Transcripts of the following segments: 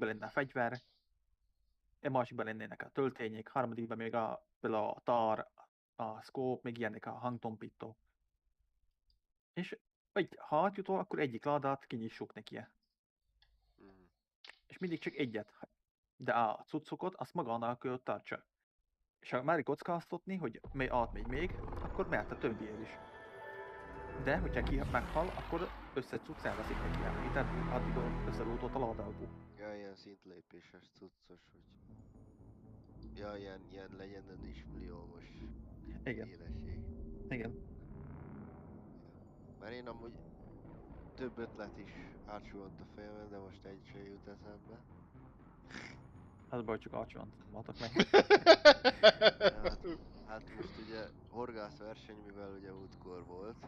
lenne a fegyver, egy másikban lennének a töltények, harmadikban még például a tar, a scope, még ilyenek a hangtompító. És ha átjutó, akkor egyik ládát kinyissuk neki. És mindig csak egyet. De a cuccokat azt magának tartsa. És ha már kockáztatni, hogy átmegy még, akkor mehet a többiért is. De, hogyha ki meghal, akkor összecucc elveszik neki. Tehát addig összelótott a ládából. Ja, ilyen szintlépéses cuccos, hogy... Ja, ilyen legyen is milliómos élesség. Igen. Mert én amúgy több ötlet is átsuhant a fejemben, de most egy se jut eszembe. Az baj, csak átsuhantatok meg. Hát most ugye horgászverseny, mivel ugye útkor volt,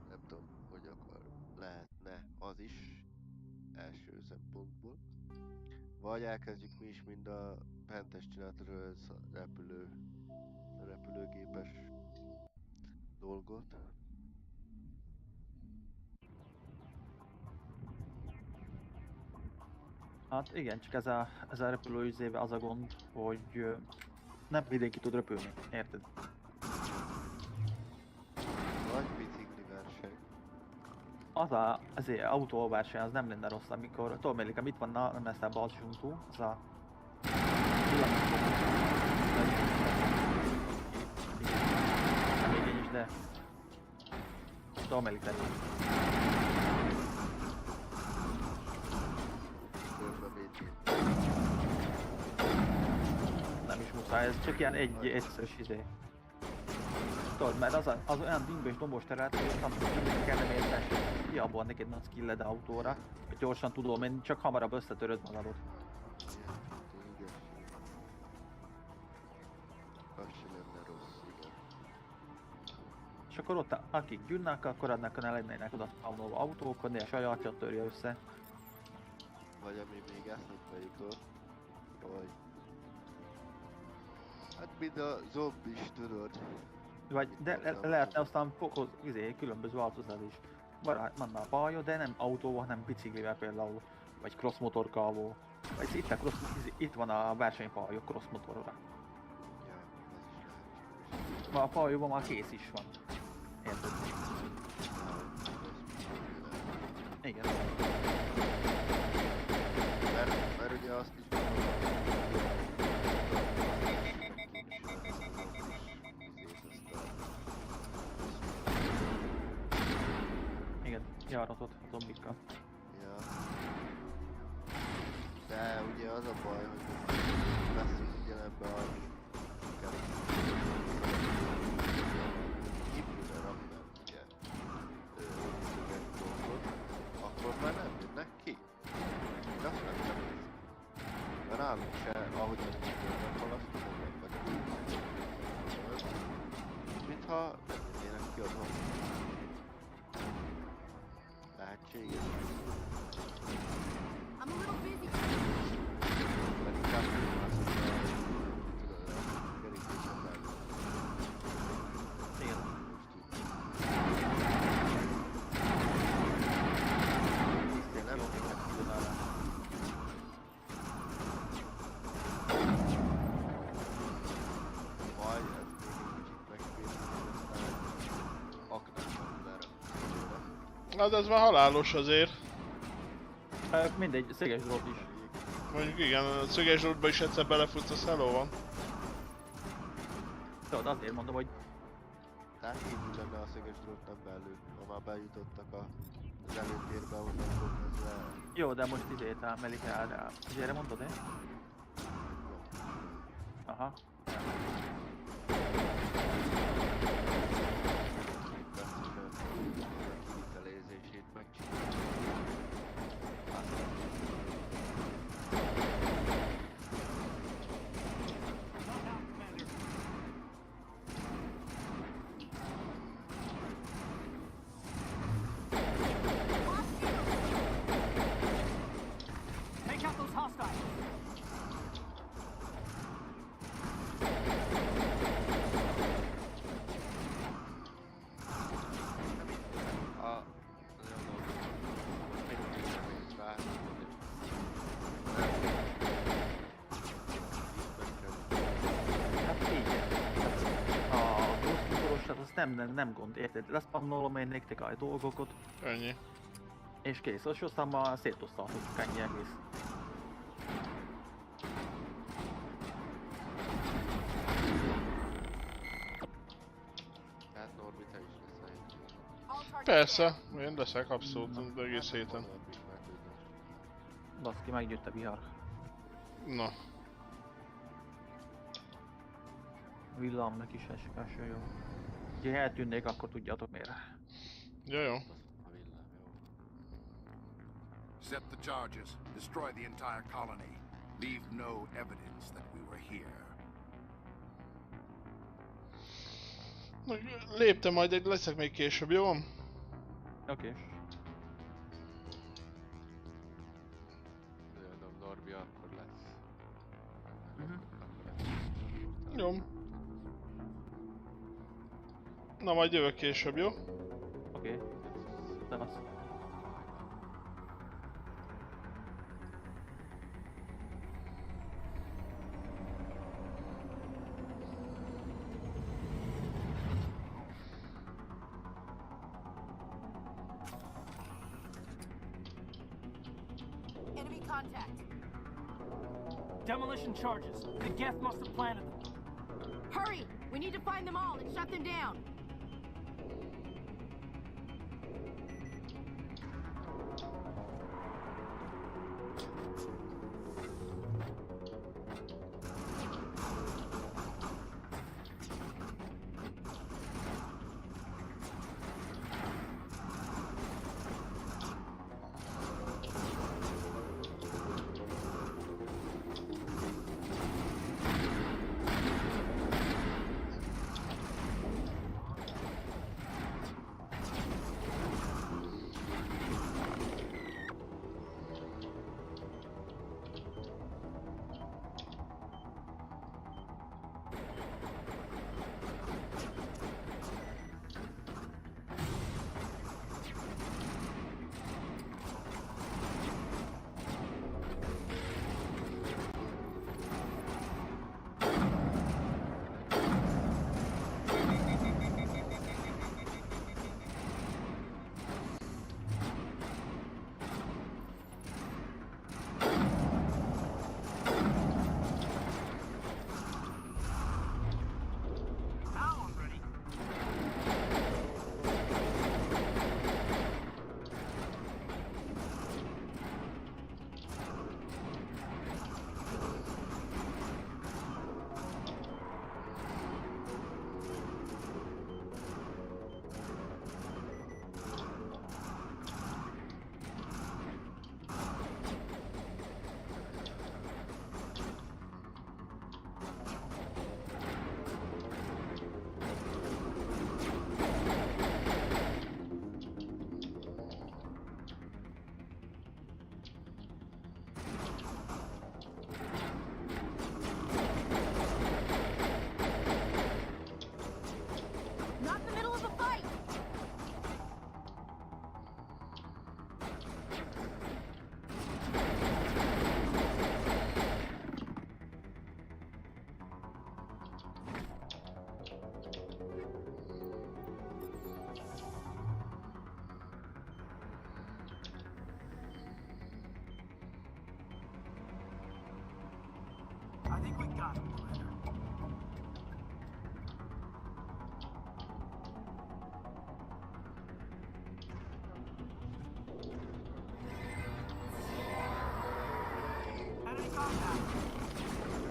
nem tudom, hogy akkor lehetne az is első szempontból. Vagy elkezdjük mi is mind a hentes csinálatra repülőgépes dolgot. Hát igen, csak ez a repülőüzébe az a gond, hogy nem mindenki tud repülni, érted? Vagy bicikli verseny. Az autóverseny az nem lenne rossz, amikor tudod, amit van nem lesz a balsuntú, az a... Nem igényes, de... Tudod, nem is muszáj, ez csak ilyen egyszerűs izé. Tudod, mert az olyan dimbős dombos terület, hogy nem kellene értes, hiába neked nagy skilled autóra, hogy gyorsan tudod menni, csak hamarabb összetöröd magadot. És akkor ott akik gyűnnek, akkor annak ne lennének oda spawnolva autók, hogy a sajátját törje össze. Vagy ami még eszembe jutott, hogy... Hát mind a zombis, tudod. Vagy, de lehetne aztán különböző változás is. Vannak pálya, de nem autóval, hanem biciklivel például. Vagy cross motorkával. Vagy itt van a versenypálya cross motorra. Ma a pályában már kész is van. Érted? Igen. Mert ugye azt is Igen, járatot a zombikkal. Ja. De ugye az a baj, hogy veszünk figyelembe a hibridre raknám ugye dolgot, akkor már nem jönnek ki. Én azt nem tudom. Mert nálunk se, ahogy nem tudnak halasztani, vagy mintha nem jönnének ki azon. Lehetséges. Pedig kápolni azt kerítésen belül. Igen. Én nem tudok tudnára. Vagy ez még egy kicsit megfélni, aztán aknásan erre. Hát ez már halálos azért. Mindegy, széges drót is. Mondjuk igen, a szöges drótba is egyszer belefutsz, az hello van. Tudod, azért mondom, hogy... Tehát kívül lenne a szöges drót nem belül, ha már bejutottak az előtérbe, onnan fog ezzel... Jó, de most izét emelik el. Ugye erre mondod, eh? Aha. Kivitelezését megcsinálni. Take out those hostiles! nem gond, érted? Leszpamnolom én nektek dolgokat, Ennyi. és kész, és aztán már szétosztalhatjuk ennyi egész. Hát Norbi, te is leszel. Persze, én leszek abszolút egész héten. Norbi is már tudja. Baszki, megjött a vihar. Na, Villámnak is eső jó. Ha eltűnnék, akkor tudjátok miért. jó. A villám, jó. Set the charges. Destroy the entire colony. Leave no evidence that we were here. Léptem majd, leszek még később, jó? Oké. Mondom, Norbi akkor lesz. Mhm. Akkor lesz. Jó. Na majd jövök később, jó? Oké. Szevasz. Enemy contact. Demolition charges. The Geth must have planted them. Hurry! We need to find them all and shut them down. I think we got him, Commander. Enemy contact.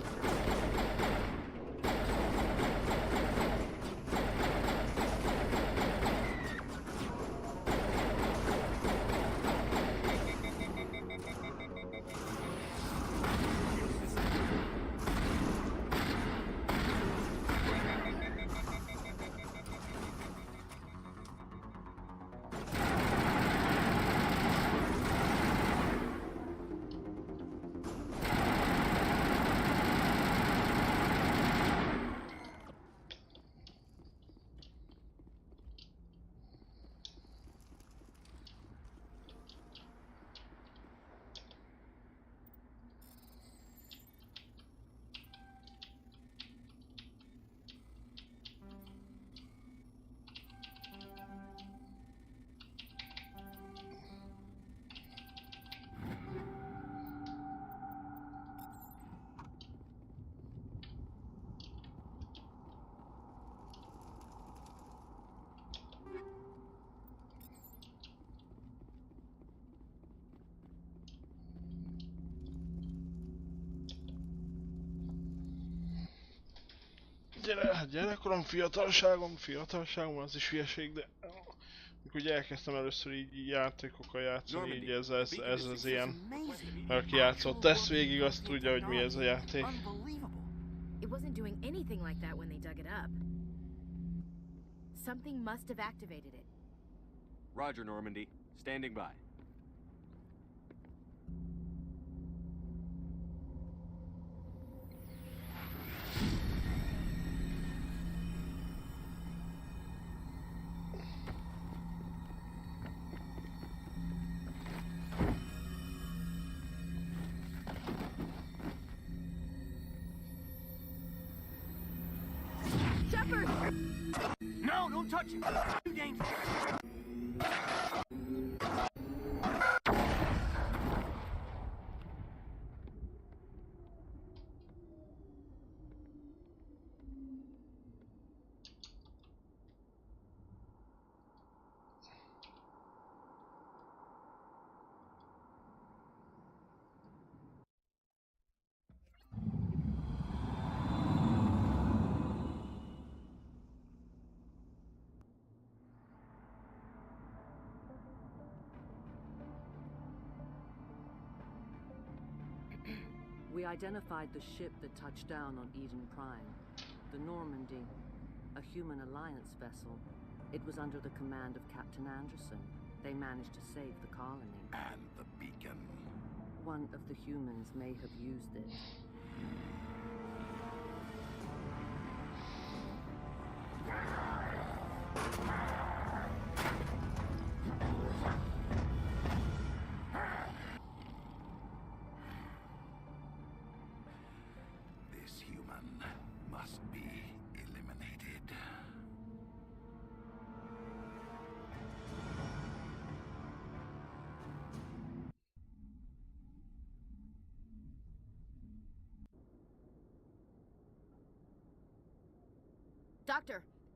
Gyerekkorom, fiatalságom, az is hülyeség, de... Mikor ugye elkezdtem először így játékokkal játszani, így ez az ilyen... Mert aki játszott ezt végig, azt tudja, hogy mi ez a játék. It wasn't doing anything like that when they dug it up. Something must have activated it. Roger, Normandy. Standing by. Shepard! No, don't touch it. Too dangerous. We identified the ship that touched down on Eden Prime. The Normandy, a human alliance vessel. It was under the command of Captain Anderson. They managed to save the colony. And the beacon. One of the humans may have used it. This human must be eliminated.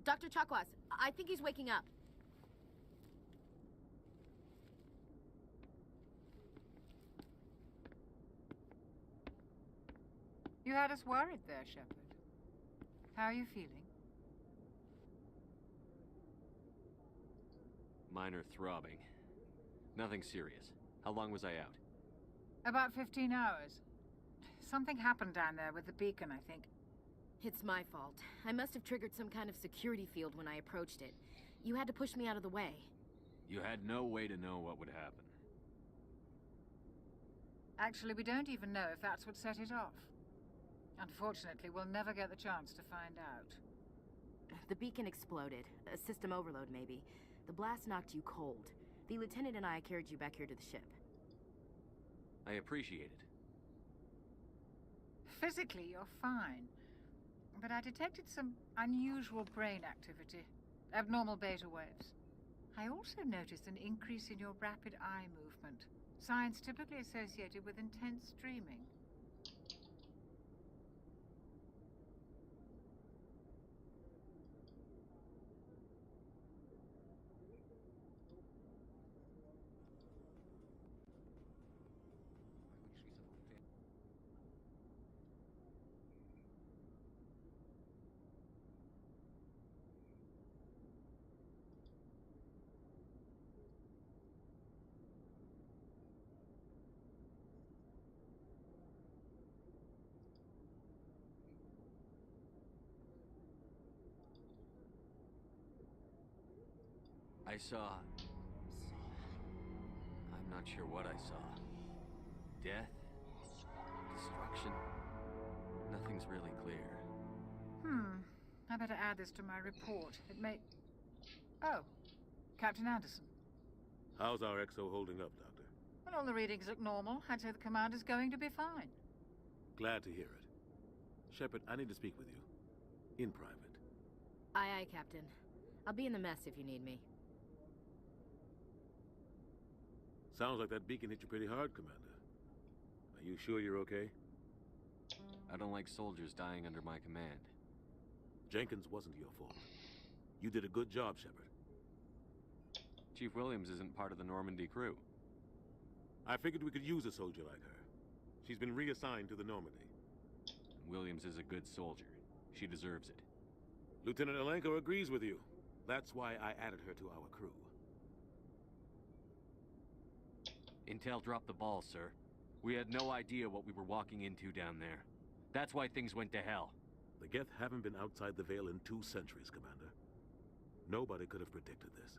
Dr. Chakwas, I think he's waking up. You had us worried there, Shepard. How are you feeling? Minor throbbing. Nothing serious. How long was I out? About 15 hours. Something happened down there with the beacon, I think. It's my fault. I must have triggered some kind of security field when I approached it. You had to push me out of the way. You had no way to know what would happen. Actually, we don't even know if that's what set it off. Unfortunately, we'll never get the chance to find out. The beacon exploded. A system overload, maybe. The blast knocked you cold. The lieutenant and I carried you back here to the ship. I appreciate it. Physically, you're fine. But I detected some unusual brain activity. Abnormal beta waves. I also noticed an increase in your rapid eye movement. Signs typically associated with intense dreaming. I saw... I'm not sure what I saw. Death? Destruction? Nothing's really clear. I better add this to my report. It may... Oh, Captain Anderson. How's our XO holding up, Doctor? Well, all the readings look normal. I'd say the commander's going to be fine. Glad to hear it. Shepard, I need to speak with you. In private. Aye, aye, Captain. I'll be in the mess if you need me. Sounds like that beacon hit you pretty hard, Commander. Are you sure you're okay? I don't like soldiers dying under my command. Jenkins wasn't your fault. You did a good job, Shepard. Chief Williams isn't part of the Normandy crew. I figured we could use a soldier like her. She's been reassigned to the Normandy. Williams is a good soldier. She deserves it. Lieutenant Alenko agrees with you. That's why I added her to our crew. Intel dropped the ball, sir. We had no idea what we were walking into down there. That's why things went to hell. The Geth haven't been outside the Veil in 2 centuries, Commander. Nobody could have predicted this.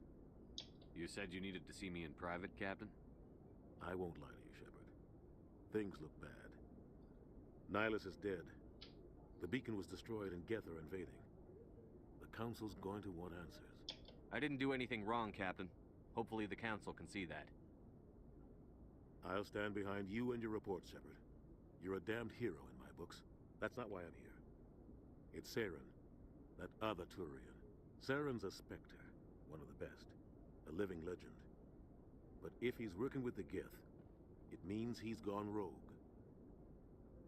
You said you needed to see me in private, Captain? I won't lie to you, Shepard. Things look bad. Nihilus is dead. The beacon was destroyed and Geth are invading. The Council's going to want answers. I didn't do anything wrong, Captain. Hopefully the Council can see that. I'll stand behind you and your report, Shepard. You're a damned hero in my books. That's not why I'm here. It's Saren, that other Turian. Saren's a Spectre, one of the best. A living legend. But if he's working with the Geth, it means he's gone rogue.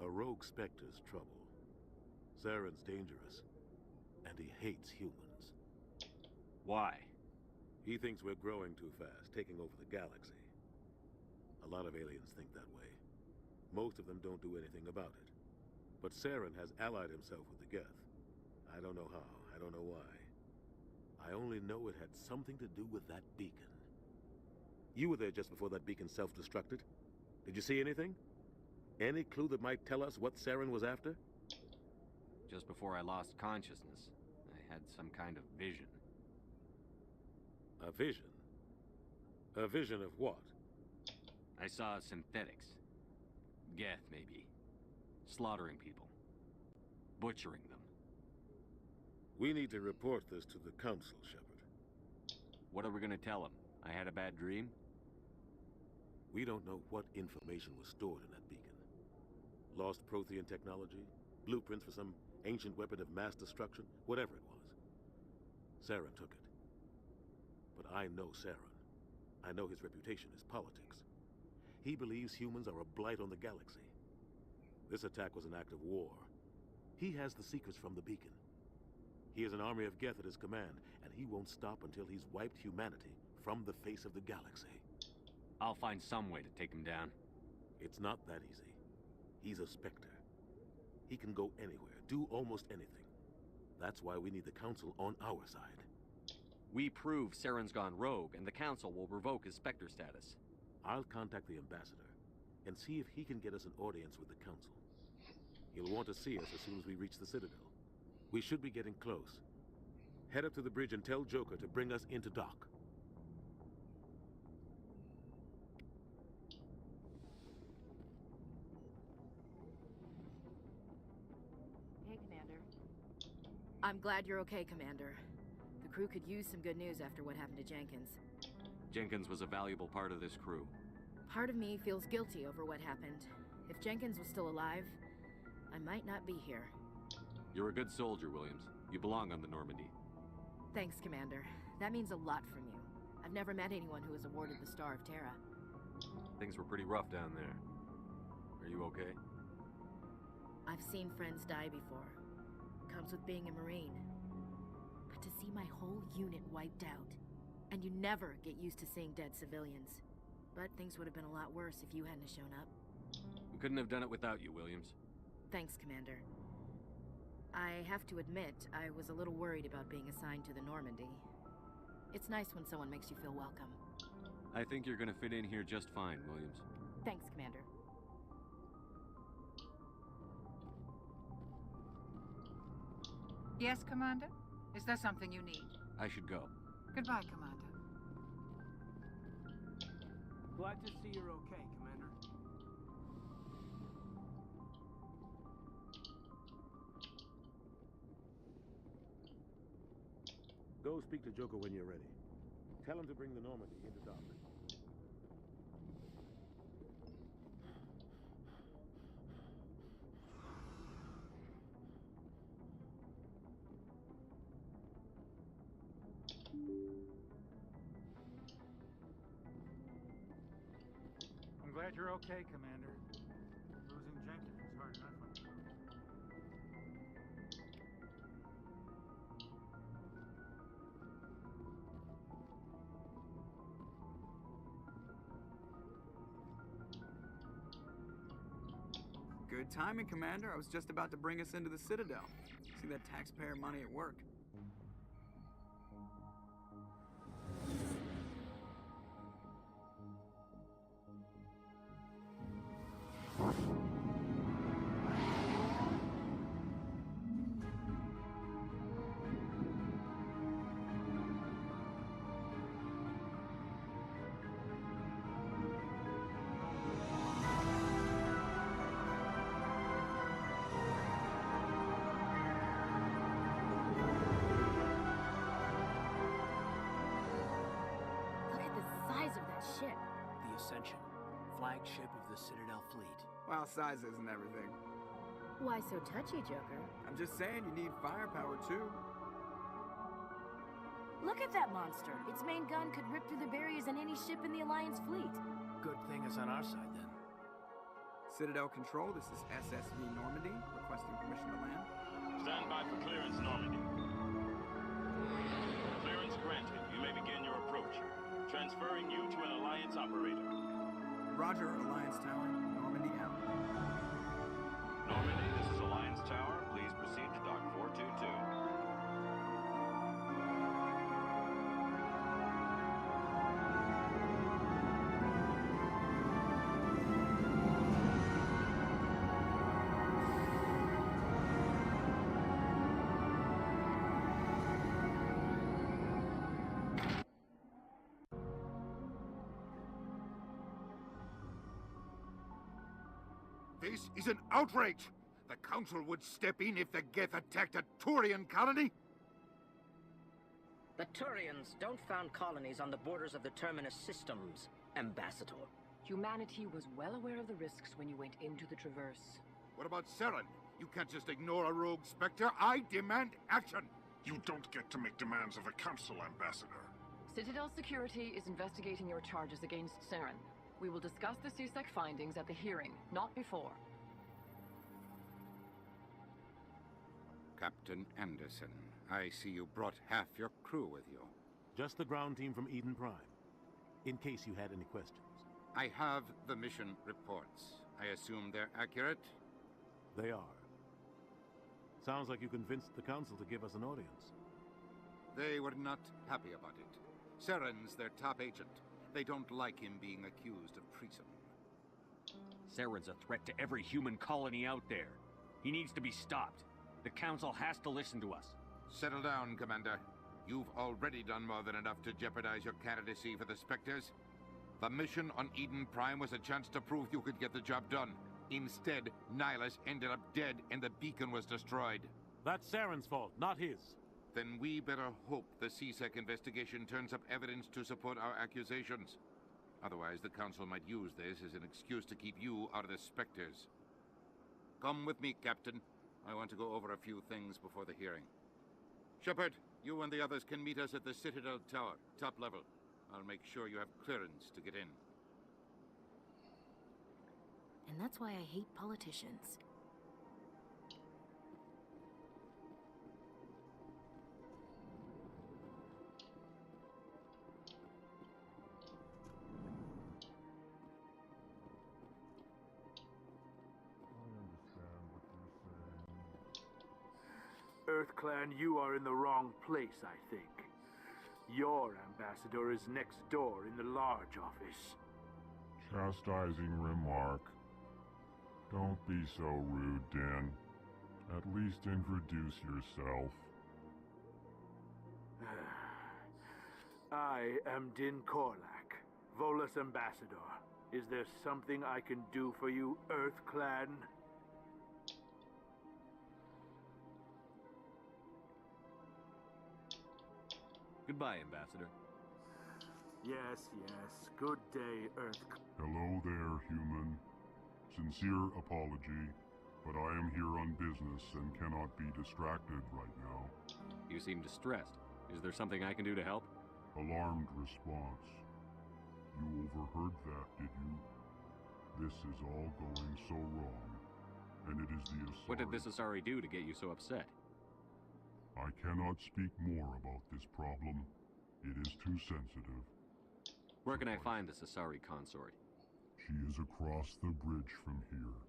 A rogue Spectre's trouble. Saren's dangerous, and he hates humans. Why? He thinks we're growing too fast, taking over the galaxy. A lot of aliens think that way. Most of them don't do anything about it. But Saren has allied himself with the Geth. I don't know how, I don't know why. I only know it had something to do with that beacon. You were there just before that beacon self-destructed. Did you see anything? Any clue that might tell us what Saren was after? Just before I lost consciousness, I had some kind of vision. A vision? A vision of what? I saw synthetics. Geth, maybe. Slaughtering people. Butchering them. We need to report this to the Council, Shepard. What are we gonna tell them? I had a bad dream? We don't know what information was stored in that beacon. Lost Prothean technology? Blueprints for some ancient weapon of mass destruction? Whatever it was. Saren took it. But I know Saren. I know his reputation is politics. He believes humans are a blight on the galaxy. This attack was an act of war. He has the secrets from the beacon. He has an army of Geth at his command, and he won't stop until he's wiped humanity from the face of the galaxy. I'll find some way to take him down. It's not that easy. He's a Spectre. He can go anywhere, do almost anything. That's why we need the Council on our side. We prove Saren's gone rogue, and the Council will revoke his Spectre status. I'll contact the Ambassador and see if he can get us an audience with the Council. He'll want to see us as soon as we reach the Citadel. We should be getting close. Head up to the bridge and tell Joker to bring us into dock. Hey, Commander. I'm glad you're okay, Commander. The crew could use some good news after what happened to Jenkins. Jenkins was a valuable part of this crew. Part of me feels guilty over what happened. If Jenkins was still alive, I might not be here. You're a good soldier, Williams. You belong on the Normandy. Thanks, Commander. That means a lot from you. I've never met anyone who was awarded the Star of Terra. Things were pretty rough down there. Are you okay? I've seen friends die before. Comes with being a Marine. But to see my whole unit wiped out, and you never get used to seeing dead civilians. But things would have been a lot worse if you hadn't shown up. We couldn't have done it without you, Williams. Thanks, Commander. I have to admit, I was a little worried about being assigned to the Normandy. It's nice when someone makes you feel welcome. I think you're gonna fit in here just fine, Williams. Thanks, Commander. Yes, Commander? Is there something you need? I should go. Goodbye, Commander. Glad to see you're okay, Commander. Go speak to Joker when you're ready. Tell him to bring the Normandy into dock. I'm glad you're okay, Commander. Losing Jenkins is hard enough on you. Good timing, Commander. I was just about to bring us into the Citadel. See that taxpayer money at work. flagship of the Citadel fleet. Well, size isn't everything. Why so touchy, Joker? I'm just saying you need firepower too. Look at that monster. Its main gun could rip through the barriers in any ship in the Alliance fleet. Good thing it's on our side, then. Citadel Control, this is SSV Normandy, requesting permission to land. Stand by for clearance, Normandy. Clearance granted. You may begin your approach. Transferring you to an Alliance operator. Roger, Alliance Tower. Normandy out. Normandy, this is Alliance Tower. Please proceed to Dock 422. This is an outrage! The Council would step in if the Geth attacked a Turian colony? The Turians don't found colonies on the borders of the Terminus systems, Ambassador. Humanity was well aware of the risks when you went into the Traverse. What about Saren? You can't just ignore a rogue Spectre. I demand action! You don't get to make demands of a Council, Ambassador. Citadel Security is investigating your charges against Saren. We will discuss the CSEC findings at the hearing, not before. Captain Anderson, I see you brought half your crew with you. Just the ground team from Eden Prime, in case you had any questions. I have the mission reports. I assume they're accurate? They are. Sounds like you convinced the Council to give us an audience. They were not happy about it. Saren's their top agent. They don't like him being accused of treason. Saren's a threat to every human colony out there. He needs to be stopped. The Council has to listen to us. Settle down, Commander. You've already done more than enough to jeopardize your candidacy for the Spectres. The mission on Eden Prime was a chance to prove you could get the job done. Instead, Nihilus ended up dead and the beacon was destroyed. That's Saren's fault, not his. Then we better hope the CSEC investigation turns up evidence to support our accusations. Otherwise, the Council might use this as an excuse to keep you out of the Spectres. Come with me, Captain. I want to go over a few things before the hearing. Shepard, you and the others can meet us at the Citadel Tower, top level. I'll make sure you have clearance to get in. And that's why I hate politicians. EarthClan, you are in the wrong place, I think. Your ambassador is next door in the large office. Chastising remark. Don't be so rude, Din. At least introduce yourself. I am Din Korlak, Volus ambassador. Is there something I can do for you, EarthClan? Goodbye, Ambassador. Yes, yes. Good day, Earth. Hello there, human. Sincere apology, but I am here on business and cannot be distracted right now. You seem distressed. Is there something I can do to help? Alarmed response. You overheard that, did you? This is all going so wrong, and it is the Asari. What did this Asari do to get you so upset? I cannot speak more about this problem. It is too sensitive. Where can I find this Asari consort? She is across the bridge from here.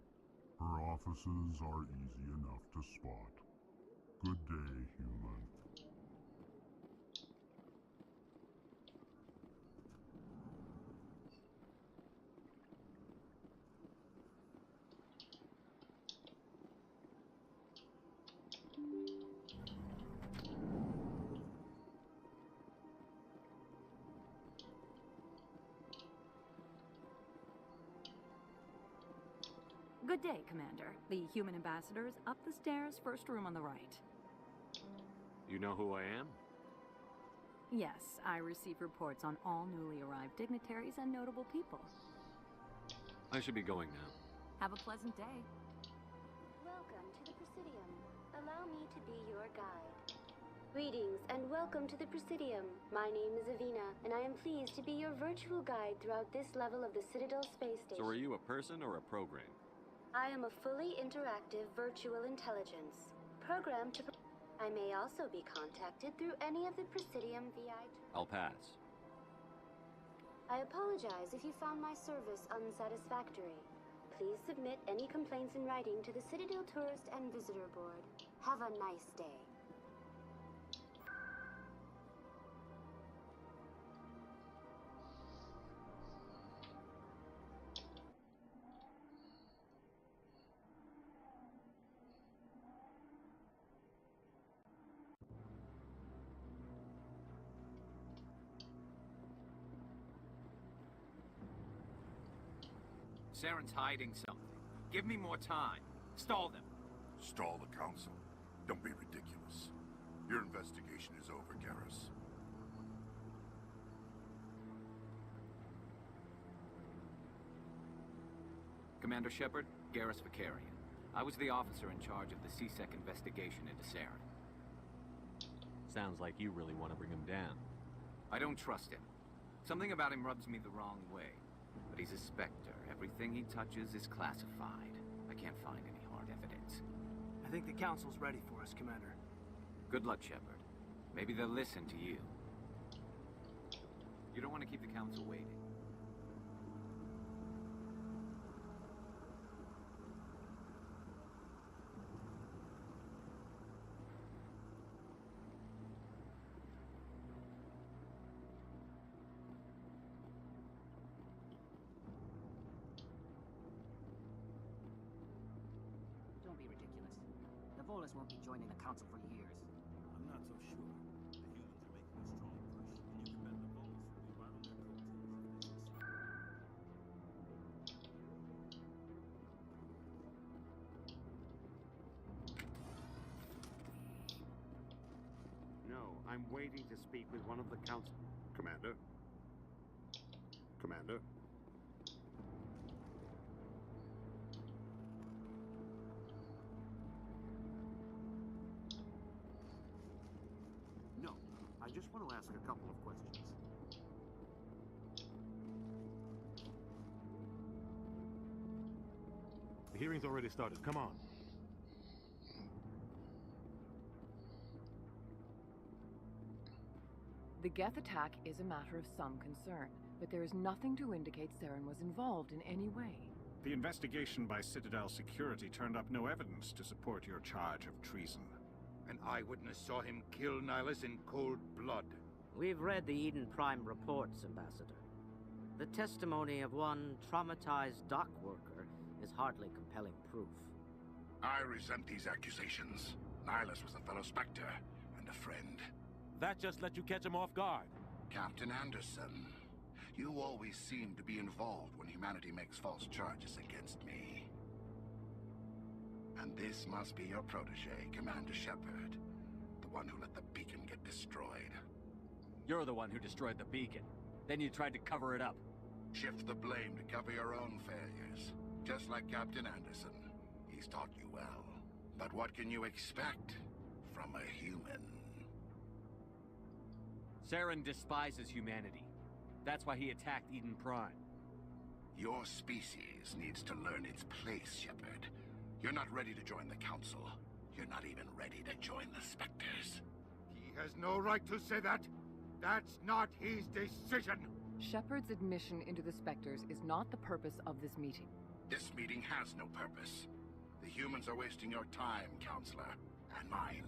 Her offices are easy enough to spot. Good day, human. Good day, Commander. The human ambassador is up the stairs, first room on the right. You know who I am? Yes, I receive reports on all newly arrived dignitaries and notable people. I should be going now. Have a pleasant day. Welcome to the Presidium. Allow me to be your guide. Greetings and welcome to the Presidium. My name is Avina, and I am pleased to be your virtual guide throughout this level of the Citadel space station. So are you a person or a program? I am a fully interactive virtual intelligence, programmed to... I may also be contacted through any of the Presidium VI... I'll pass. I apologize if you found my service unsatisfactory. Please submit any complaints in writing to the Citadel Tourist and Visitor Board. Have a nice day. Saren's hiding something. Give me more time. Stall them. Stall the council? Don't be ridiculous. Your investigation is over, Garrus. Commander Shepard, Garrus Vicarian. I was the officer in charge of the C-Sec investigation into Saren. Sounds like you really want to bring him down. I don't trust him. Something about him rubs me the wrong way. But he's a Spectre. Everything he touches is classified. I can't find any hard evidence. I think the Council's ready for us, Commander. Good luck, Shepard. Maybe they'll listen to you. You don't want to keep the Council waiting. Don't be ridiculous. The Volus won't be joining the Council for years. I'm not so sure. The humans are making a strong push, and you can bet the Volus will be right on their coattails. No, I'm waiting to speak with one of the Council. Commander? Commander? No, I just want to ask a couple of questions. The hearing's already started. Come on. The Geth attack is a matter of some concern, but there is nothing to indicate Saren was involved in any way. The investigation by Citadel Security turned up no evidence to support your charge of treason. An eyewitness saw him kill Nihilus in cold blood. We've read the Eden Prime reports, Ambassador. The testimony of one traumatized dock worker is hardly compelling proof. I resent these accusations. Nihilus was a fellow Spectre and a friend. That just let you catch him off guard. Captain Anderson, you always seem to be involved when humanity makes false charges against me. And this must be your protege, Commander Shepard. The one who let the beacon get destroyed. You're the one who destroyed the beacon. Then you tried to cover it up. Shift the blame to cover your own failures. Just like Captain Anderson. He's taught you well. But what can you expect from a human? Saren despises humanity. That's why he attacked Eden Prime. Your species needs to learn its place, Shepard. You're not ready to join the Council. You're not even ready to join the Spectres. He has no right to say that. That's not his decision. Shepard's admission into the Spectres is not the purpose of this meeting. This meeting has no purpose. The humans are wasting your time, Counselor, and mine.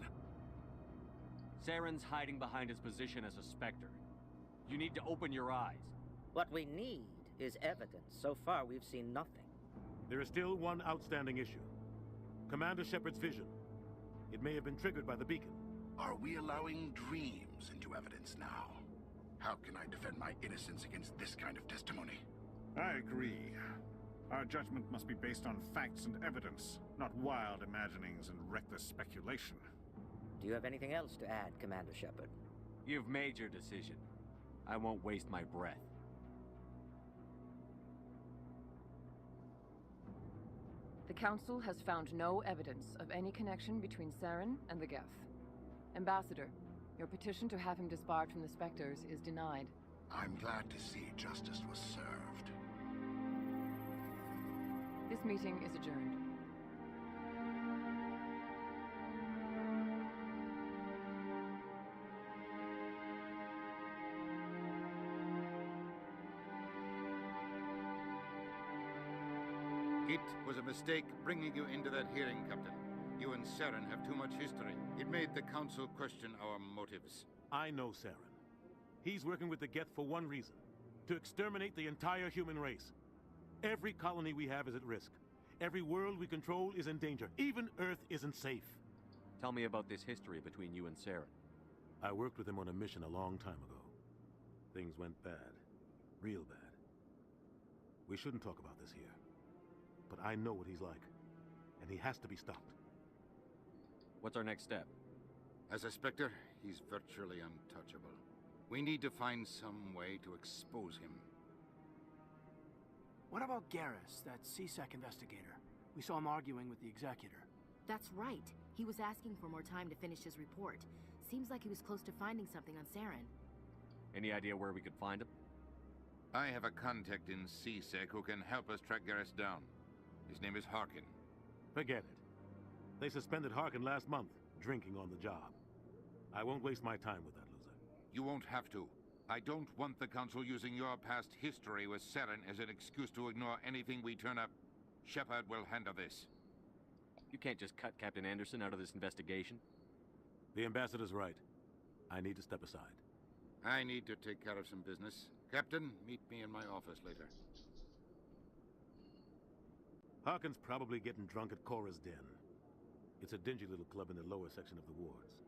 Saren's hiding behind his position as a Spectre. You need to open your eyes. What we need is evidence. So far, we've seen nothing. There is still one outstanding issue. Commander Shepard's vision. It may have been triggered by the beacon. Are we allowing dreams into evidence now? How can I defend my innocence against this kind of testimony? I agree. Our judgment must be based on facts and evidence, not wild imaginings and reckless speculation. Do you have anything else to add, Commander Shepard? You've made your decision. I won't waste my breath. Council has found no evidence of any connection between Saren and the Geth. Ambassador, your petition to have him disbarred from the Spectres is denied. I'm glad to see justice was served. This meeting is adjourned. It was a mistake bringing you into that hearing, Captain. You and Saren have too much history. It made the Council question our motives. I know Saren. He's working with the Geth for one reason. To exterminate the entire human race. Every colony we have is at risk. Every world we control is in danger. Even Earth isn't safe. Tell me about this history between you and Saren. I worked with him on a mission a long time ago. Things went bad. Real bad. We shouldn't talk about this here. But I know what he's like. And he has to be stopped. What's our next step? As a Spectre, he's virtually untouchable. We need to find some way to expose him. What about Garrus, that CSEC investigator? We saw him arguing with the Executor. That's right. He was asking for more time to finish his report. Seems like he was close to finding something on Saren. Any idea where we could find him? I have a contact in CSEC who can help us track Garrus down. His name is Harkin. Forget it. They suspended Harkin last month, drinking on the job. I won't waste my time with that loser. You won't have to. I don't want the Council using your past history with Saren as an excuse to ignore anything we turn up. Shepard will handle this. You can't just cut Captain Anderson out of this investigation. The Ambassador's right. I need to step aside. I need to take care of some business. Captain, meet me in my office later. Harkin's probably getting drunk at Cora's Den. It's a dingy little club in the lower section of the wards.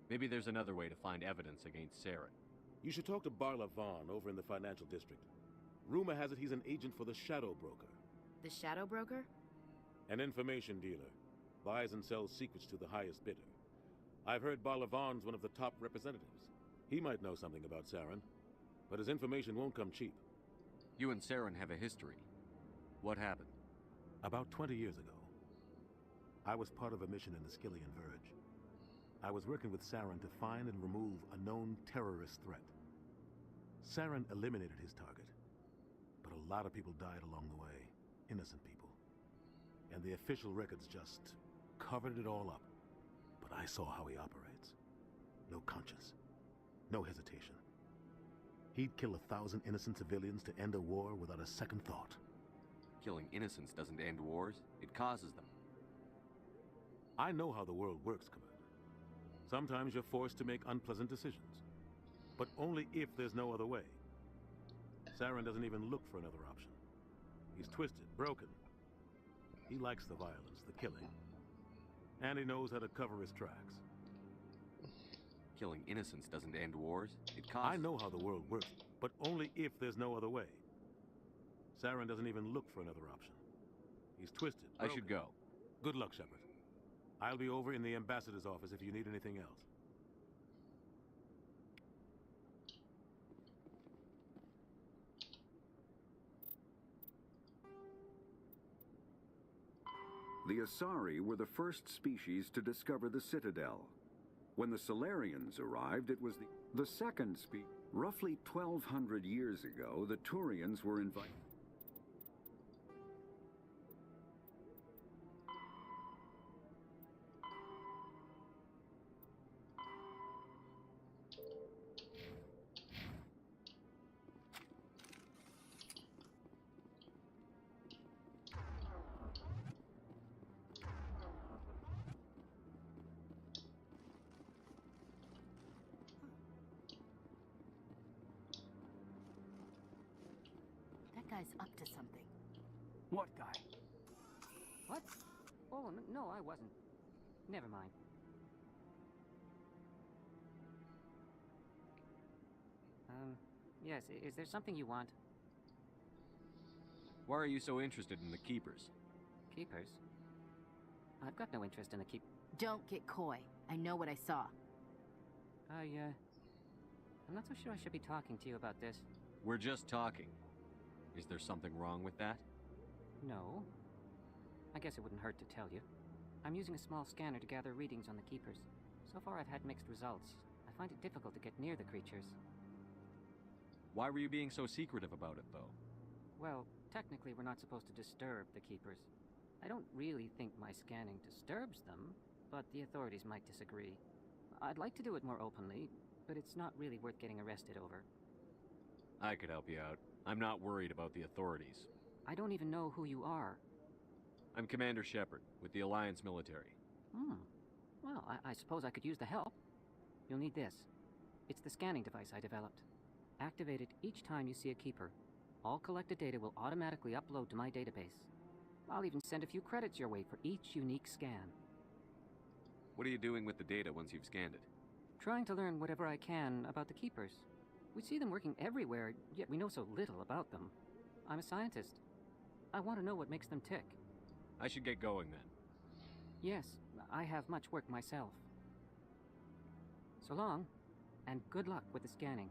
Maybe there's another way to find evidence against Saren. You should talk to Barla Vaughn over in the financial district. Rumor has it he's an agent for the Shadow Broker. The Shadow Broker? An information dealer. Buys and sells secrets to the highest bidder. I've heard Barla Vaughn's one of the top representatives. He might know something about Saren, but his information won't come cheap. You and Saren have a history. What happened? About 20 years ago, I was part of a mission in the Skillian Verge. I was working with Saren to find and remove a known terrorist threat. Saren eliminated his target, but a lot of people died along the way, innocent people. And the official records just covered it all up. But I saw how he operates. No conscience, no hesitation. He'd kill 1,000 innocent civilians to end a war without a second thought. Killing innocents doesn't end wars, it causes them. I know how the world works, Commander. Sometimes you're forced to make unpleasant decisions. But only if there's no other way. Saren doesn't even look for another option. He's twisted, broken. He likes the violence, the killing. And he knows how to cover his tracks. Killing innocents doesn't end wars, it causes... I know how the world works, but only if there's no other way. Saren doesn't even look for another option. He's twisted, broken. I should go. Good luck, Shepard. I'll be over in the Ambassador's office if you need anything else. The Asari were the first species to discover the Citadel. When the Solarians arrived, it was the second species. Roughly 1,200 years ago, the Turians were invited. That guy's up to something. What guy? What? Oh, no, I wasn't. Never mind. Yes, is there something you want? Why are you so interested in the Keepers? Keepers? I've got no interest in the keep... Don't get coy. I know what I saw. I'm not so sure I should be talking to you about this. We're just talking. Is there something wrong with that? No. I guess it wouldn't hurt to tell you. I'm using a small scanner to gather readings on the Keepers. So far I've had mixed results. I find it difficult to get near the creatures. Why were you being so secretive about it, though? Well, technically we're not supposed to disturb the Keepers. I don't really think my scanning disturbs them, but the authorities might disagree. I'd like to do it more openly, but it's not really worth getting arrested over. I could help you out. I'm not worried about the authorities. I don't even know who you are. I'm Commander Shepard, with the Alliance military. Well, I suppose I could use the help. You'll need this. It's the scanning device I developed. Activate it each time you see a Keeper. All collected data will automatically upload to my database. I'll even send a few credits your way for each unique scan. What are you doing with the data once you've scanned it? Trying to learn whatever I can about the Keepers. We see them working everywhere, yet we know so little about them. I'm a scientist. I want to know what makes them tick. I should get going then. Yes, I have much work myself. So long, and good luck with the scanning.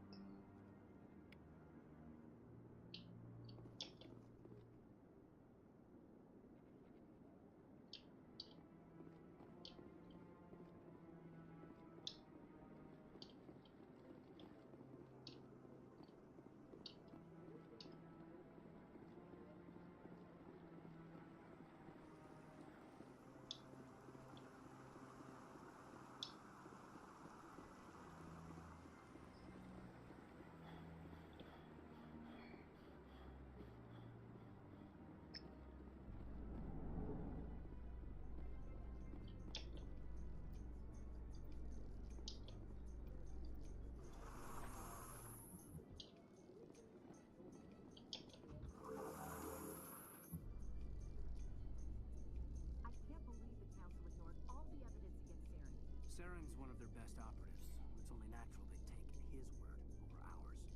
Saren's one of their best operatives. It's only natural they'd take his word over ours.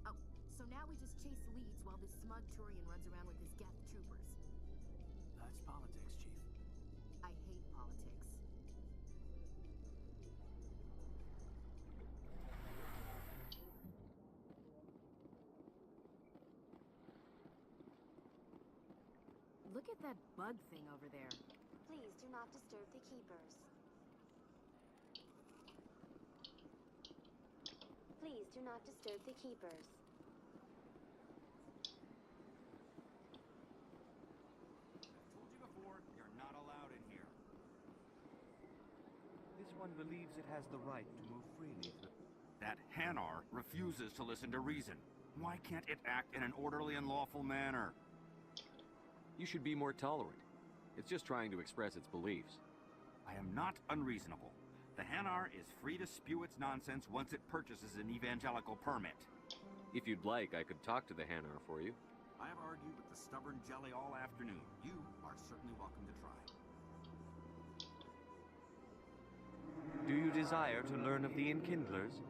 Oh, so now we just chase leads while this smug Turian runs around with his Geth troopers. That's politics, Chief. I hate politics. Look at that bug thing over there. Please do not disturb the Keepers. Please do not disturb the Keepers. I've told you before, you're not allowed in here. This one believes it has the right to move freely through. That Hanar refuses to listen to reason. Why can't it act in an orderly and lawful manner? You should be more tolerant. It's just trying to express its beliefs. I am not unreasonable. The Hanar is free to spew its nonsense once it purchases an evangelical permit. If you'd like, I could talk to the Hanar for you. I have argued with the stubborn jelly all afternoon. You are certainly welcome to try. Do you desire to learn of the Enkindlers?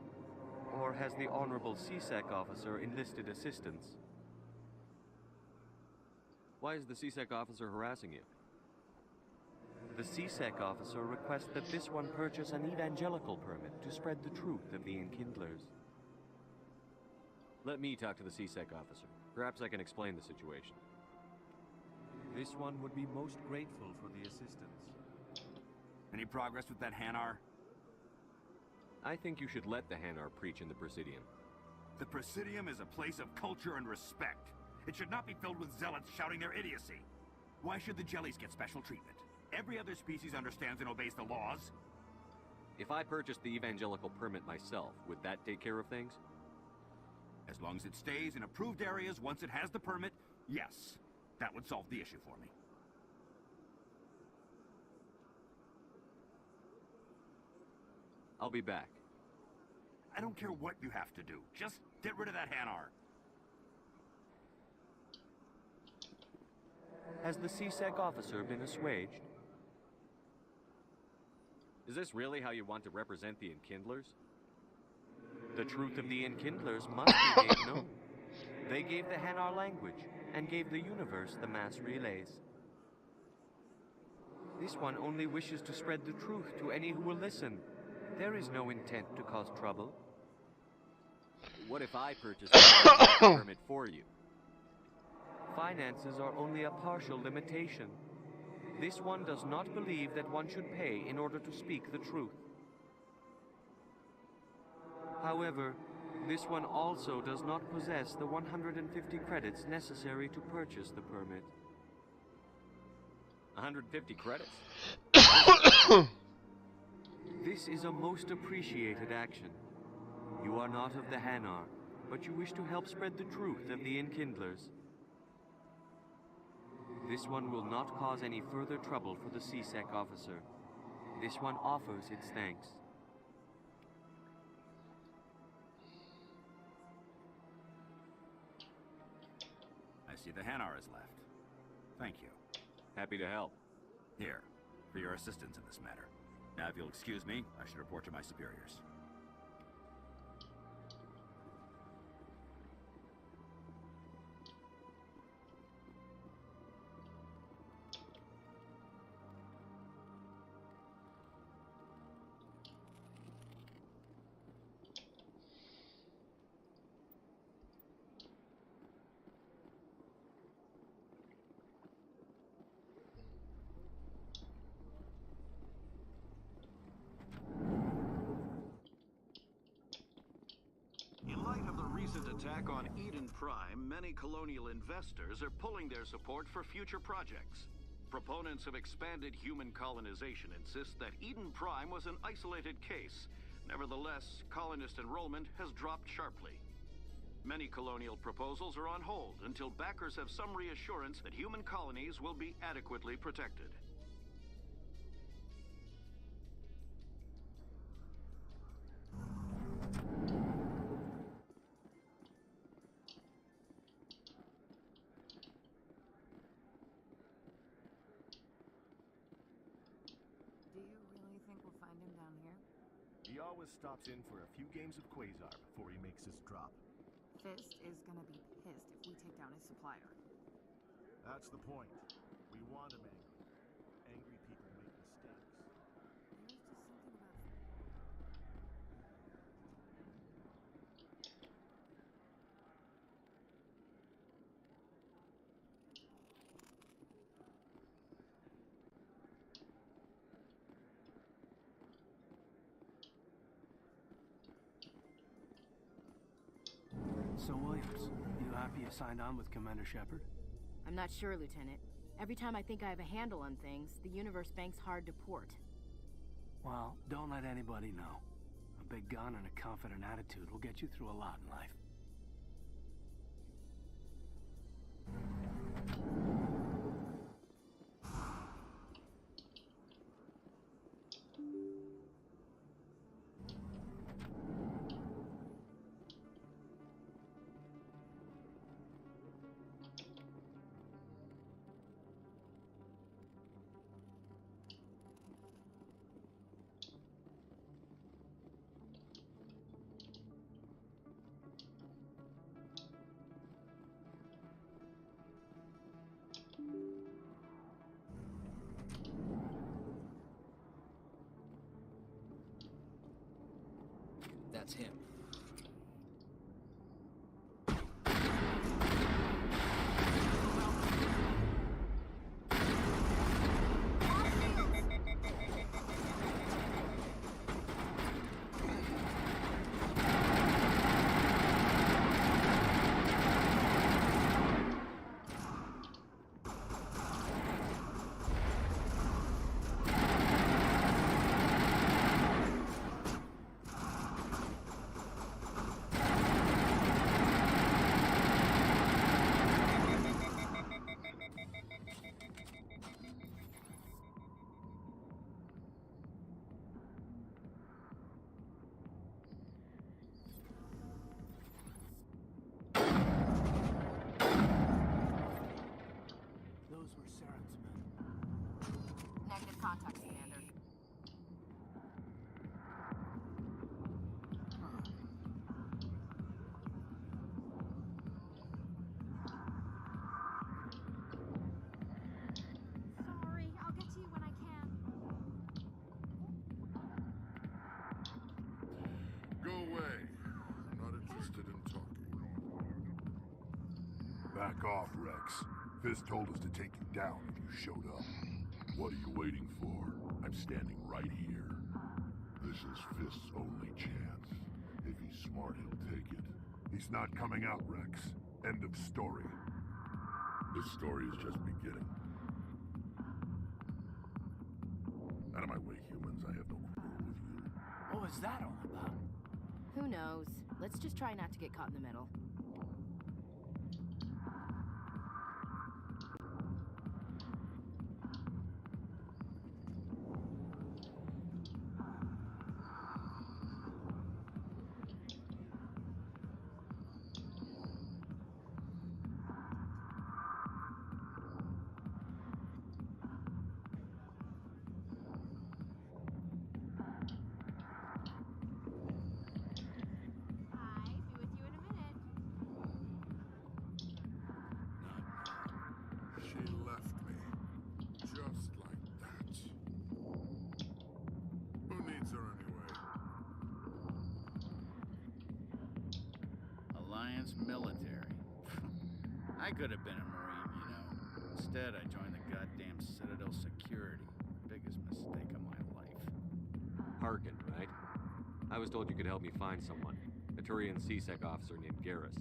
Or has the Honorable CSEC officer enlisted assistance? Why is the CSEC officer harassing you? The CSEC officer requests that this one purchase an evangelical permit to spread the truth of the Enkindlers. Let me talk to the CSEC officer. Perhaps I can explain the situation. This one would be most grateful for the assistance. Any progress with that Hanar? I think you should let the Hanar preach in the Presidium. The Presidium is a place of culture and respect. It should not be filled with zealots shouting their idiocy. Why should the jellies get special treatment? Every other species understands and obeys the laws. If I purchased the evangelical permit myself, would that take care of things? As long as it stays in approved areas once it has the permit, yes. That would solve the issue for me. I'll be back. I don't care what you have to do. Just get rid of that Hanar. Has the CSEC officer been assuaged? Is this really how you want to represent the Enkindlers? The truth of the Enkindlers must be made known. They gave the Hanar language, and gave the universe the mass relays. This one only wishes to spread the truth to any who will listen. There is no intent to cause trouble. What if I purchased the permit for you? Finances are only a partial limitation. This one does not believe that one should pay in order to speak the truth. However, this one also does not possess the 150 credits necessary to purchase the permit. 150 credits? This is a most appreciated action. You are not of the Hanar, but you wish to help spread the truth of the Enkindlers. This one will not cause any further trouble for the CSEC officer. This one offers its thanks. I see the Hanar is left. Thank you. Happy to help. Here, for your assistance in this matter. Now, if you'll excuse me, I should report to my superiors. Attack on Eden Prime, many colonial investors are pulling their support for future projects. Proponents of expanded human colonization insist that Eden Prime was an isolated case. Nevertheless, colonist enrollment has dropped sharply. Many colonial proposals are on hold until backers have some reassurance that human colonies will be adequately protected. He always stops in for a few games of Quasar before he makes his drop. Fist is gonna be pissed if we take down his supplier. That's the point. We want him angry. Angry people make mistakes. There's just something about... So, Williams, you happy you signed on with Commander Shepard? I'm not sure, Lieutenant. Every time I think I have a handle on things, the universe banks hard to port. Well, don't let anybody know. A big gun and a confident attitude will get you through a lot in life. That's him. Negative contact, Commander. Sorry, I'll get to you when I can. Go away. I'm not interested in talking. Back Back off, Rex. Fist told us to take you down if you showed up. What are you waiting for? I'm standing right here. This is Fist's only chance. If he's smart, he'll take it. He's not coming out, Rex. End of story. This story is just beginning. Out of my way, humans. I have no quarrel with you. What was that all about? Who knows? Let's just try not to get caught in the middle. She left me. Just like that. Who needs her anyway? Alliance military. I could have been a Marine, you know. Instead, I joined the goddamn Citadel security. Biggest mistake of my life. Harkin, right? I was told you could help me find someone. A Turian CSEC officer named Garrus.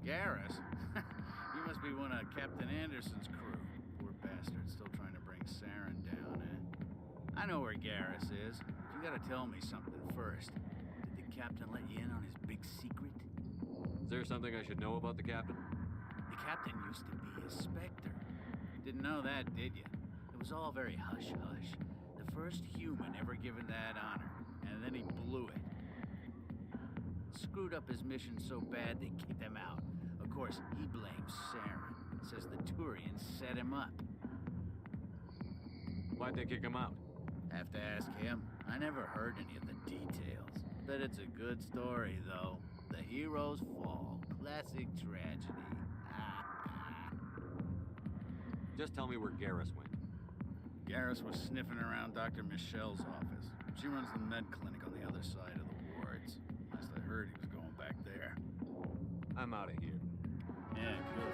Garrus? You must be one of Captain Anderson's crew. Poor bastard, still trying to bring Saren down, eh? I know where Garrus is. But you gotta tell me something first. Did the captain let you in on his big secret? Is there something I should know about the captain? The captain used to be a Spectre. Didn't know that, did you? It was all very hush-hush. The first human ever given that honor, and then he blew it. Screwed up his mission so bad they kicked him out. Of course, he blames Saren. Says the Turians set him up. Why'd they kick him out? Have to ask him. I never heard any of the details. Bet it's a good story, though. The hero's fall. Classic tragedy. Just tell me where Garrus went. Garrus was sniffing around Dr. Michelle's office. She runs the med clinic on the other side of the wards. Last I heard, he was going back there. I'm out of here. Yeah, good.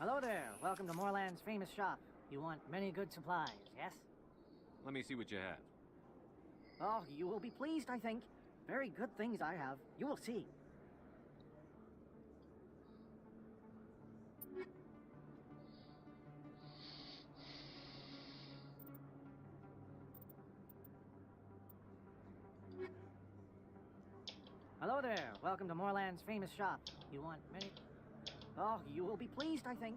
Hello there. Welcome to Moorland's famous shop. You want many good supplies, yes? Let me see what you have. Oh, you will be pleased, I think. Very good things I have. You will see. Hello there. Welcome to Moorland's famous shop. You want many... Oh, you will be pleased, I think.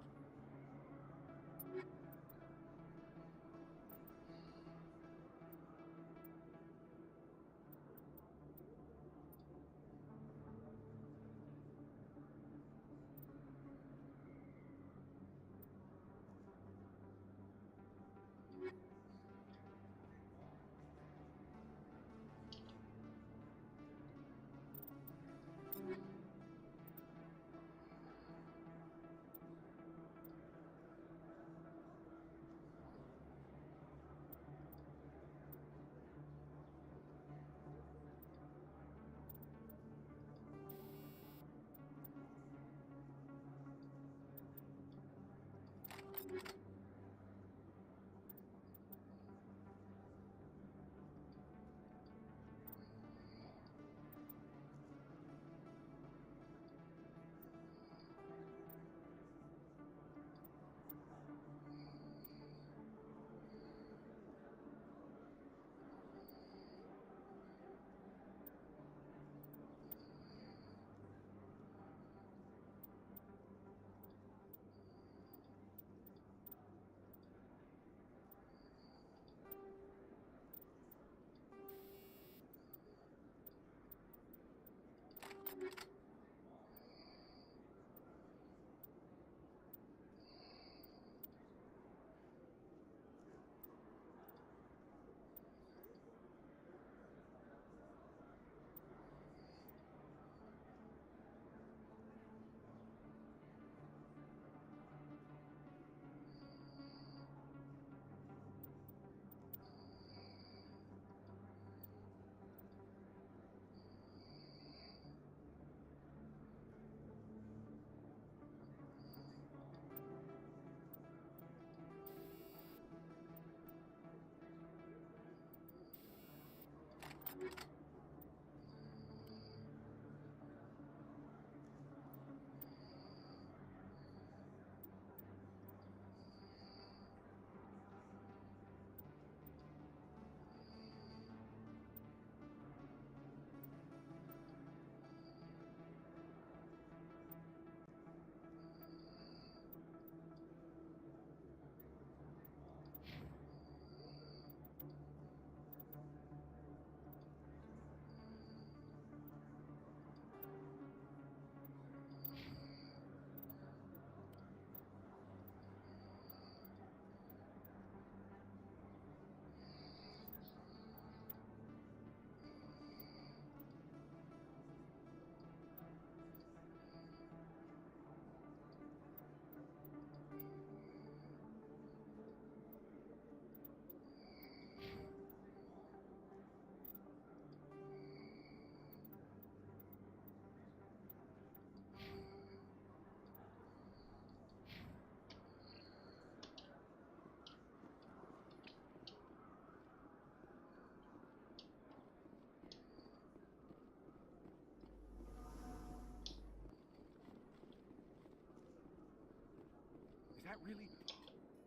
that really...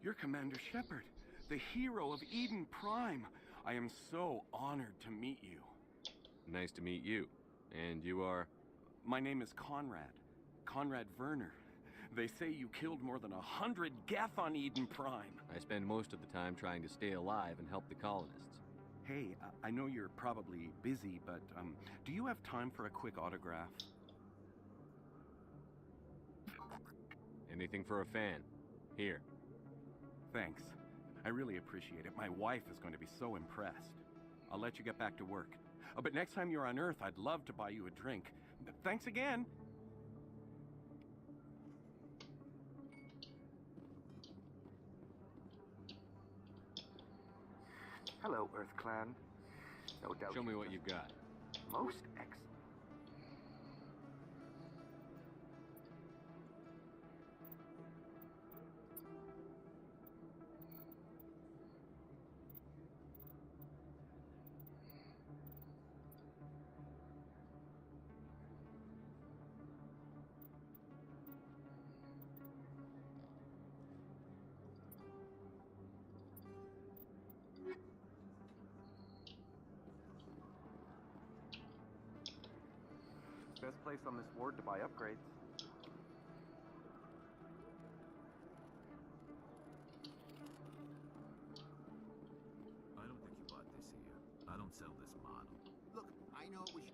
You're Commander Shepard, the hero of Eden Prime. I am so honored to meet you. Nice to meet you. And you are? My name is Conrad. Conrad Werner. They say you killed more than 100 Geth on Eden Prime. I spend most of the time trying to stay alive and help the colonists. Hey, I know you're probably busy, but do you have time for a quick autograph? Anything for a fan. Here. Thanks. I really appreciate it. My wife is going to be so impressed. I'll let you get back to work. But next time you're on Earth, I'd love to buy you a drink. Thanks again. Hello, Earth Clan. No doubt. Show me what you've got. Most excellent. Best place on this ward to buy upgrades. I don't think you bought this here. I don't sell this model. Look, I know we should...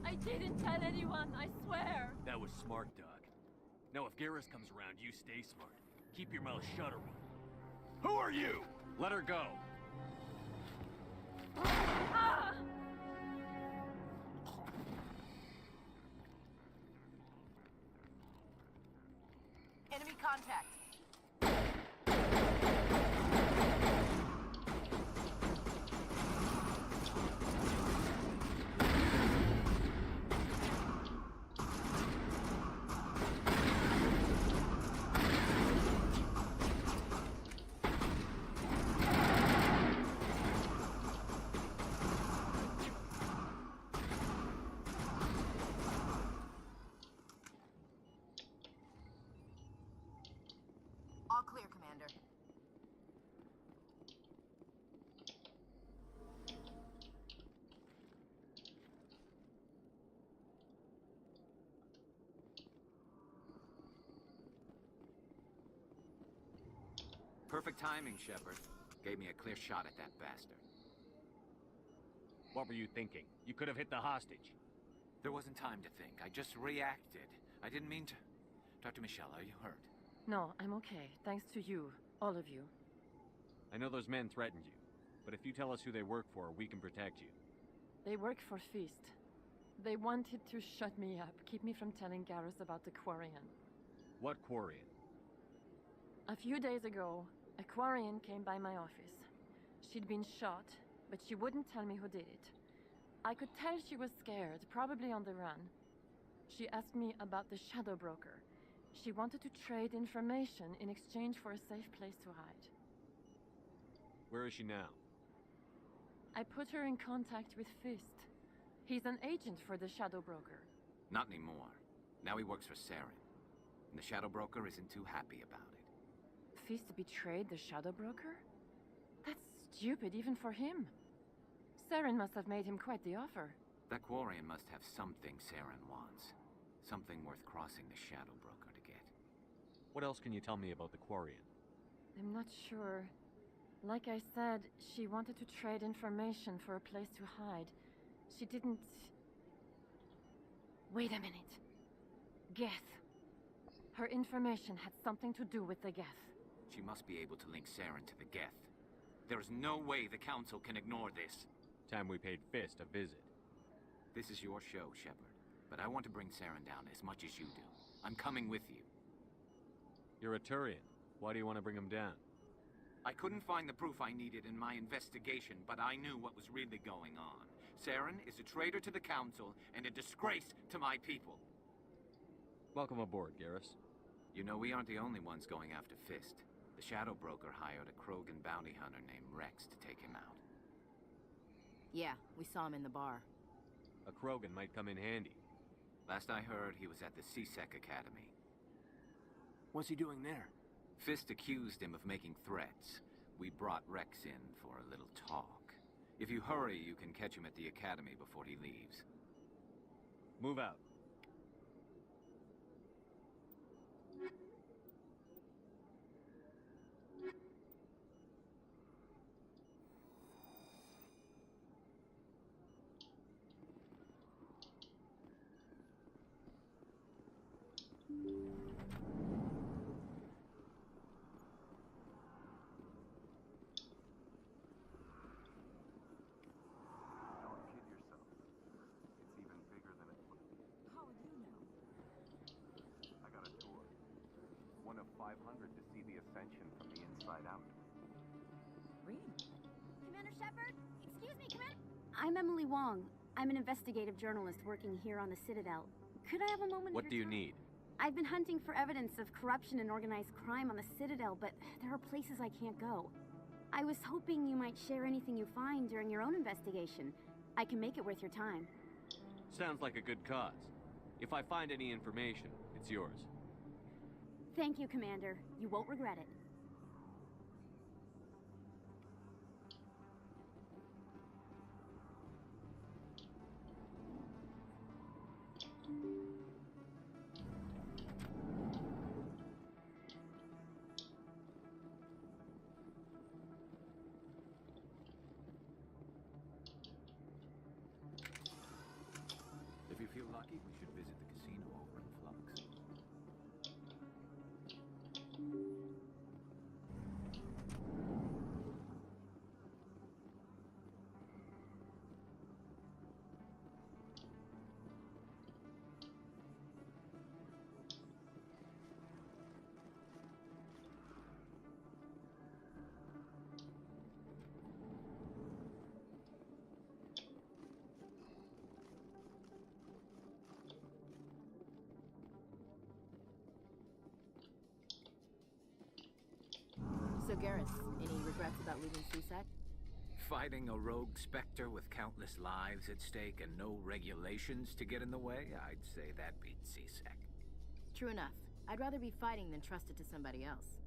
I didn't tell anyone, I swear. That was smart, Doug. Now, if Garrus comes around, you stay smart. Keep your mouth shut or we'll... Who are you? Let her go. Ah! Enemy contact. All clear, Commander. Perfect timing, Shepard. Gave me a clear shot at that bastard. What were you thinking? You could have hit the hostage. There wasn't time to think. I just reacted. I didn't mean to... Dr. Michelle, are you hurt? No, I'm okay. Thanks to you. All of you. I know those men threatened you, but if you tell us who they work for, we can protect you. They work for Feast. They wanted to shut me up, keep me from telling Garrus about the Quarian. What Quarian? A few days ago, a Quarian came by my office. She'd been shot, but she wouldn't tell me who did it. I could tell she was scared, probably on the run. She asked me about the Shadow Broker. She wanted to trade information in exchange for a safe place to hide. Where is she now? I put her in contact with Fist. He's an agent for the Shadow Broker. Not anymore. Now he works for Saren. And the Shadow Broker isn't too happy about it. Fist betrayed the Shadow Broker? That's stupid even for him. Saren must have made him quite the offer. That Quarian must have something Saren wants. Something worth crossing the Shadow Broker to get. What else can you tell me about the Quarian? I'm not sure. Like I said, she wanted to trade information for a place to hide. She didn't... Wait a minute. Geth. Her information had something to do with the Geth. She must be able to link Saren to the Geth. There's no way the Council can ignore this. Time we paid Fist a visit. This is your show, Shepard. But I want to bring Saren down as much as you do. I'm coming with you. You're a Turian. Why do you want to bring him down? I couldn't find the proof I needed in my investigation, but I knew what was really going on. Saren is a traitor to the Council and a disgrace to my people. Welcome aboard, Garrus. You know, we aren't the only ones going after Fist. The Shadow Broker hired a Krogan bounty hunter named Rex to take him out. Yeah, we saw him in the bar. A Krogan might come in handy. Last I heard, he was at the CSEC Academy. What's he doing there? Fist accused him of making threats. We brought Rex in for a little talk. If you hurry, you can catch him at the Academy before he leaves. Move out. One of 500 to see the Ascension from the inside out. Really? Commander Shepard? Excuse me, Commander? I'm Emily Wong. I'm an investigative journalist working here on the Citadel. Could I have a moment of What your do you time? need? I've been hunting for evidence of corruption and organized crime on the Citadel, but there are places I can't go. I was hoping you might share anything you find during your own investigation. I can make it worth your time. Sounds like a good cause. If I find any information, it's yours. Thank you, Commander. You won't regret it. If you feel lucky, we should visit the casino over in Flux. So Garrus, any regrets about leaving CSEC? Fighting a rogue Spectre with countless lives at stake and no regulations to get in the way? I'd say that beats CSEC. True enough. I'd rather be fighting than trust it to somebody else.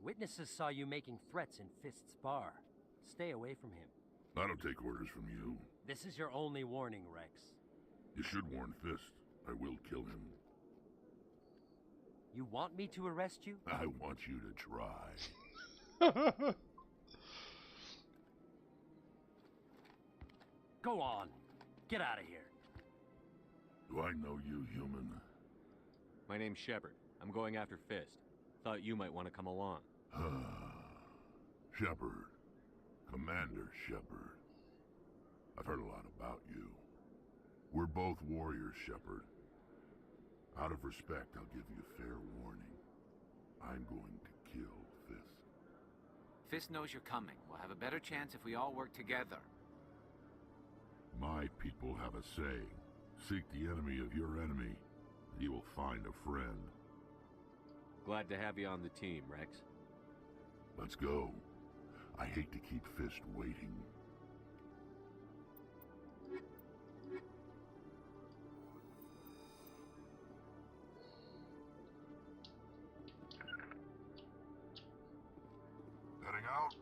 Witnesses saw you making threats in Fist's bar. Stay away from him. I don't take orders from you. This is your only warning, Rex. You should warn Fist. I will kill him. You want me to arrest you? I want you to try. Go on. Get out of here. Do I know you, human? My name's Shepard. I'm going after Fist. Thought you might want to come along. Shepard. Commander Shepard. I've heard a lot about you. We're both warriors, Shepard. Out of respect, I'll give you fair warning. I'm going to kill Fist. Fist knows you're coming. We'll have a better chance if we all work together. My people have a saying. Seek the enemy of your enemy, and you will find a friend. Glad to have you on the team, Rex. Let's go. I hate to keep Fist waiting. Heading out.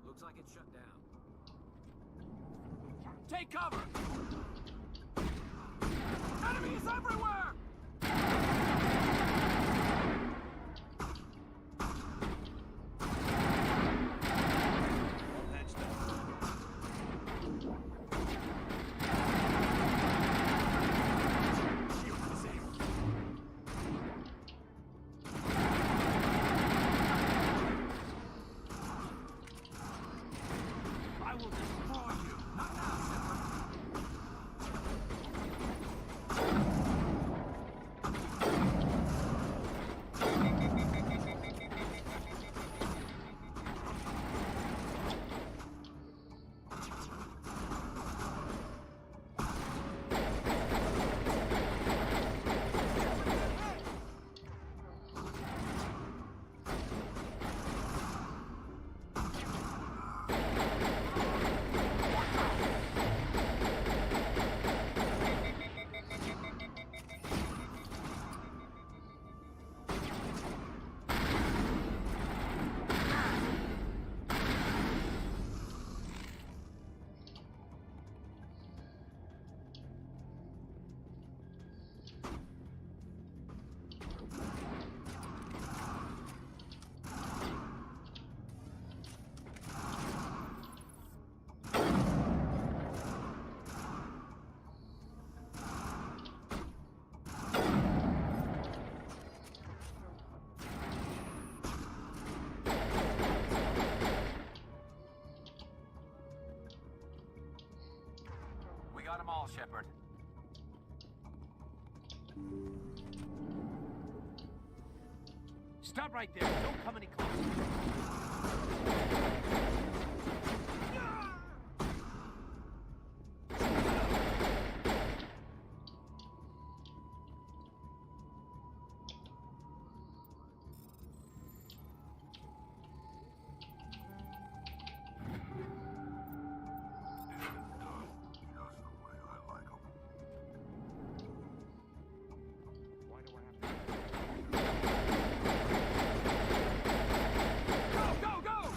Looks like it's shut down. Take cover! Enemies everywhere! That's I will destroy you! Not now, We got them all, Shepard. Stop right there. Don't come any closer. Go, go, go!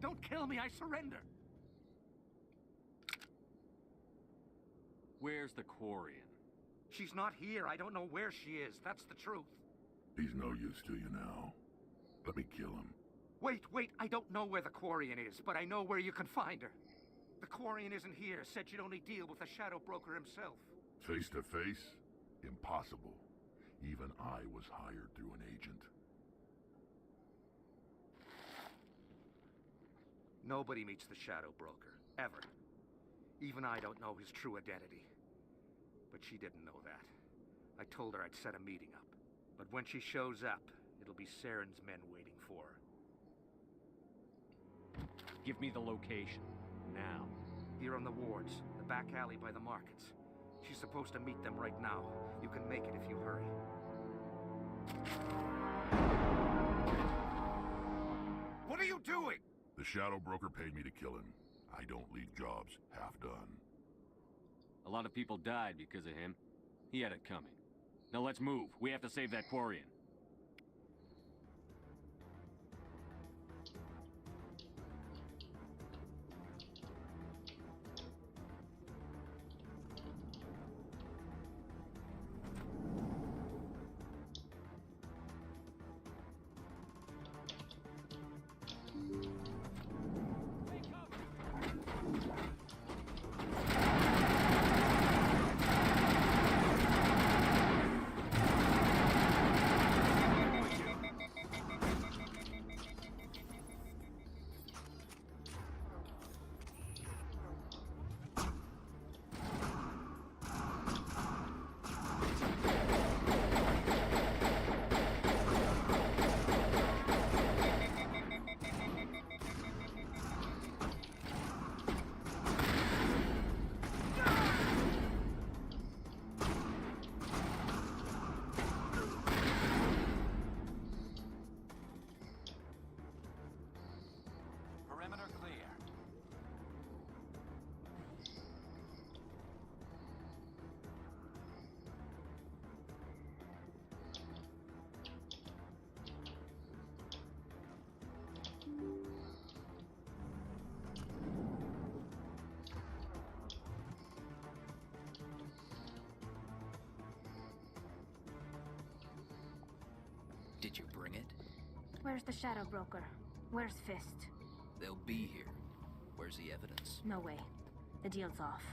Don't kill me, I surrender! Where's the Quarian? She's not here. I don't know where she is. That's the truth. He's no use to you now. Let me kill him. Wait, I don't know where the Quarian is, but I know where you can find her. The Quarian isn't here. Said she'd only deal with the Shadow Broker himself. Face to face? Impossible. Even I was hired through an agent. Nobody meets the Shadow Broker, ever. Even I don't know his true identity. But she didn't know that. I told her I'd set a meeting up. But when she shows up, it'll be Saren's men waiting for her. Give me the location. Now. Here on the wards, the back alley by the markets. She's supposed to meet them right now. You can make it if you hurry. What are you doing? The Shadow Broker paid me to kill him. I don't leave jobs half done. A lot of people died because of him. He had it coming. Now let's move. We have to save that Quarian. Did you bring it? Where's the Shadow Broker? Where's Fist? They'll be here. Where's the evidence? No way. The deal's off.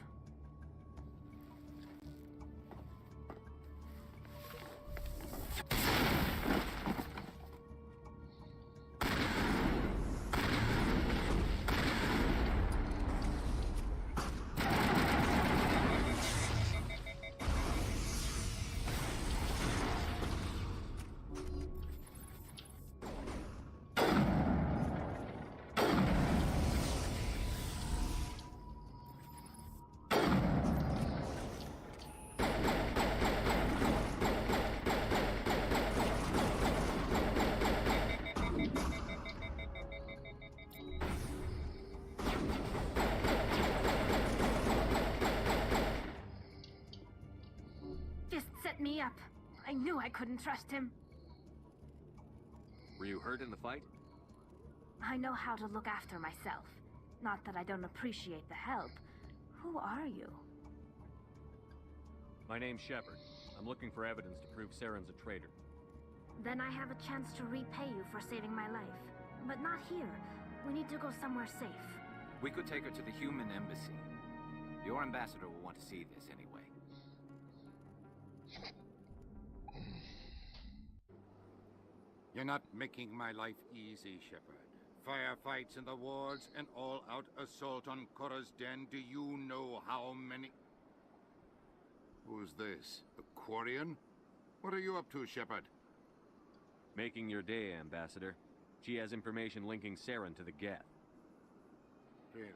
Me up. I knew I couldn't trust him. Were you hurt in the fight? I know how to look after myself. Not that I don't appreciate the help. Who are you? My name's Shepard. I'm looking for evidence to prove Saren's a traitor. Then I have a chance to repay you for saving my life. But not here. We need to go somewhere safe. We could take her to the human embassy. Your ambassador will want to see this anyway. You're not making my life easy, Shepard. Firefights in the wards, an all-out assault on Korra's den. Do you know how many... Who's this? The Quarian? What are you up to, Shepard? Making your day, Ambassador. She has information linking Saren to the Geth. Really?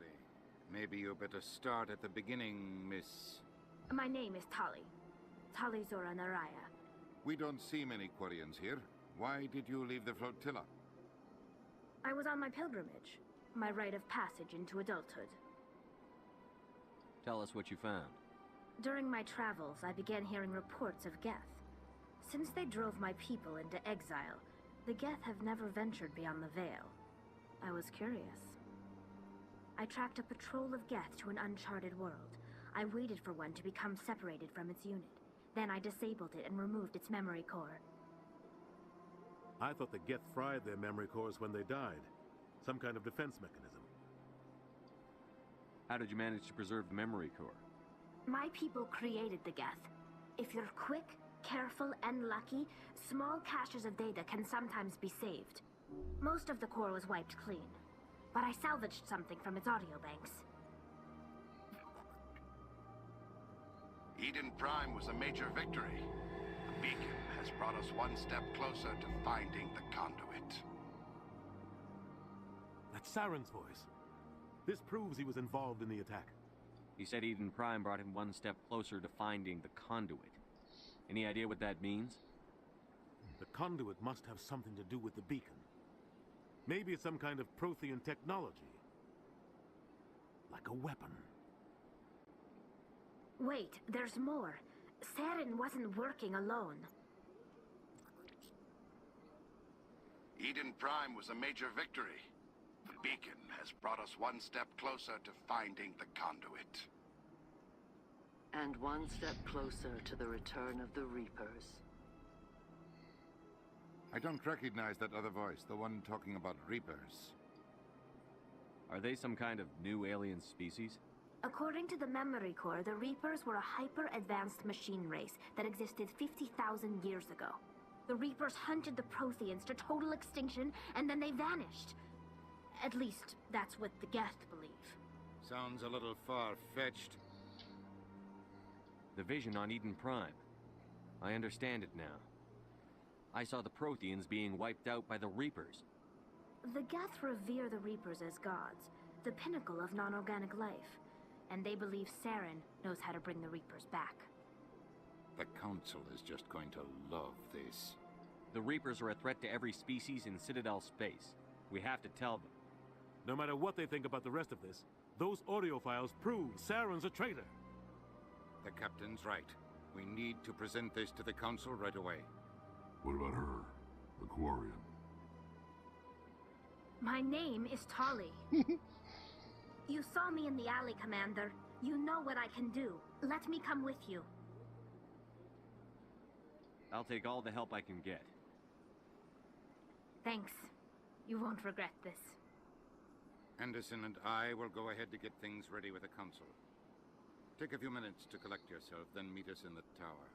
Maybe you better start at the beginning, Miss... My name is Tali. Tali Zora Naraya. We don't see many Quarians here. Why did you leave the flotilla? I was on my pilgrimage. My rite of passage into adulthood. Tell us what you found. During my travels, I began hearing reports of Geth. Since they drove my people into exile, the Geth have never ventured beyond the Veil. I was curious. I tracked a patrol of Geth to an uncharted world. I waited for one to become separated from its unit. Then I disabled it and removed its memory core. I thought the Geth fried their memory cores when they died. Some kind of defense mechanism. How did you manage to preserve the memory core? My people created the Geth. If you're quick, careful, and lucky, small caches of data can sometimes be saved. Most of the core was wiped clean, but I salvaged something from its audio banks. Eden Prime was a major victory. The beacon has brought us one step closer to finding the conduit. That's Saren's voice. This proves he was involved in the attack. He said Eden Prime brought him one step closer to finding the conduit. Any idea what that means? The conduit must have something to do with the beacon. Maybe it's some kind of Prothean technology. Like a weapon. Wait, there's more. Saren wasn't working alone. Eden Prime was a major victory. The beacon has brought us one step closer to finding the conduit. And one step closer to the return of the Reapers. I don't recognize that other voice, the one talking about Reapers. Are they some kind of new alien species? According to the memory core, the Reapers were a hyper-advanced machine race that existed 50,000 years ago. The Reapers hunted the Protheans to total extinction, and then they vanished. At least, that's what the Geth believe. Sounds a little far-fetched. The vision on Eden Prime. I understand it now. I saw the Protheans being wiped out by the Reapers. The Geth revere the Reapers as gods, the pinnacle of non-organic life. And they believe Saren knows how to bring the Reapers back. The Council is just going to love this. The Reapers are a threat to every species in Citadel space. We have to tell them. No matter what they think about the rest of this, those audio files prove Saren's a traitor. The Captain's right. We need to present this to the Council right away. What about her? The Quarian? My name is Tali. You saw me in the alley, Commander. You know what I can do. Let me come with you. I'll take all the help I can get. Thanks. You won't regret this. Anderson and I will go ahead to get things ready with the Council. Take a few minutes to collect yourself, then meet us in the tower.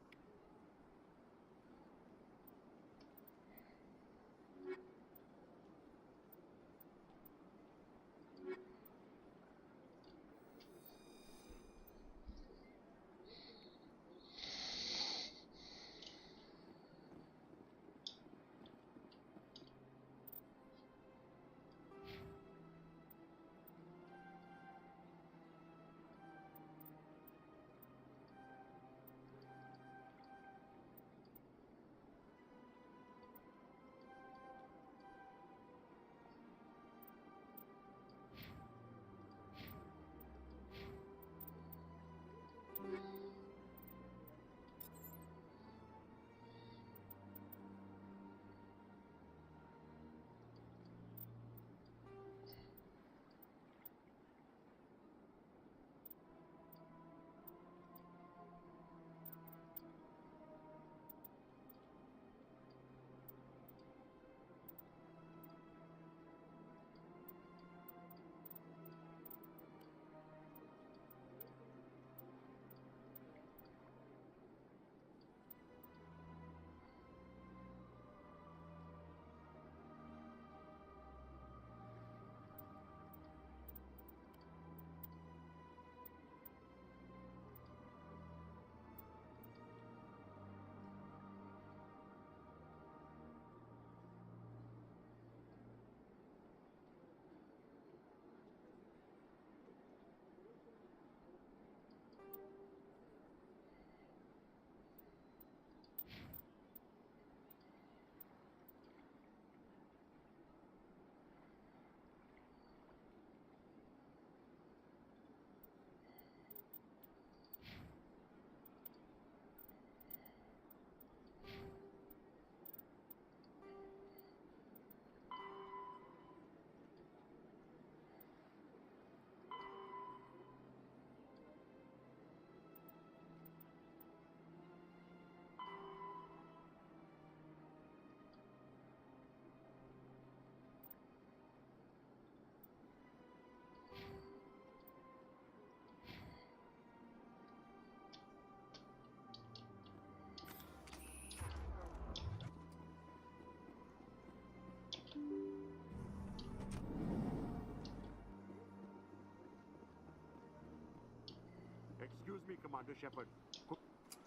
me, Commander Shepard.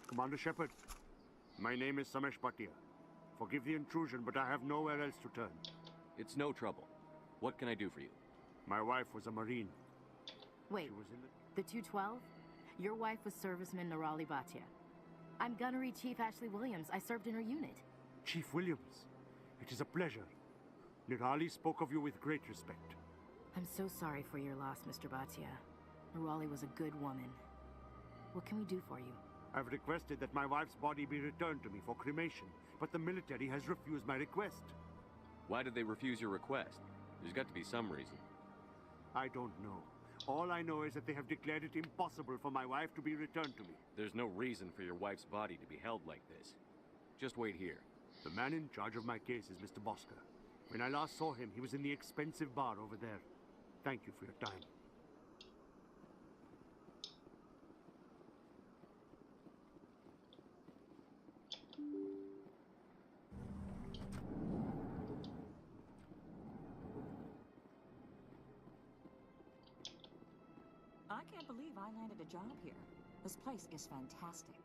Commander Shepard, my name is Samesh Bhatia. Forgive the intrusion, but I have nowhere else to turn. It's no trouble. What can I do for you? My wife was a Marine. Wait, She was in the 212? Your wife was serviceman Nirali Bhatia. I'm Gunnery Chief Ashley Williams. I served in her unit. Chief Williams, it is a pleasure. Nirali spoke of you with great respect. I'm so sorry for your loss, Mr. Bhatia. Nirali was a good woman. What can we do for you? I've requested that my wife's body be returned to me for cremation, but the military has refused my request. Why did they refuse your request? There's got to be some reason. I don't know. All I know is that they have declared it impossible for my wife to be returned to me. There's no reason for your wife's body to be held like this. Just wait here. The man in charge of my case is Mr. Bosca. When I last saw him, he was in the expensive bar over there. Thank you for your time. I can't believe I landed a job here. This place is fantastic.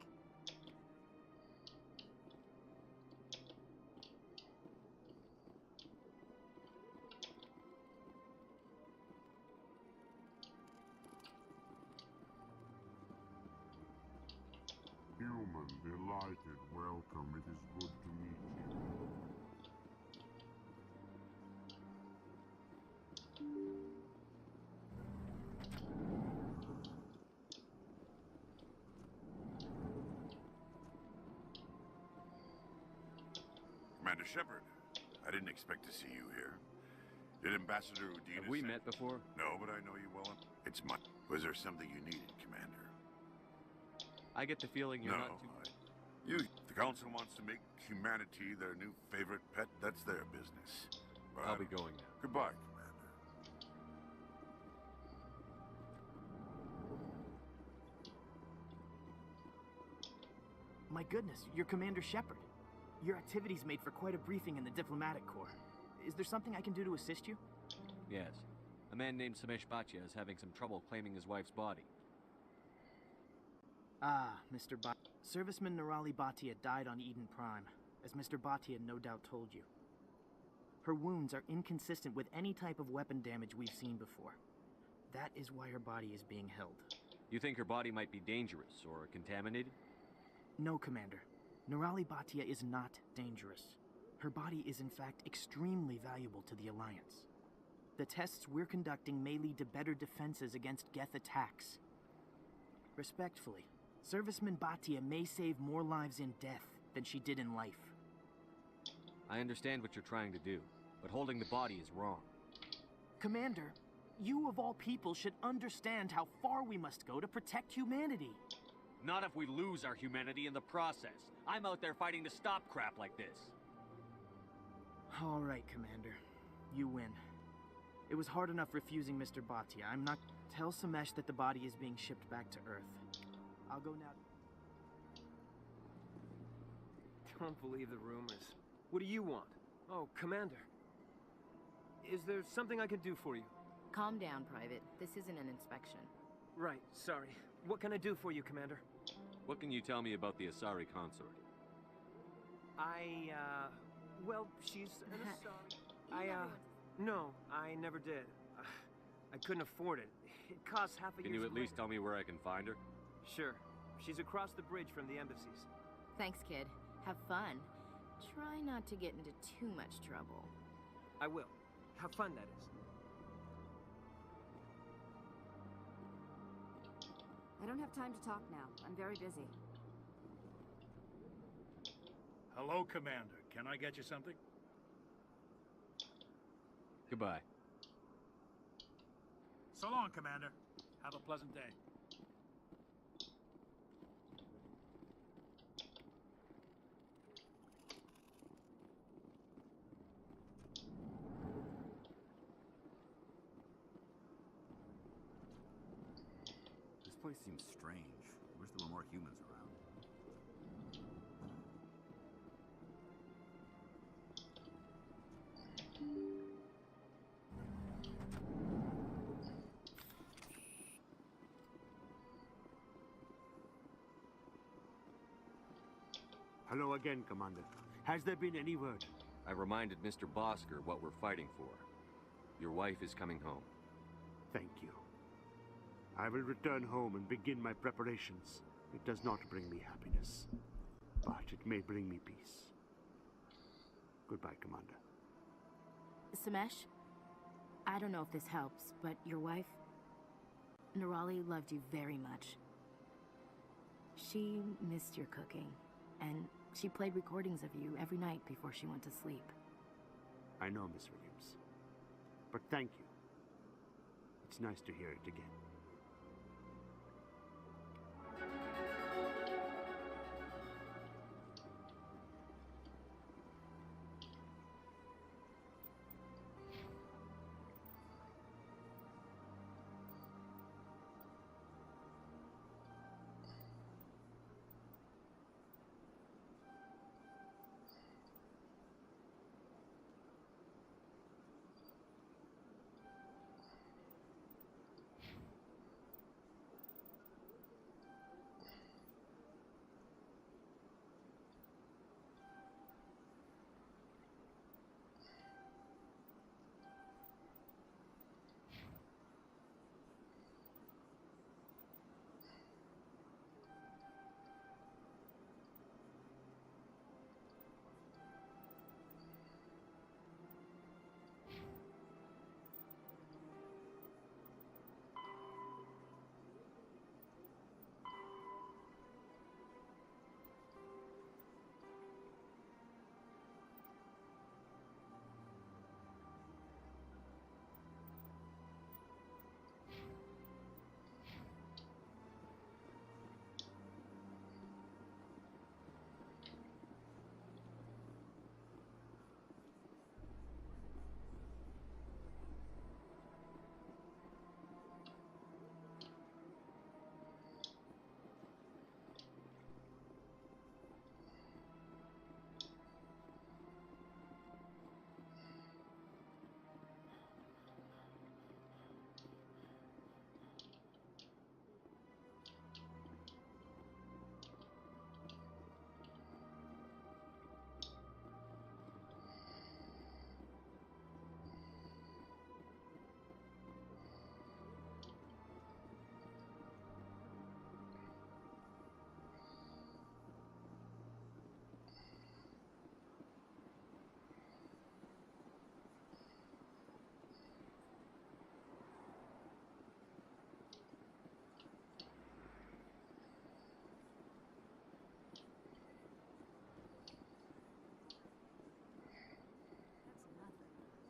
Human, delighted, welcome. It is good to meet you. Commander Shepard, I didn't expect to see you here. Did Ambassador Udina Have we send- met before? No, but I know you well. It's my... Was there something you needed, Commander? I get the feeling you're no, not too... The Council wants to make humanity their new favorite pet. That's their business. But I'll be going now. Goodbye, My goodness, you're Commander Shepard. Your activities made for quite a briefing in the diplomatic corps. Is there something I can do to assist you? Yes. A man named Samesh Bhatia is having some trouble claiming his wife's body. Ah, Mr. Bhatia. Serviceman Nirali Bhatia died on Eden Prime, as Mr. Bhatia no doubt told you. Her wounds are inconsistent with any type of weapon damage we've seen before. That is why her body is being held. You think her body might be dangerous or contaminated? No, Commander. Nirali Bhatia is not dangerous. Her body is in fact extremely valuable to the Alliance. The tests we're conducting may lead to better defenses against Geth attacks. Respectfully, Serviceman Bhatia may save more lives in death than she did in life. I understand what you're trying to do, but holding the body is wrong. Commander, you of all people should understand how far we must go to protect humanity. Not if we lose our humanity in the process. I'm out there fighting to stop crap like this. All right, Commander. You win. It was hard enough refusing Mr. Bhatia. I'm not... Tell Samesh that the body is being shipped back to Earth. I'll go now. Don't believe the rumors. What do you want? Oh, Commander. Is there something I can do for you? Calm down, Private. This isn't an inspection. Right, sorry. What can I do for you, Commander? What can you tell me about the Asari consort? Well, she's an Asari. No, I never did. I couldn't afford it. It costs half a year's Can you at least rent. tell me where I can find her? Sure. She's across the bridge from the embassies. Thanks, kid. Have fun. Try not to get into too much trouble. I will. Have fun, that is. I don't have time to talk now. I'm very busy. Hello, Commander. Can I get you something? Goodbye. So long, Commander. Have a pleasant day. This place seems strange. I wish there were more humans around. Hello again, Commander. Has there been any word? I reminded Mr. Bosker what we're fighting for. Your wife is coming home. Thank you. I will return home and begin my preparations. It does not bring me happiness, but it may bring me peace. Goodbye, Commander. Samesh, I don't know if this helps, but your wife, Nerali, loved you very much. She missed your cooking, and she played recordings of you every night before she went to sleep. I know, Miss Williams. But thank you. It's nice to hear it again.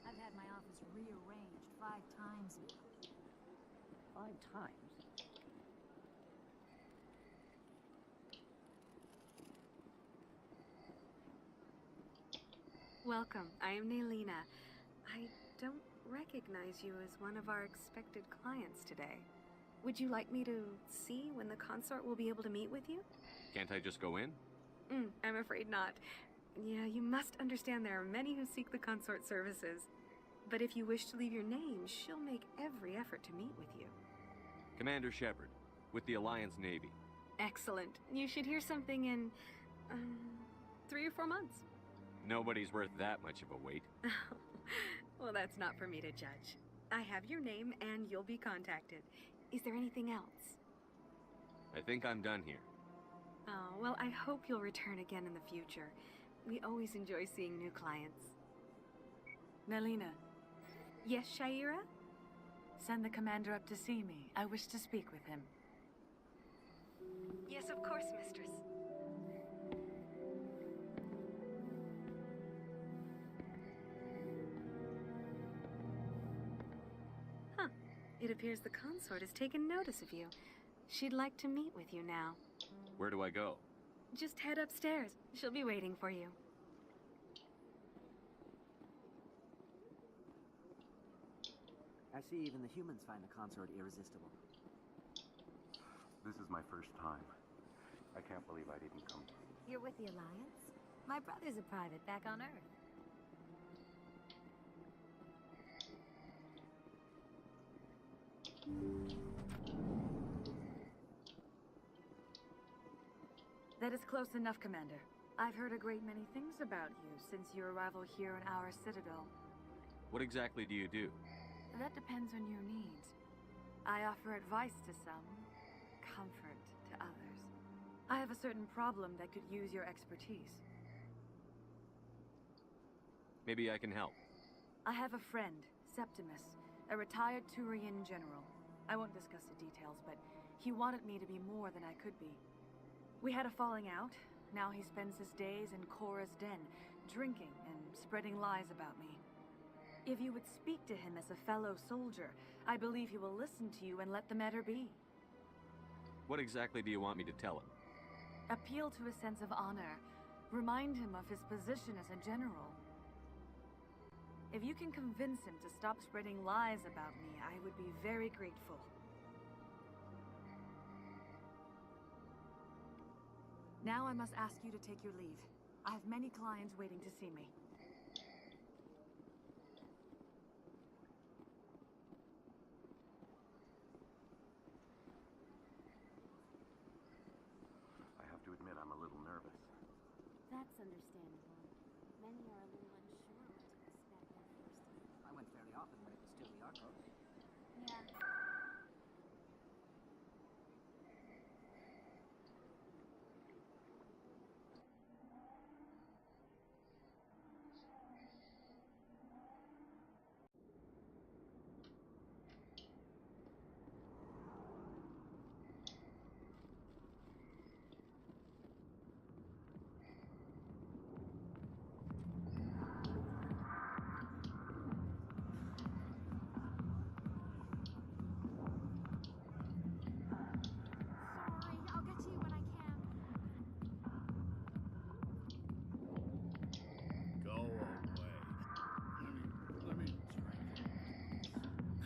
I've had my office rearranged 5 times now. 5 times? Welcome. I am Naylina. I don't recognize you as one of our expected clients today. Would you like me to see when the consort will be able to meet with you? Can't I just go in? I'm afraid not. Yeah, you must understand there are many who seek the consort services. But if you wish to leave your name, she'll make every effort to meet with you. Commander Shepard, with the Alliance Navy. Excellent. You should hear something in, 3 or 4 months. Nobody's worth that much of a wait. Well, that's not for me to judge. I have your name and you'll be contacted. Is there anything else? I think I'm done here. Oh, well, I hope you'll return again in the future. We always enjoy seeing new clients. Naylina. Yes, Shaira? Send the commander up to see me. I wish to speak with him. Yes, of course, mistress. Huh. It appears the consort has taken notice of you. She'd like to meet with you now. Where do I go? Just head upstairs. She'll be waiting for you. I see even the humans find the consort irresistible. This is my first time. I can't believe I didn't come. You're with the Alliance? My brother's a private back on Earth. That is close enough, Commander. I've heard a great many things about you since your arrival here in our citadel. What exactly do you do? That depends on your needs. I offer advice to some, comfort to others. I have a certain problem that could use your expertise. Maybe I can help. I have a friend, Septimus, a retired Turian general. I won't discuss the details, but he wanted me to be more than I could be. We had a falling out. Now he spends his days in Korra's den, drinking and spreading lies about me. If you would speak to him as a fellow soldier, I believe he will listen to you and let the matter be. What exactly do you want me to tell him? Appeal to his sense of honor. Remind him of his position as a general. If you can convince him to stop spreading lies about me, I would be very grateful. Now I must ask you to take your leave. I have many clients waiting to see me. I have to admit, I'm a little nervous. That's understandable. Many are a little unsure what to expect their first time. I went fairly often when it was still the Arco. Yeah.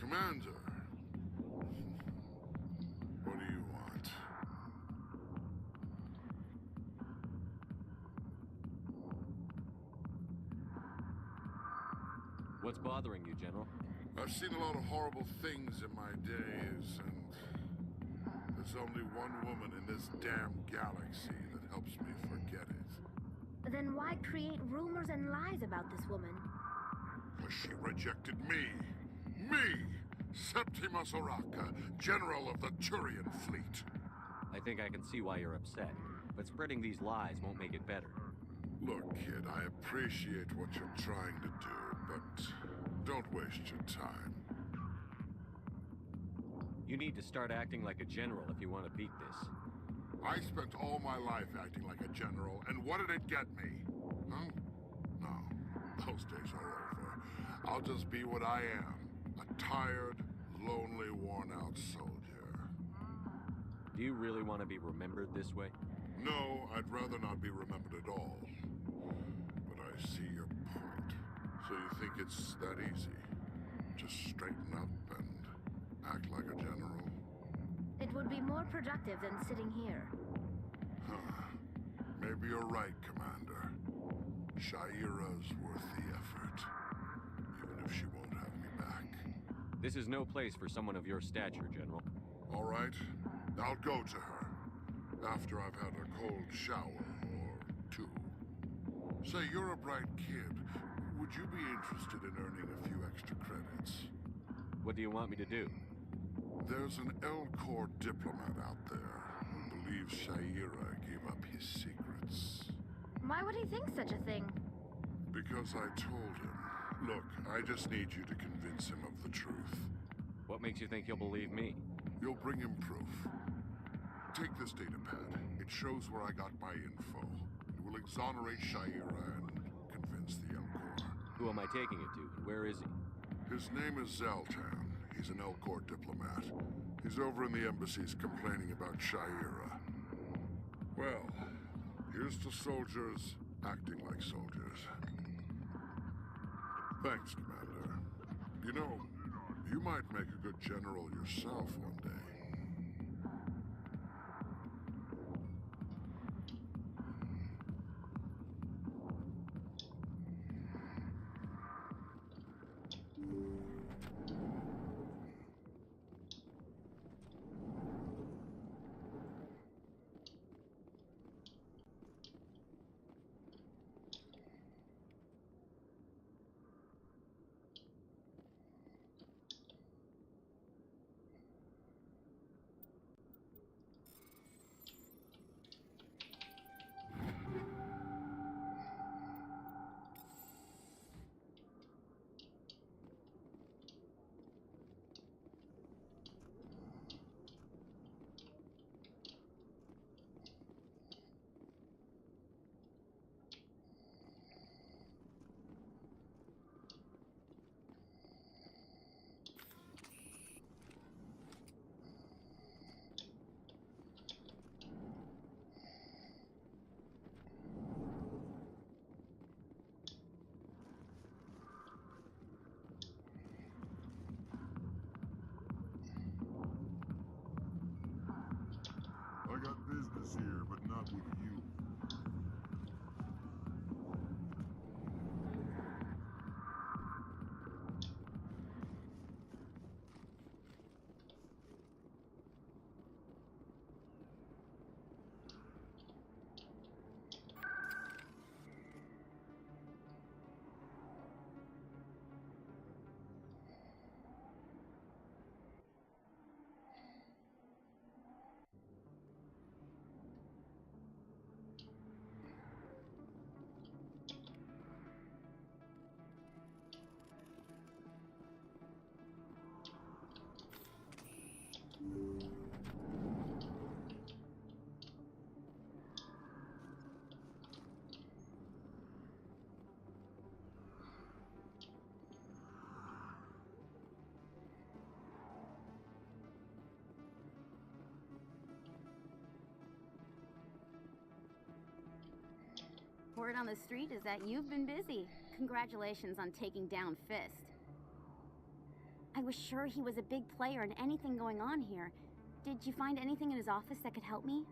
Commander, what do you want? What's bothering you, General? I've seen a lot of horrible things in my days, and there's only one woman in this damn galaxy that helps me forget it. Then why create rumors and lies about this woman? Because she rejected me. Me! Septimus Oraka, General of the Turian Fleet. I think I can see why you're upset, but spreading these lies won't make it better. Look, kid, I appreciate what you're trying to do, but don't waste your time. You need to start acting like a general if you want to beat this. I spent all my life acting like a general, and what did it get me? Huh? No, those days are over. I'll just be what I am. A tired, lonely, worn-out soldier. Do you really want to be remembered this way? No, I'd rather not be remembered at all. But I see your point. So you think it's that easy? Just straighten up and act like a general? It would be more productive than sitting here. Huh. Maybe you're right, Commander. Shaira's worth the effort. Even if she won't have me back. This is no place for someone of your stature, General. All right. I'll go to her. After I've had a cold shower, or two. Say, you're a bright kid. Would you be interested in earning a few extra credits? What do you want me to do? There's an Elcor diplomat out there who believes Shaira gave up his secrets. Why would he think such a thing? Because I told him. Look, I just need you to convince him of the truth. What makes you think he'll believe me? You'll bring him proof. Take this datapad. It shows where I got my info. It will exonerate Shaira and convince the Elcor. Who am I taking it to, and where is he? His name is Zaltan. He's an Elcor diplomat. He's over in the embassies complaining about Shaira. Well, here's to soldiers acting like soldiers. Thanks, Commander. You know, you might make a good general yourself one day. word on the street is that you've been busy. Congratulations on taking down Fist. I was sure he was a big player in anything going on here. Did you find anything in his office that could help me?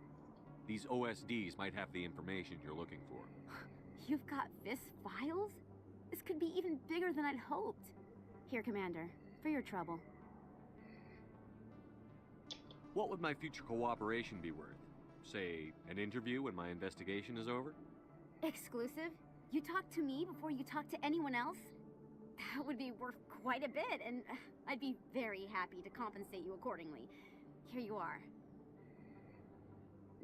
These OSDs might have the information you're looking for. You've got Fist files? This could be even bigger than I'd hoped. Here, Commander, for your trouble. What would my future cooperation be worth? Say, an interview when my investigation is over? Exclusive? You talk to me before you talk to anyone else? That would be worth quite a bit, and I'd be very happy to compensate you accordingly. Here you are.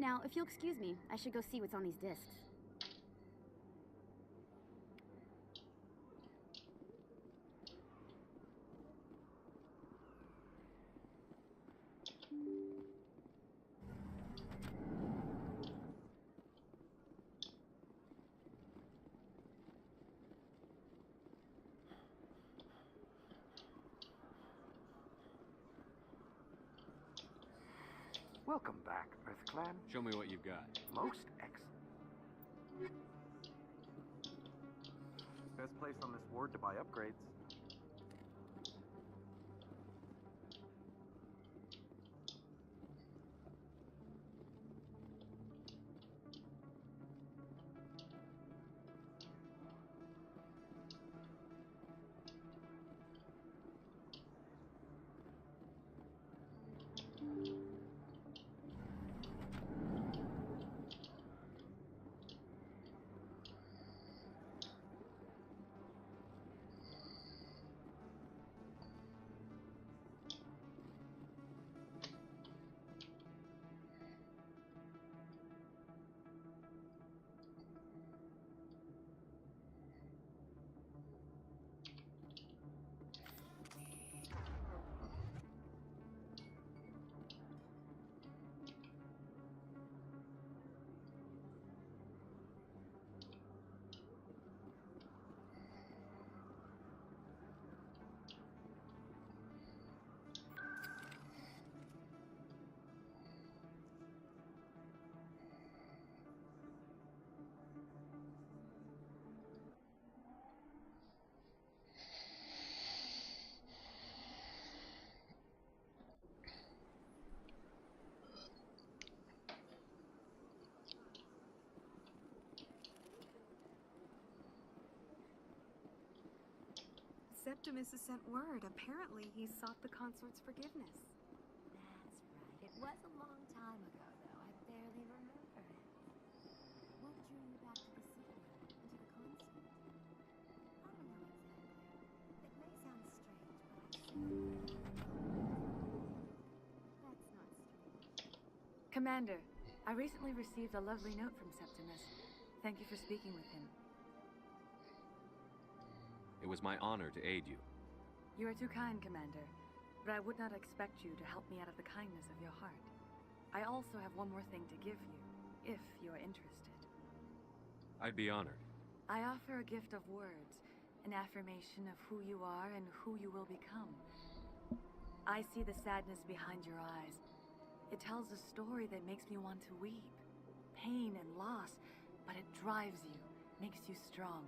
Now, if you'll excuse me, I should go see what's on these discs. Welcome back, EarthClan. Show me what you've got. Most excellent. Best place on this ward to buy upgrades. Septimus has sent word. Apparently, he sought the consort's forgiveness. That's right. It was a long time ago, though. I barely remember it. What drew you back to the city and to the consort? I don't know exactly. It may sound strange, but that's not strange. Commander, I recently received a lovely note from Septimus. Thank you for speaking with him. It was my honor to aid you. You are too kind, Commander, but I would not expect you to help me out of the kindness of your heart. I also have one more thing to give you, if you are interested. I'd be honored. I offer a gift of words, an affirmation of who you are and who you will become. I see the sadness behind your eyes. It tells a story that makes me want to weep. Pain and loss, but it drives you, makes you strong.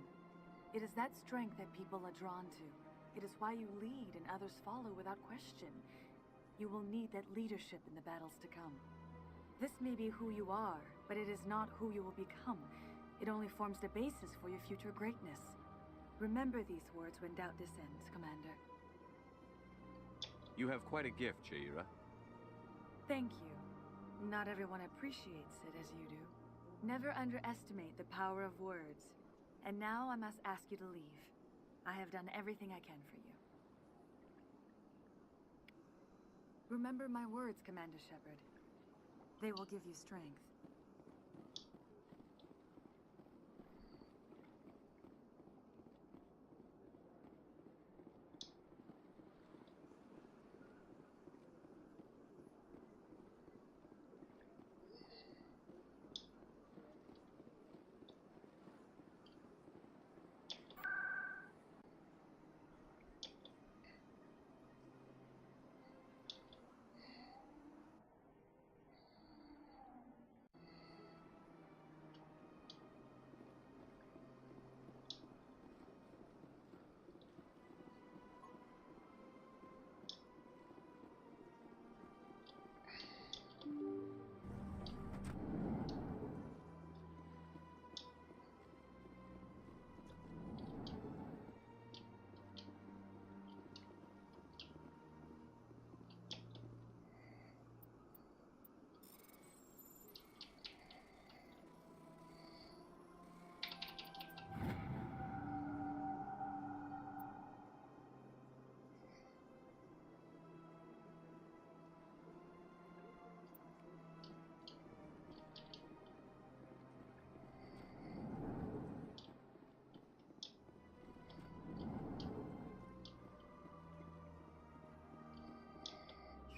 It is that strength that people are drawn to. It is why you lead and others follow without question. You will need that leadership in the battles to come. This may be who you are, but it is not who you will become. It only forms the basis for your future greatness. Remember these words when doubt descends, Commander. You have quite a gift, Cheira. Thank you. Not everyone appreciates it as you do. Never underestimate the power of words. And now I must ask you to leave. I have done everything I can for you. Remember my words, Commander Shepard. They will give you strength.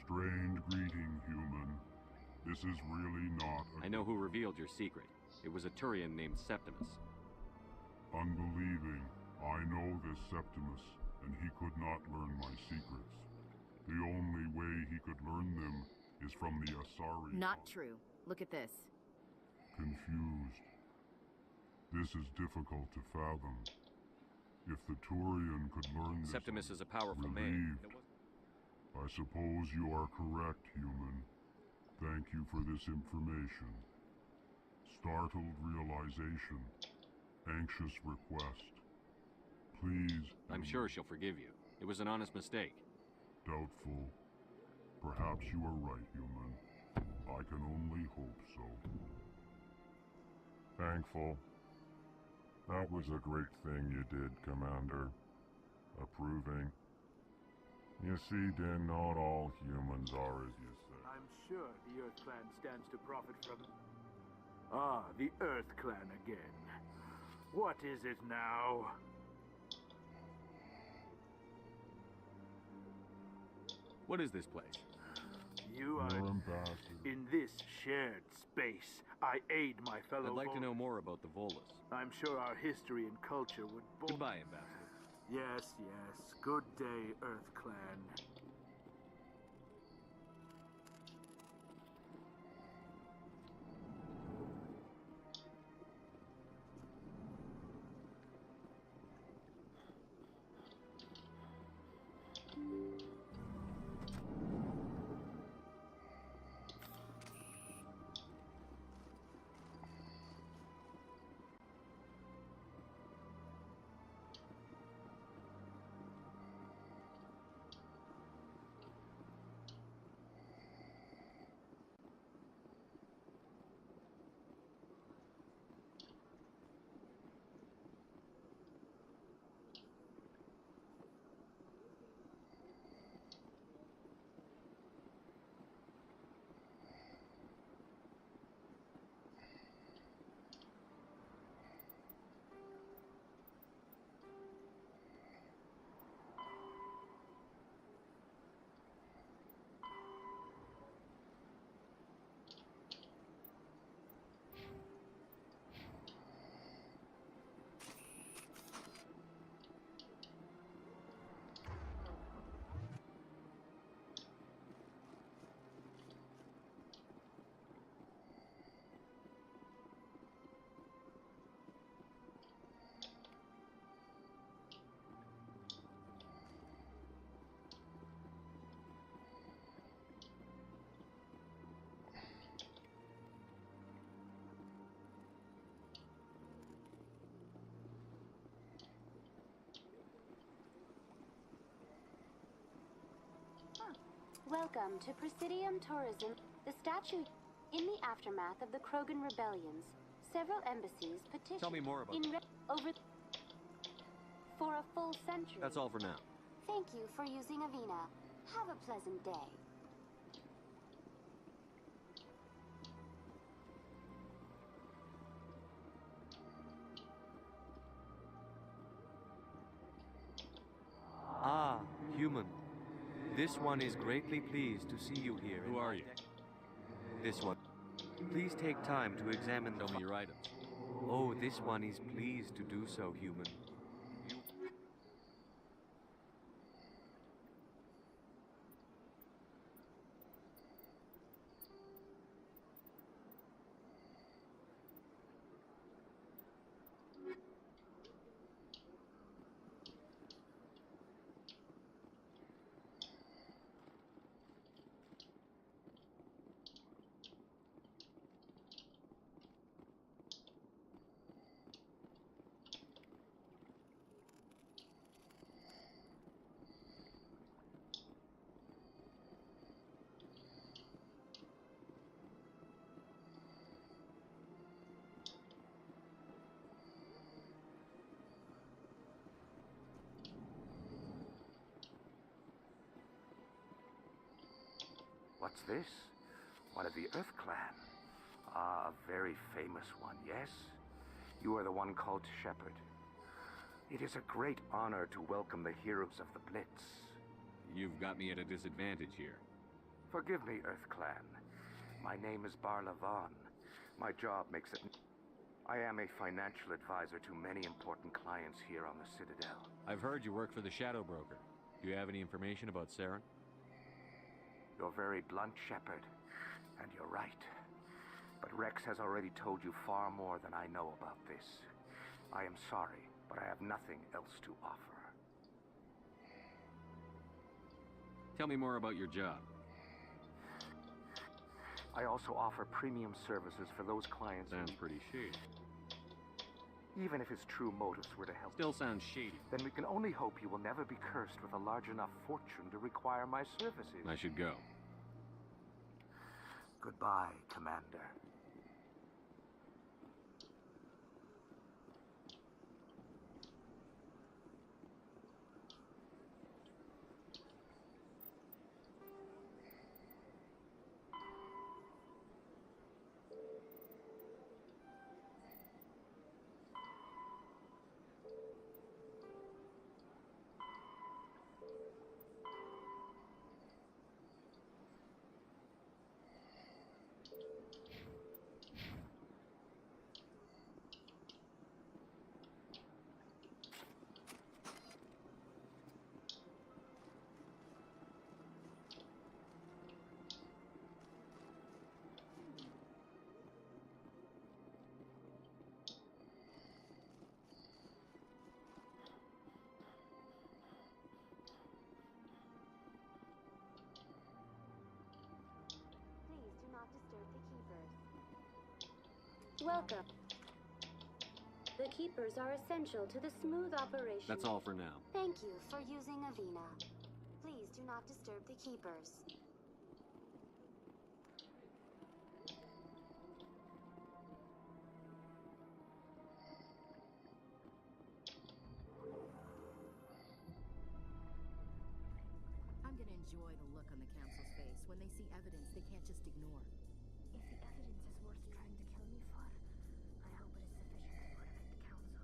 Strange greeting, human. This is really not a... I know who revealed your secret. It was a Turian named Septimus. Unbelieving. I know this Septimus, and he could not learn my secrets. The only way he could learn them is from the Asari. Not true. Look at this. Confused. This is difficult to fathom. If the Turian could learn this... Septimus is a powerful man. I suppose you are correct, human. Thank you for this information. Startled realization. Anxious request. Please... I'm sure she'll forgive you. It was an honest mistake. Doubtful. Perhaps you are right, human. I can only hope so. Thankful. That was a great thing you did, Commander. Approving. You see, Din, not all humans are as you say. I'm sure the Earth Clan stands to profit from... Ah, the Earth Clan again. What is it now? What is this place? You are in this shared space. I aid my fellow... I'd like to know more about the Volus. I'm sure our history and culture would... Goodbye, Ambassador. Yes, yes. Good day, Earth Clan. Welcome to Presidium Tourism, the statue in the aftermath of the Krogan rebellions. Several embassies petitioned Tell me more about over for a full century. That's all for now. Thank you for using Avina. Have a pleasant day. Ah, human. This one is greatly pleased to see you here. Who are you? This one. Please take time to examine the... Tell me your items. Oh, this one is pleased to do so, human. What's this? One of the Earth Clan. Ah, a very famous one, yes? You are the one called Shepherd. It is a great honor to welcome the heroes of the Blitz. You've got me at a disadvantage here. Forgive me, Earth Clan. My name is Barla Vaughn. My job makes it... I am a financial advisor to many important clients here on the Citadel. I've heard you work for the Shadow Broker. Do you have any information about Saren? You're very blunt, Shepard. And you're right. But Rex has already told you far more than I know about this. I am sorry, but I have nothing else to offer. Tell me more about your job. I also offer premium services for those clients... Sounds pretty shady. Even if his true motives were to help... Still sounds shady. Then we can only hope you will never be cursed with a large enough fortune to require my services. I should go. Goodbye, Commander. Welcome. The Keepers are essential to the smooth operation. That's all for now. Thank you for using Avina. Please do not disturb the Keepers. I'm gonna enjoy the look on the Council's face when they see evidence they can't just ignore. If the evidence is worth trying to kill me for, I hope it is sufficient to motivate the Council.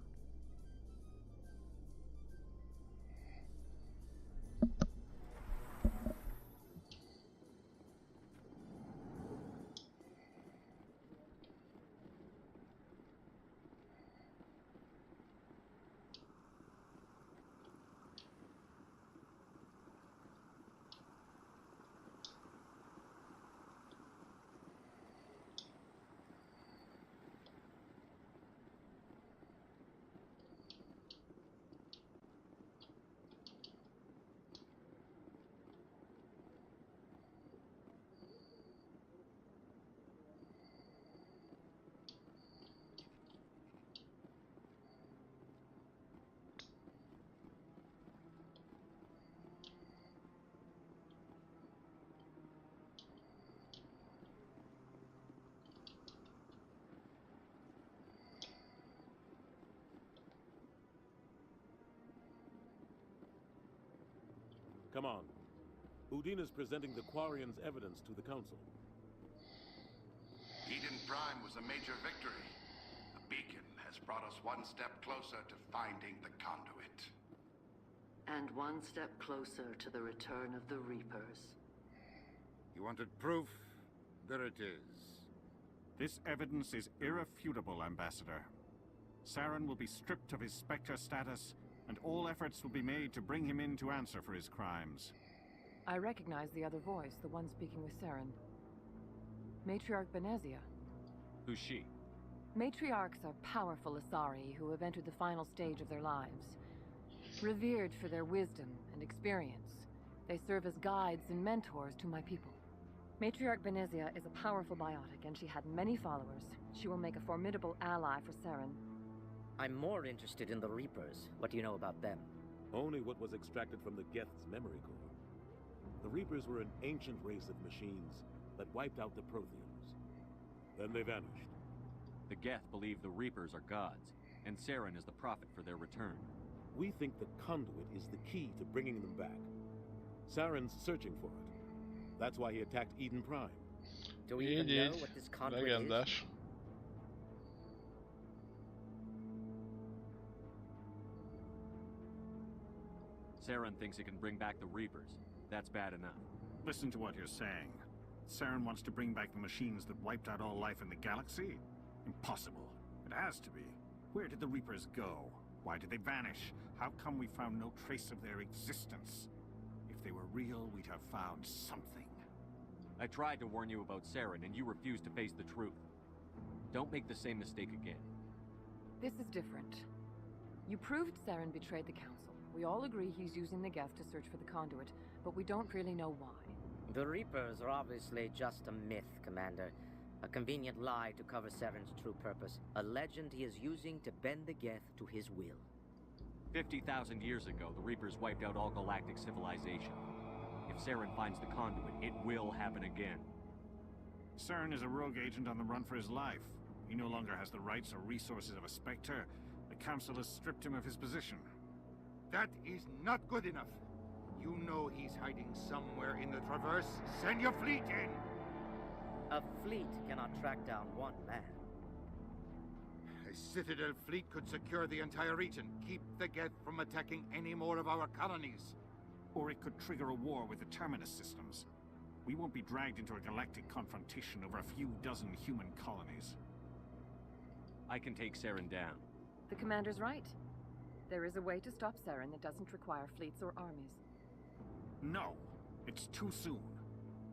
Come on. Udina's presenting the Quarian's evidence to the Council. Eden Prime was a major victory. The beacon has brought us one step closer to finding the conduit. And one step closer to the return of the Reapers. You wanted proof? There it is. This evidence is irrefutable, Ambassador. Saren will be stripped of his Spectre status, and all efforts will be made to bring him in to answer for his crimes. I recognize the other voice, the one speaking with Saren. Matriarch Benezia. Who's she? Matriarchs are powerful Asari who have entered the final stage of their lives. Revered for their wisdom and experience, they serve as guides and mentors to my people. Matriarch Benezia is a powerful biotic, and she had many followers. She will make a formidable ally for Saren. I'm more interested in the Reapers. What do you know about them? Only what was extracted from the Geth's memory core. The Reapers were an ancient race of machines that wiped out the Protheans. Then they vanished. The Geth believe the Reapers are gods, and Saren is the prophet for their return. We think the conduit is the key to bringing them back. Saren's searching for it. That's why he attacked Eden Prime. Do we even know what this conduit is? Saren thinks it can bring back the Reapers. That's bad enough. Listen to what you're saying. Saren wants to bring back the machines that wiped out all life in the galaxy? Impossible. It has to be. Where did the Reapers go? Why did they vanish? How come we found no trace of their existence? If they were real, we'd have found something. I tried to warn you about Saren, and you refused to face the truth. Don't make the same mistake again. This is different. You proved Saren betrayed the Council. We all agree he's using the Geth to search for the conduit, but we don't really know why. The Reapers are obviously just a myth, Commander. A convenient lie to cover Saren's true purpose. A legend he is using to bend the Geth to his will. 50,000 years ago, the Reapers wiped out all galactic civilization. If Saren finds the conduit, it will happen again. Saren is a rogue agent on the run for his life. He no longer has the rights or resources of a Spectre. The Council has stripped him of his position. That is not good enough. You know he's hiding somewhere in the Traverse. Send your fleet in! A fleet cannot track down one man. A Citadel fleet could secure the entire region, keep the Geth from attacking any more of our colonies. Or it could trigger a war with the Terminus systems. We won't be dragged into a galactic confrontation over a few dozen human colonies. I can take Saren down. The Commander's right. There is a way to stop Saren that doesn't require fleets or armies. No, it's too soon.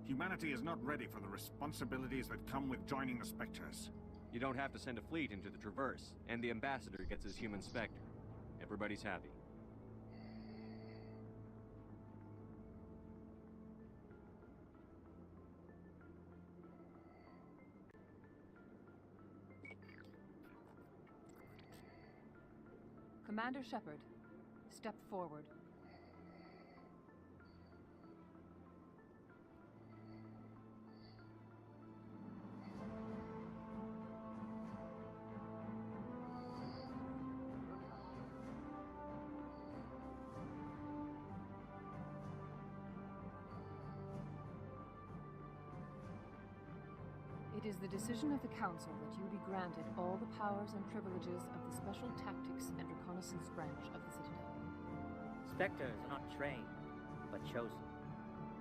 Humanity is not ready for the responsibilities that come with joining the Spectres. You don't have to send a fleet into the Traverse, and the Ambassador gets his human Spectre. Everybody's happy. Commander Shepard, step forward. It is the decision of the Council that you be granted all the powers and privileges of the Special Tactics and Reconnaissance branch of the Citadel. Spectres are not trained, but chosen.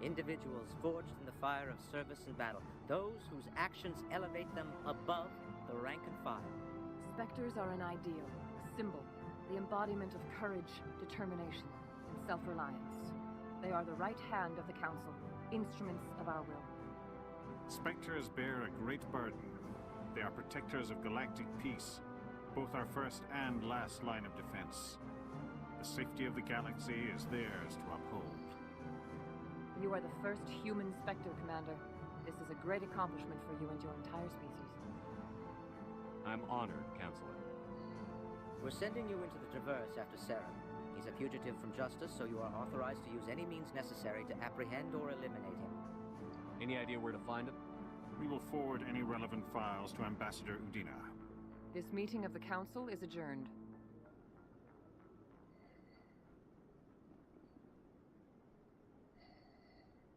Individuals forged in the fire of service and battle. Those whose actions elevate them above the rank and file. Spectres are an ideal, a symbol, the embodiment of courage, determination, and self-reliance. They are the right hand of the Council, instruments of our will. Spectres bear a great burden. They are protectors of galactic peace, both our first and last line of defense. The safety of the galaxy is theirs to uphold. You are the first human Spectre, Commander. This is a great accomplishment for you and your entire species. I'm honored, Counselor. We're sending you into the Traverse after Saren. He's a fugitive from justice, so you are authorized to use any means necessary to apprehend or eliminate him. Any idea where to find him? We will forward any relevant files to Ambassador Udina. This meeting of the Council is adjourned.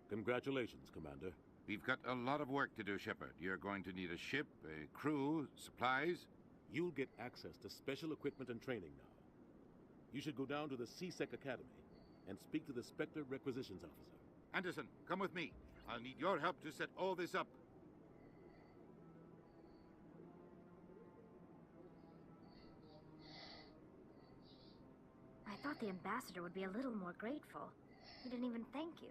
Congratulations, Commander. We've got a lot of work to do, Shepard. You're going to need a ship, a crew, supplies. You'll get access to special equipment and training now. You should go down to the C-Sec Academy and speak to the Spectre Requisitions Officer. Anderson, come with me. I'll need your help to set all this up. I thought the ambassador would be a little more grateful. He didn't even thank you.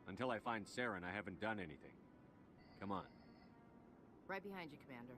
Until I find Saren, I haven't done anything. Come on. Right behind you, Commander.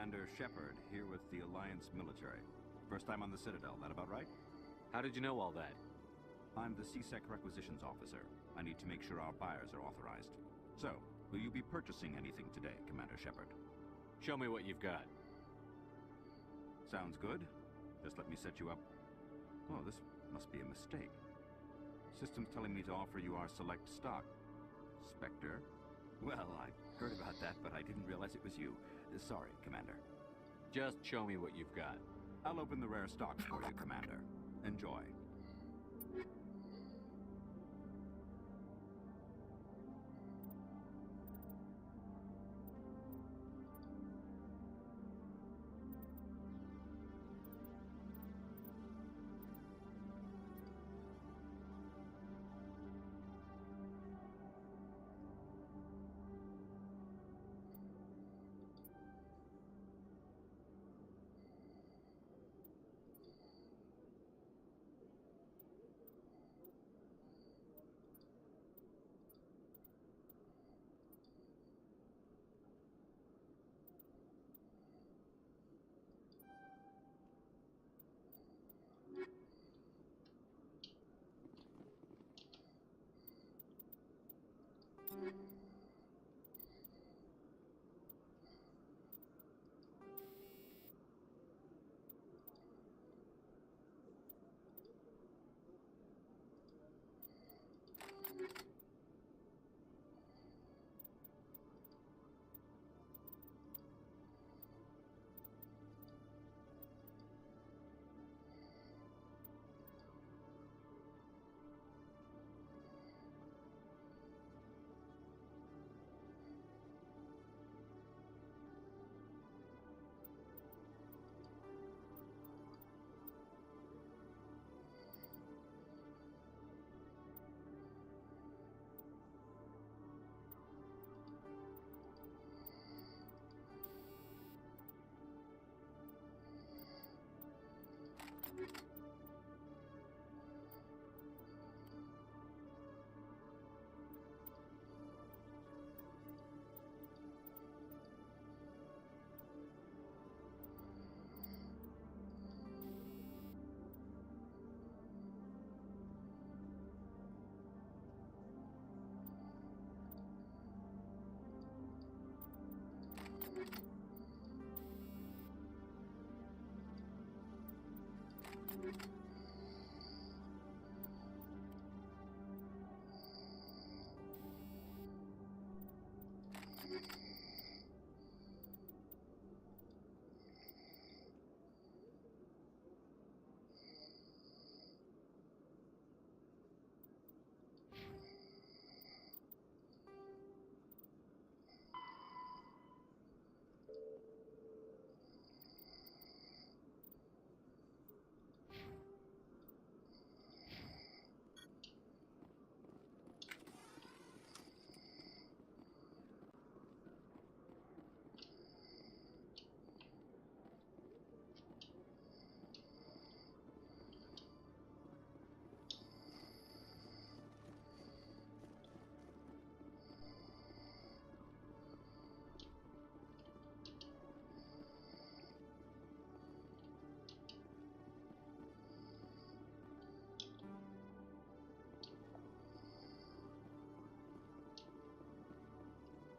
Commander Shepard, here with the Alliance military. First time on the Citadel, that about right? How did you know all that? I'm the CSEC requisitions officer. I need to make sure our buyers are authorized. So, will you be purchasing anything today, Commander Shepard? Show me what you've got. Sounds good. Just let me set you up. Oh, this must be a mistake. System's telling me to offer you our select stock. Spectre? Well, I heard about that, but I didn't realize it was you. Sorry, Commander. Just show me what you've got. I'll open the rare stocks for you, Commander. Enjoy.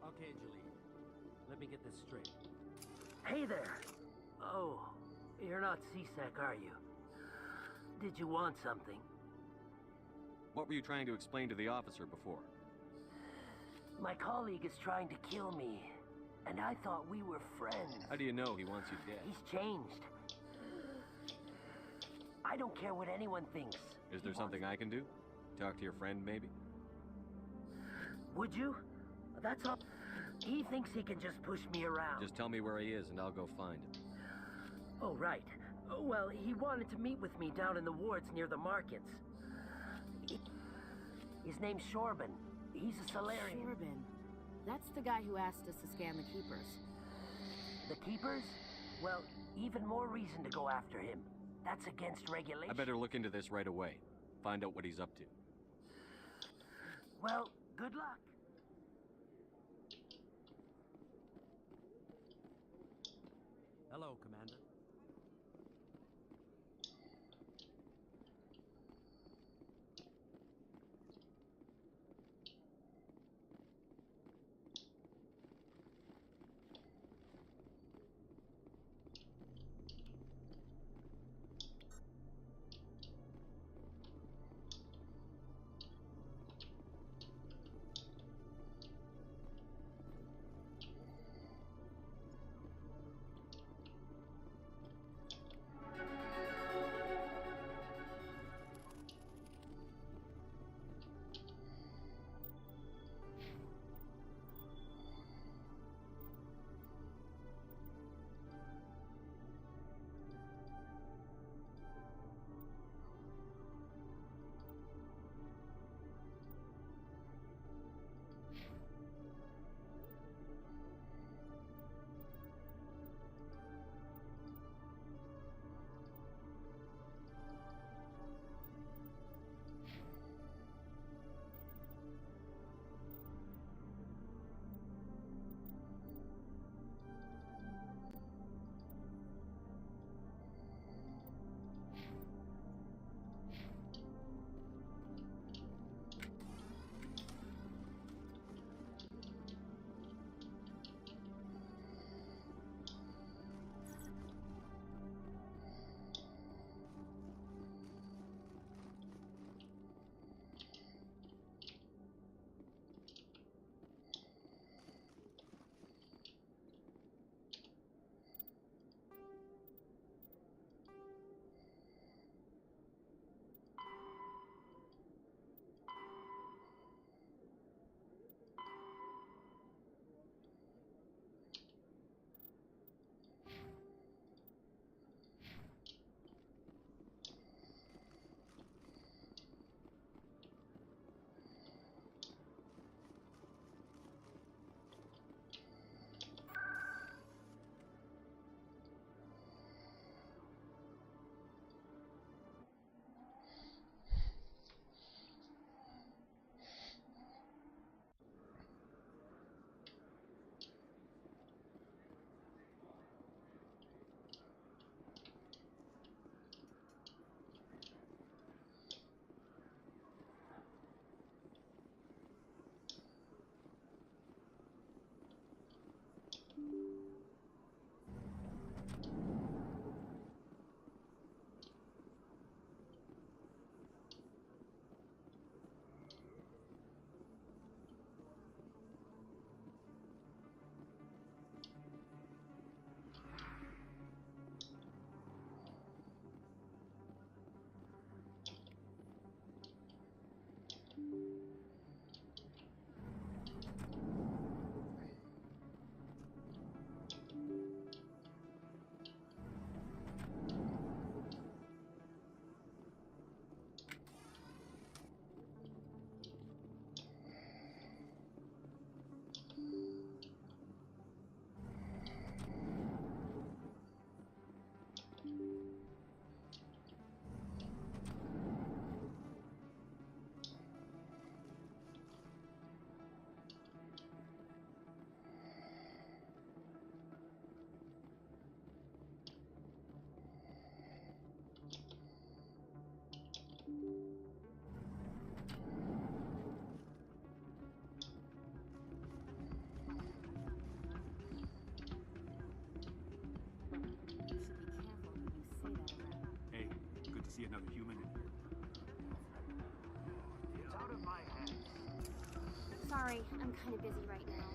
Okay, Julie. Let me get this straight. Hey there! Oh, you're not CSEC, are you? Did you want something? What were you trying to explain to the officer before? My colleague is trying to kill me, and I thought we were friends. How do you know he wants you dead? He's changed. I don't care what anyone thinks. Is there something I can do? Talk to your friend, maybe? Would you? That's all. He thinks he can just push me around. Just tell me where he is and I'll go find him. Oh, right. Well, he wanted to meet with me down in the wards near the markets. His name's Shorban. He's a Solarian. Shorban. That's the guy who asked us to scan the Keepers. The Keepers? Well, even more reason to go after him. That's against regulation. I better look into this right away. Find out what he's up to. Well, good luck. Hello, Commander. See another human in here. It's out of my hands. Sorry, I'm kind of busy right now.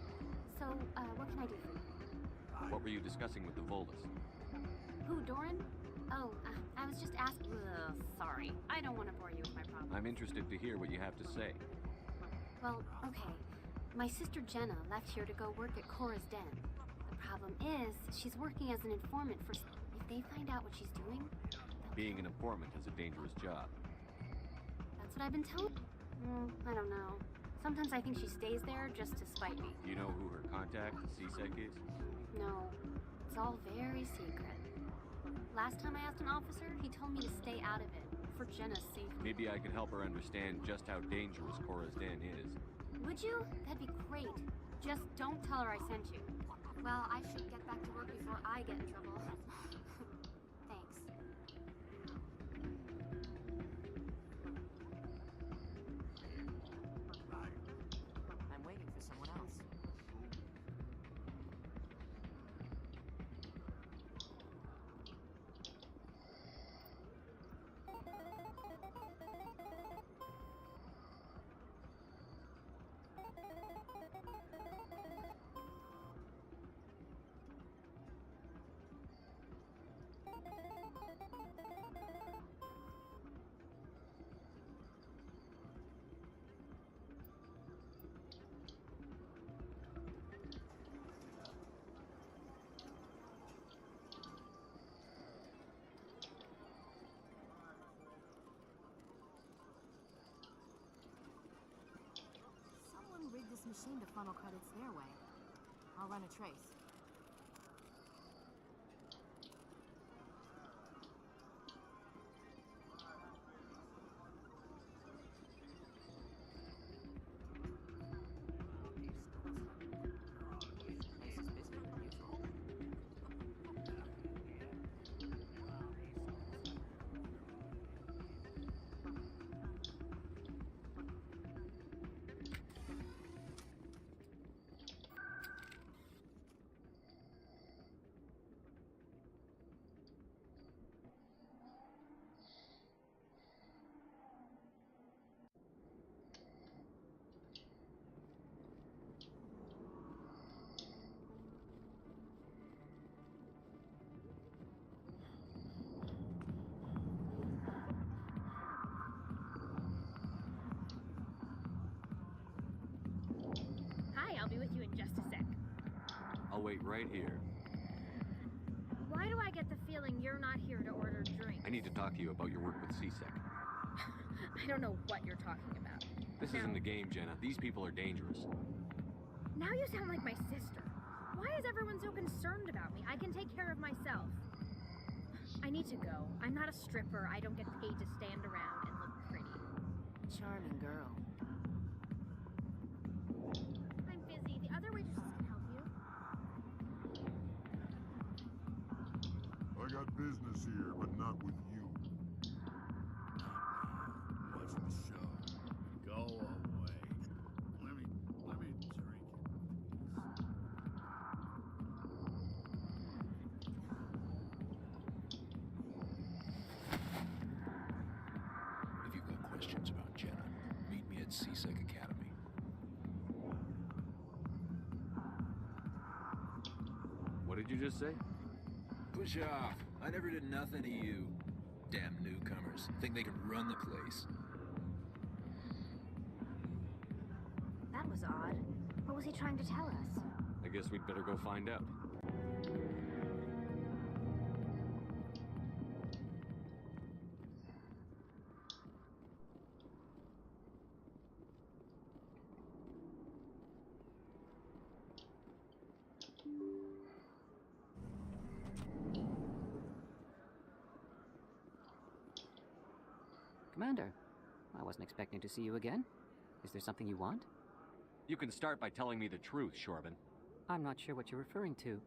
So, what can I do for you? What were you discussing with the Volus? Who, Doran? Oh, I was just asking. Sorry, I don't want to bore you with my problems. I'm interested to hear what you have to say. Well, okay. My sister Jenna left here to go work at Cora's Den. The problem is, she's working as an informant for... If they find out what she's doing... Being an informant is a dangerous job. That's what I've been told. I don't know. Sometimes I think she stays there just to spite me. Do you know who her contact at CSEC is? No. It's all very secret. Last time I asked an officer, he told me to stay out of it, for Jenna's safety. Maybe I can help her understand just how dangerous Cora's Den is. Would you? That'd be great. Just don't tell her I sent you. Well, I should get back to work before I get in trouble. Thanks. I'm waiting for someone else. Someone rigged this machine to funnel credits their way. I'll run a trace. Hi, I'll be with you in just a sec. I'll wait right here. Why do I get the feeling you're not here to order drinks? I need to talk to you about your work with CSEC. I don't know what you're talking about. This isn't a game, Jenna. These people are dangerous. Now you sound like my sister. Why is everyone so concerned about me? I can take care of myself. I need to go. I'm not a stripper. I don't get paid to stand around and look pretty. Charming girl. I'm busy. The other waitresses can help you. I got business here, but not with you. Watch the show. Go away. Let me drink it. If you've got questions about Jenna, meet me at CSEC Academy. What did you just say? Push off. I never did nothing to you. Damn newcomers. Think they can run the place. That was odd. What was he trying to tell us? I guess we'd better go find out. Commander, I wasn't expecting to see you again. Is there something you want? You can start by telling me the truth, Shorban. I'm not sure what you're referring to.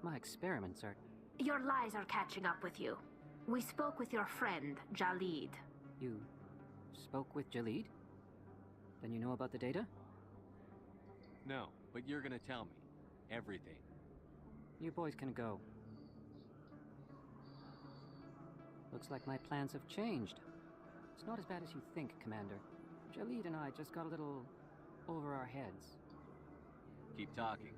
My experiments are... Your lies are catching up with you. We spoke with your friend, Jalid. You spoke with Jalid? Then you know about the data? No, but you're gonna tell me. Everything. You boys can go. Looks like my plans have changed. It's not as bad as you think, Commander. Jalid and I just got a little over our heads. Keep talking.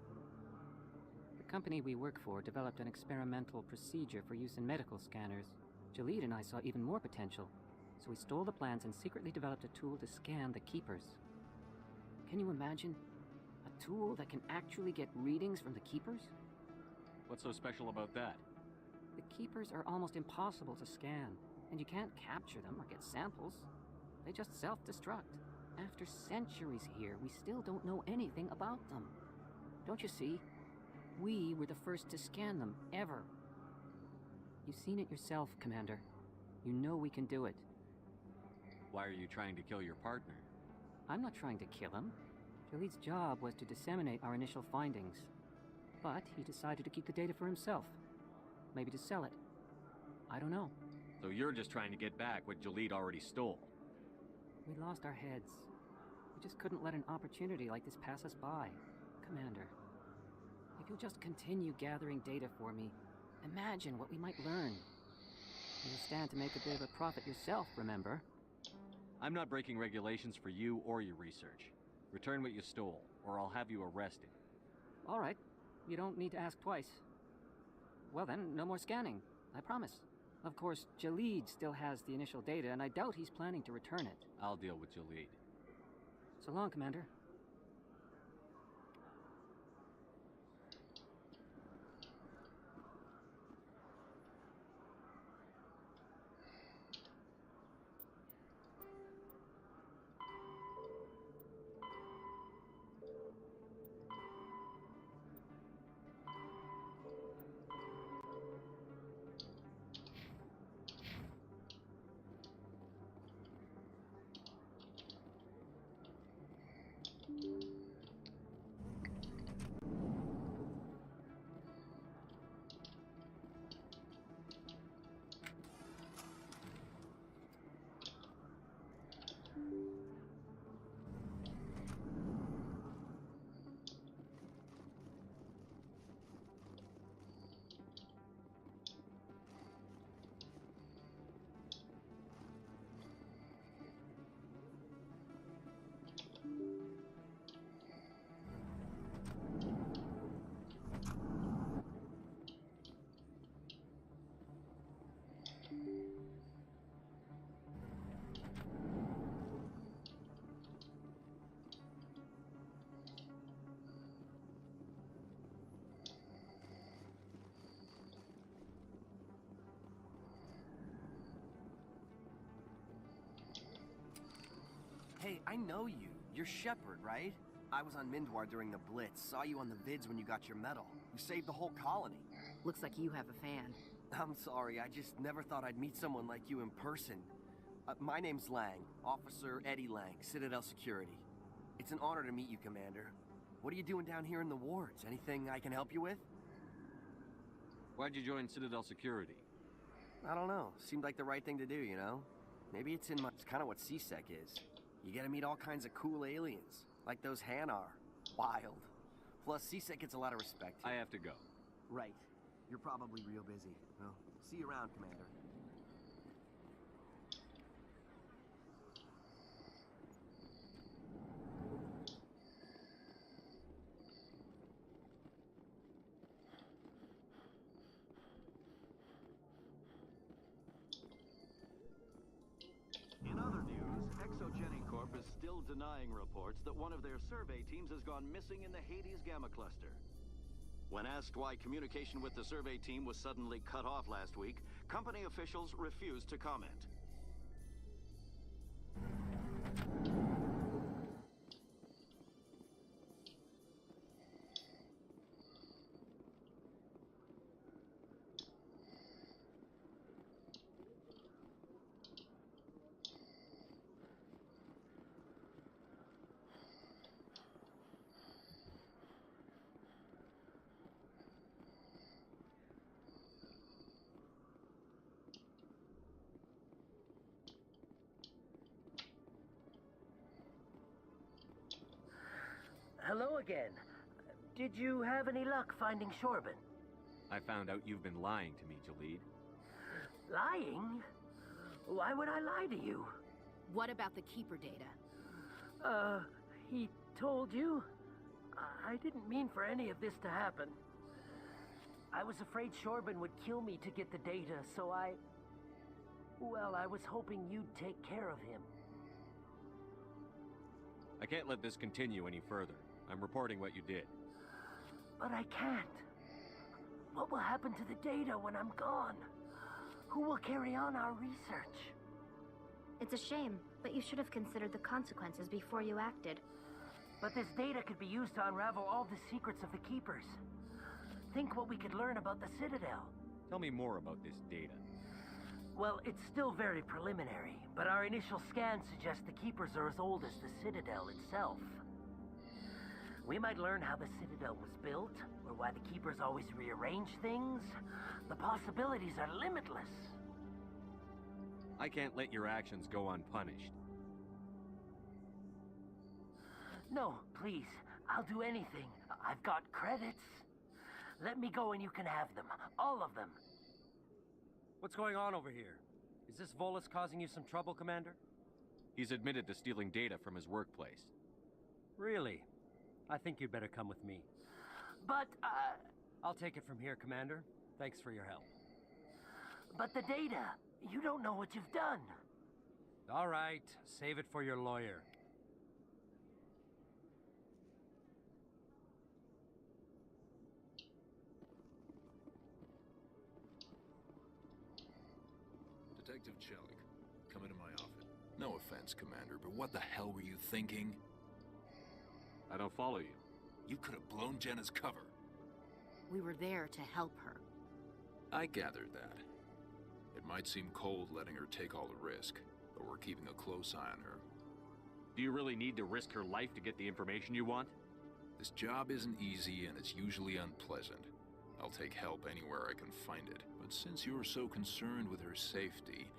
The company we work for developed an experimental procedure for use in medical scanners. Jalid and I saw even more potential, so we stole the plans and secretly developed a tool to scan the Keepers. Can you imagine? A tool that can actually get readings from the Keepers? What's so special about that? The Keepers are almost impossible to scan, and you can't capture them or get samples. They just self-destruct. After centuries here, we still don't know anything about them. Don't you see? We were the first to scan them, ever. You've seen it yourself, Commander. You know we can do it. Why are you trying to kill your partner? I'm not trying to kill him. Jalid's job was to disseminate our initial findings. But he decided to keep the data for himself. Maybe to sell it. I don't know. So you're just trying to get back what Jalid already stole. We lost our heads. We just couldn't let an opportunity like this pass us by. Commander, if you'll just continue gathering data for me, imagine what we might learn. You'll stand to make a bit of a profit yourself, remember? I'm not breaking regulations for you or your research. Return what you stole, or I'll have you arrested. All right. You don't need to ask twice. Well then, no more scanning. I promise. Of course, Jalid still has the initial data, and I doubt he's planning to return it. I'll deal with Jalid. So long, Commander. Hey, I know you. You're Shepard, right? I was on Mindwar during the Blitz. Saw you on the vids when you got your medal. You saved the whole colony. Looks like you have a fan. I'm sorry, I just never thought I'd meet someone like you in person. My name's Lang, Officer Eddie Lang, Citadel Security. It's an honor to meet you, Commander. What are you doing down here in the wards? Anything I can help you with? Why'd you join Citadel Security? I don't know. Seemed like the right thing to do, you know? Maybe it's kind of what CSEC is. You get to meet all kinds of cool aliens, like those Hanar. Wild. Plus, CSEC gets a lot of respect here. I have to go. Right. You're probably real busy. Well, see you around, Commander. In other news, Exogeny Corp is still denying reports that one of their survey teams has gone missing in the Hades Gamma Cluster. When asked why communication with the survey team was suddenly cut off last week, company officials refused to comment. Hello again. Did you have any luck finding Shorban? I found out you've been lying to me, Jalid. Lying? Why would I lie to you? What about the Keeper data? He told you? I didn't mean for any of this to happen. I was afraid Shorban would kill me to get the data, so well, I was hoping you'd take care of him. I can't let this continue any further. I'm reporting what you did. But I can't. What will happen to the data when I'm gone? Who will carry on our research? It's a shame, but you should have considered the consequences before you acted. But this data could be used to unravel all the secrets of the Keepers. Think what we could learn about the Citadel. Tell me more about this data. Well, it's still very preliminary, but our initial scans suggest the Keepers are as old as the Citadel itself. We might learn how the Citadel was built, Or why the Keepers always rearrange things? The possibilities are limitless. I can't let your actions go unpunished. No, please. I'll do anything. I've got credits. Let me go and you can have them. All of them. What's going on over here? Is this Volus causing you some trouble, Commander? He's admitted to stealing data from his workplace. Really? I think you'd better come with me. But, I'll take it from here, Commander. Thanks for your help. But the data, you don't know what you've done. All right, save it for your lawyer. Detective Chelik, come into my office. No offense, Commander, but what the hell were you thinking? I don't follow you. You could have blown Jenna's cover. We were there to help her. I gathered that. It might seem cold letting her take all the risk, but we're keeping a close eye on her. Do you really need to risk her life to get the information you want? This job isn't easy and it's usually unpleasant. I'll take help anywhere I can find it. But since you're so concerned with her safety,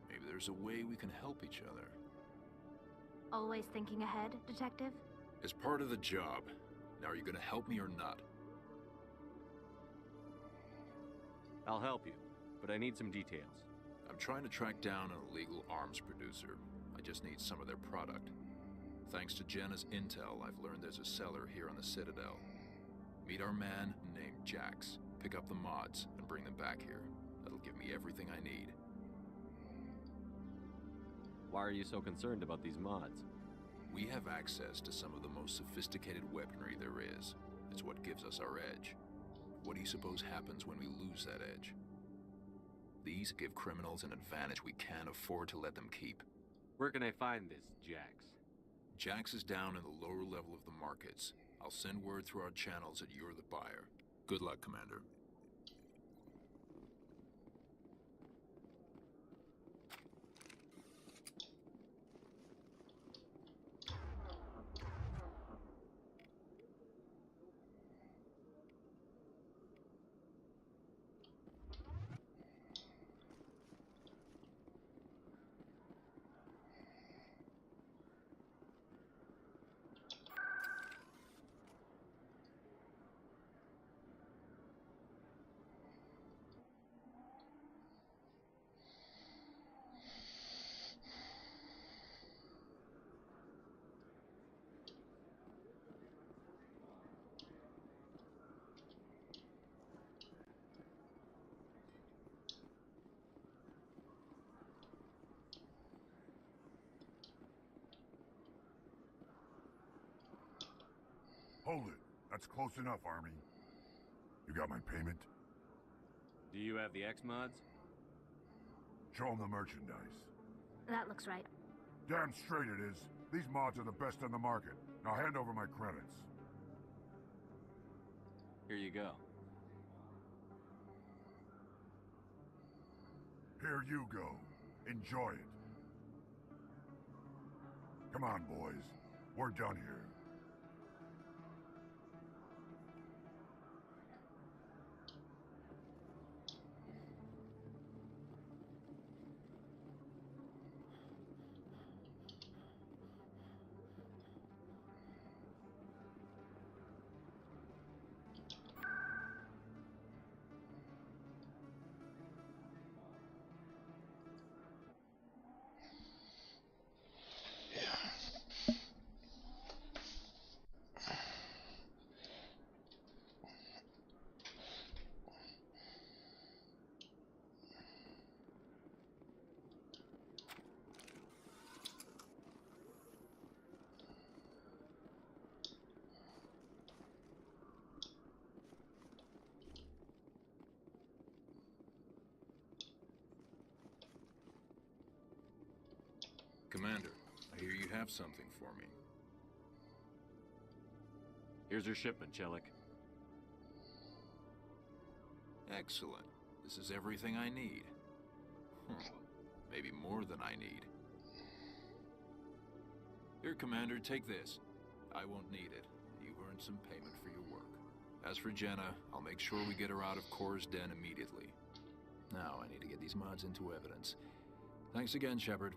maybe there's a way we can help each other. Always thinking ahead, Detective? As part of the job. Now, are you gonna help me or not? I'll help you, but I need some details. I'm trying to track down an illegal arms producer. I just need some of their product. Thanks to Jenna's intel, I've learned there's a seller here on the Citadel. Meet our man named Jax. Pick up the mods and bring them back here. That'll give me everything I need. Why are you so concerned about these mods? We have access to some of the most sophisticated weaponry there is. It's what gives us our edge. What do you suppose happens when we lose that edge? These give criminals an advantage we can't afford to let them keep. Where can I find this, Jax? Jax is down in the lower level of the markets. I'll send word through our channels that you're the buyer. Good luck, Commander. Hold it. That's close enough, Army. You got my payment? Do you have the X-mods? Show them the merchandise. That looks right. Damn straight it is. These mods are the best on the market. Now hand over my credits. Here you go. Here you go. Enjoy it. Come on, boys. We're done here. Commander, I hear you have something for me. Here's your shipment, Chelik. Excellent. This is everything I need. Maybe more than I need. Here, Commander, take this. I won't need it. You've earned some payment for your work. As for Jenna, I'll make sure we get her out of Cora's den immediately. Now I need to get these mods into evidence. Thanks again, Shepard.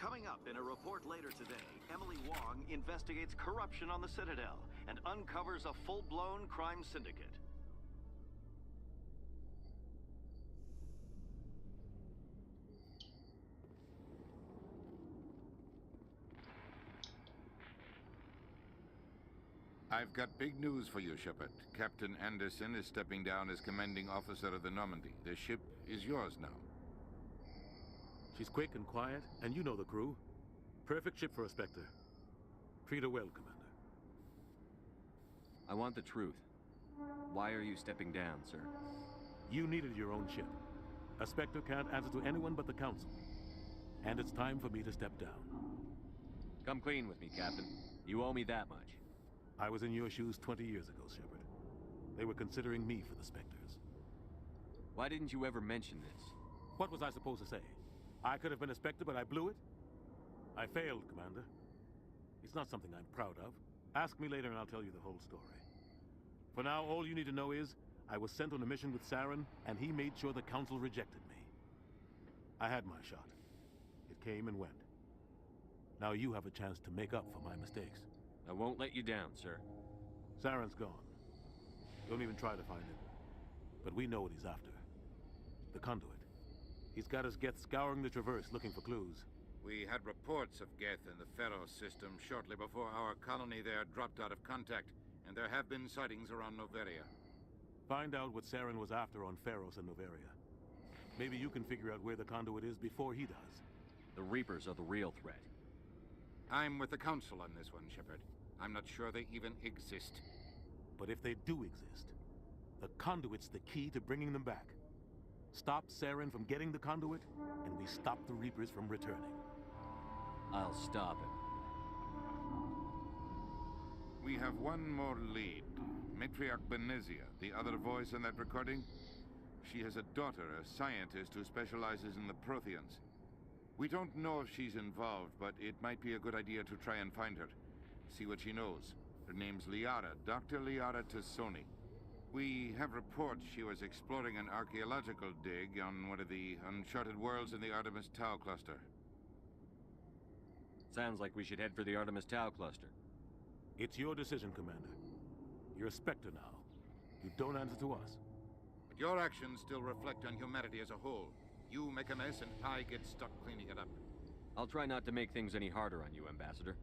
Coming up in a report later today, Emily Wong investigates corruption on the Citadel and uncovers a full-blown crime syndicate. I've got big news for you, Shepard. Captain Anderson is stepping down as commanding officer of the Normandy. The ship is yours now. She's quick and quiet, and you know the crew. Perfect ship for a Spectre. Treat her well, Commander. I want the truth. Why are you stepping down, sir? You needed your own ship. A Spectre can't answer to anyone but the Council. And it's time for me to step down. Come clean with me, Captain. You owe me that much. I was in your shoes 20 years ago, Shepard. They were considering me for the Spectres. Why didn't you ever mention this? What was I supposed to say? I could have been a Spectre, but I blew it? I failed, Commander. It's not something I'm proud of. Ask me later and I'll tell you the whole story. For now, all you need to know is, I was sent on a mission with Saren, and he made sure the Council rejected me. I had my shot. It came and went. Now you have a chance to make up for my mistakes. I won't let you down, sir. Saren's gone. Don't even try to find him. But we know what he's after. The conduit. He's got his Geth scouring the Traverse looking for clues. We had reports of Geth in the Pharaoh system shortly before our colony there dropped out of contact, and there have been sightings around Noveria. Find out what Saren was after on Pharos and Noveria. Maybe you can figure out where the conduit is before he does. The Reapers are the real threat. I'm with the Council on this one, Shepard. I'm not sure they even exist. But if they do exist, the conduit's the key to bringing them back. Stop Saren from getting the conduit, and we stop the Reapers from returning. I'll stop him. We have one more lead. Matriarch Benezia, the other voice in that recording. She has a daughter, a scientist who specializes in the Protheans. We don't know if she's involved, but it might be a good idea to try and find her. See what she knows. Her name's Liara, Dr. Liara Tassoni. We have reports she was exploring an archaeological dig on one of the uncharted worlds in the Artemis Tau cluster. Sounds like we should head for the Artemis Tau cluster. It's your decision, Commander. You're a Spectre now. You don't answer to us. But your actions still reflect on humanity as a whole. You make a mess and I get stuck cleaning it up. I'll try not to make things any harder on you, Ambassador.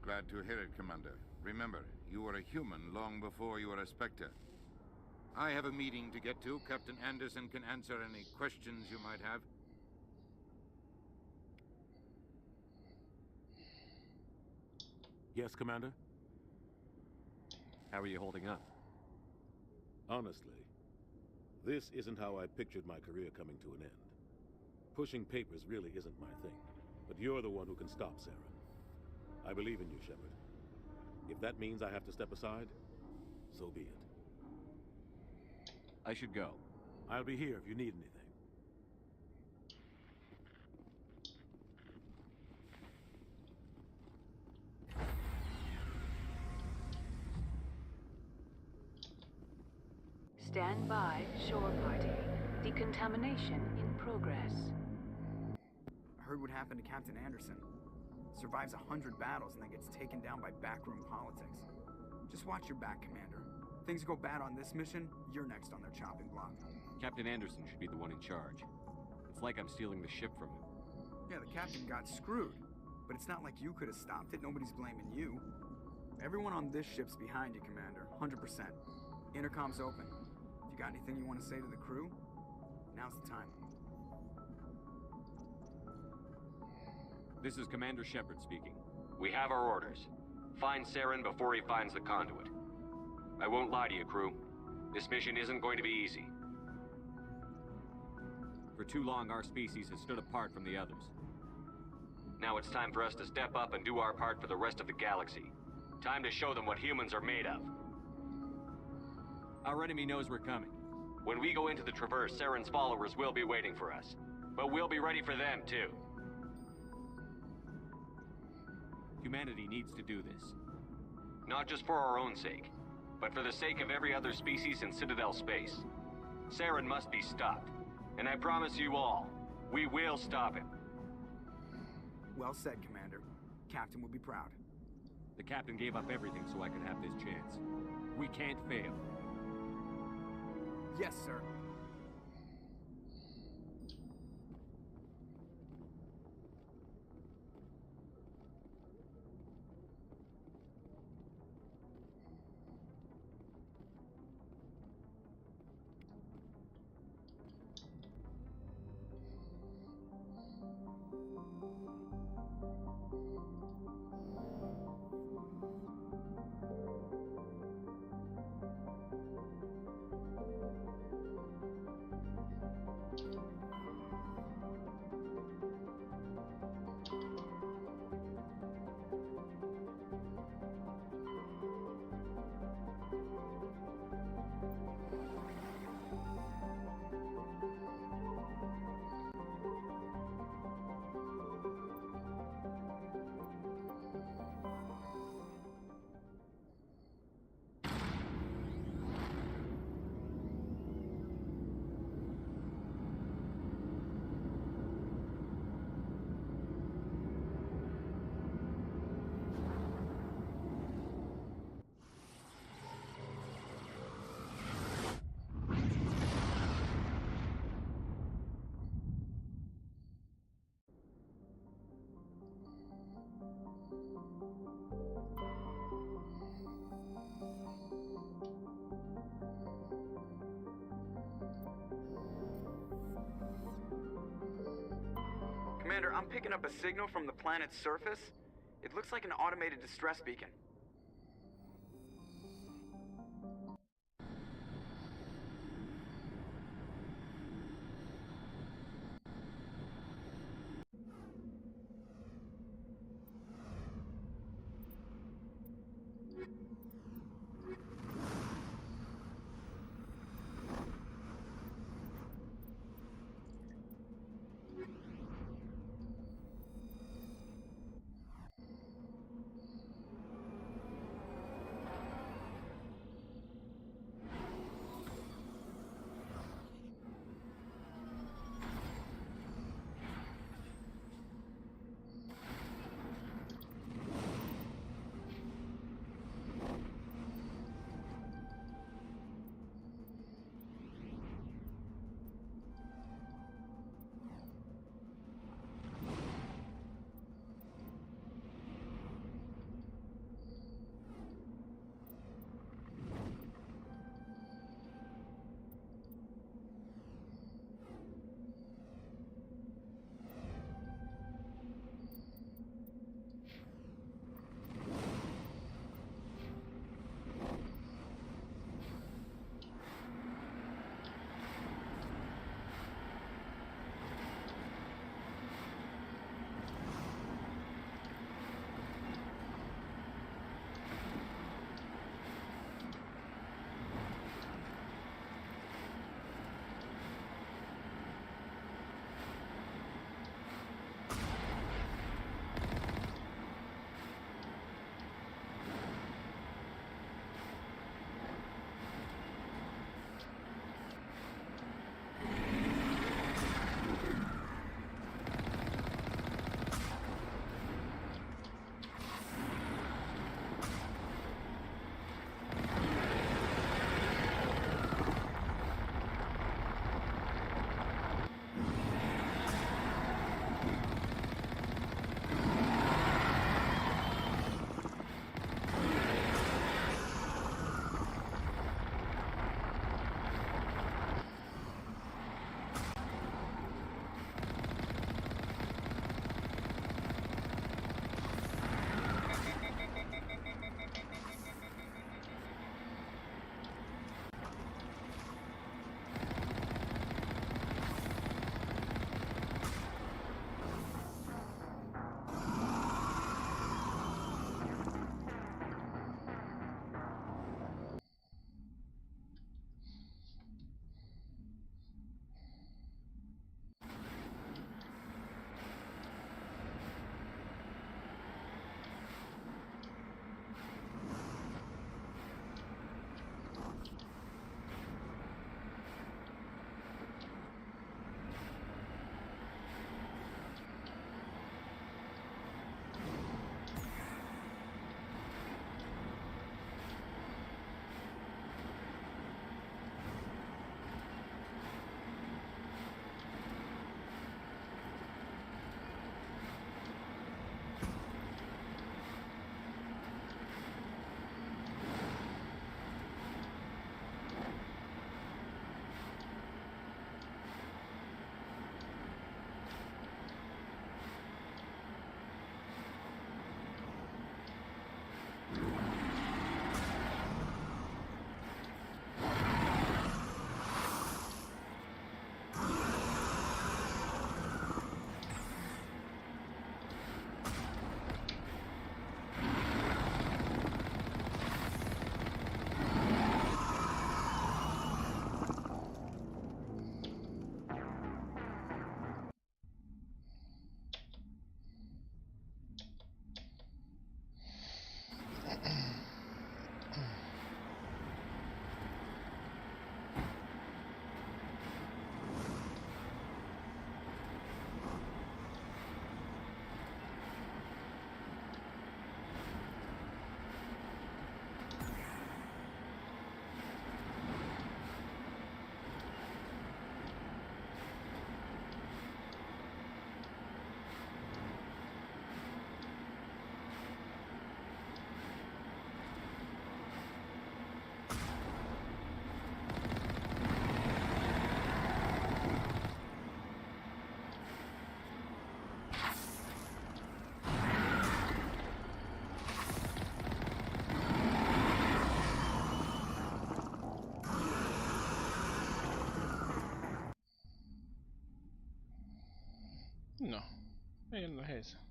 Glad to hear it, Commander. Remember, you were a human long before you were a Spectre. I have a meeting to get to. Captain Anderson can answer any questions you might have. Yes, Commander? How are you holding up? Honestly, this isn't how I pictured my career coming to an end. Pushing papers really isn't my thing, but you're the one who can stop Saren. I believe in you, Shepard. If that means I have to step aside, so be it. I should go. I'll be here if you need anything. Stand by, shore party. Decontamination in progress. I heard what happened to Captain Anderson. Survives 100 battles and then gets taken down by backroom politics. Just watch your back, Commander. Things go bad on this mission, you're next on their chopping block. Captain Anderson should be the one in charge. It's like I'm stealing the ship from him. Yeah, the captain got screwed. But it's not like you could have stopped it. Nobody's blaming you. Everyone on this ship's behind you, Commander. 100%. Intercom's open. If you got anything you want to say to the crew, now's the time. This is Commander Shepard speaking. We have our orders. Find Saren before he finds the conduit. I won't lie to you, crew. This mission isn't going to be easy. For too long, our species has stood apart from the others. Now it's time for us to step up and do our part for the rest of the galaxy. Time to show them what humans are made of. Our enemy knows we're coming. When we go into the Traverse, Saren's followers will be waiting for us. But we'll be ready for them, too. Humanity needs to do this. Not just for our own sake, but for the sake of every other species in Citadel space. Saren must be stopped. And I promise you all, we will stop him. Well said, Commander. Captain will be proud. The captain gave up everything so I could have this chance. We can't fail. Yes, sir. Commander, I'm picking up a signal from the planet's surface. It looks like an automated distress beacon. Na, jön a helyzet.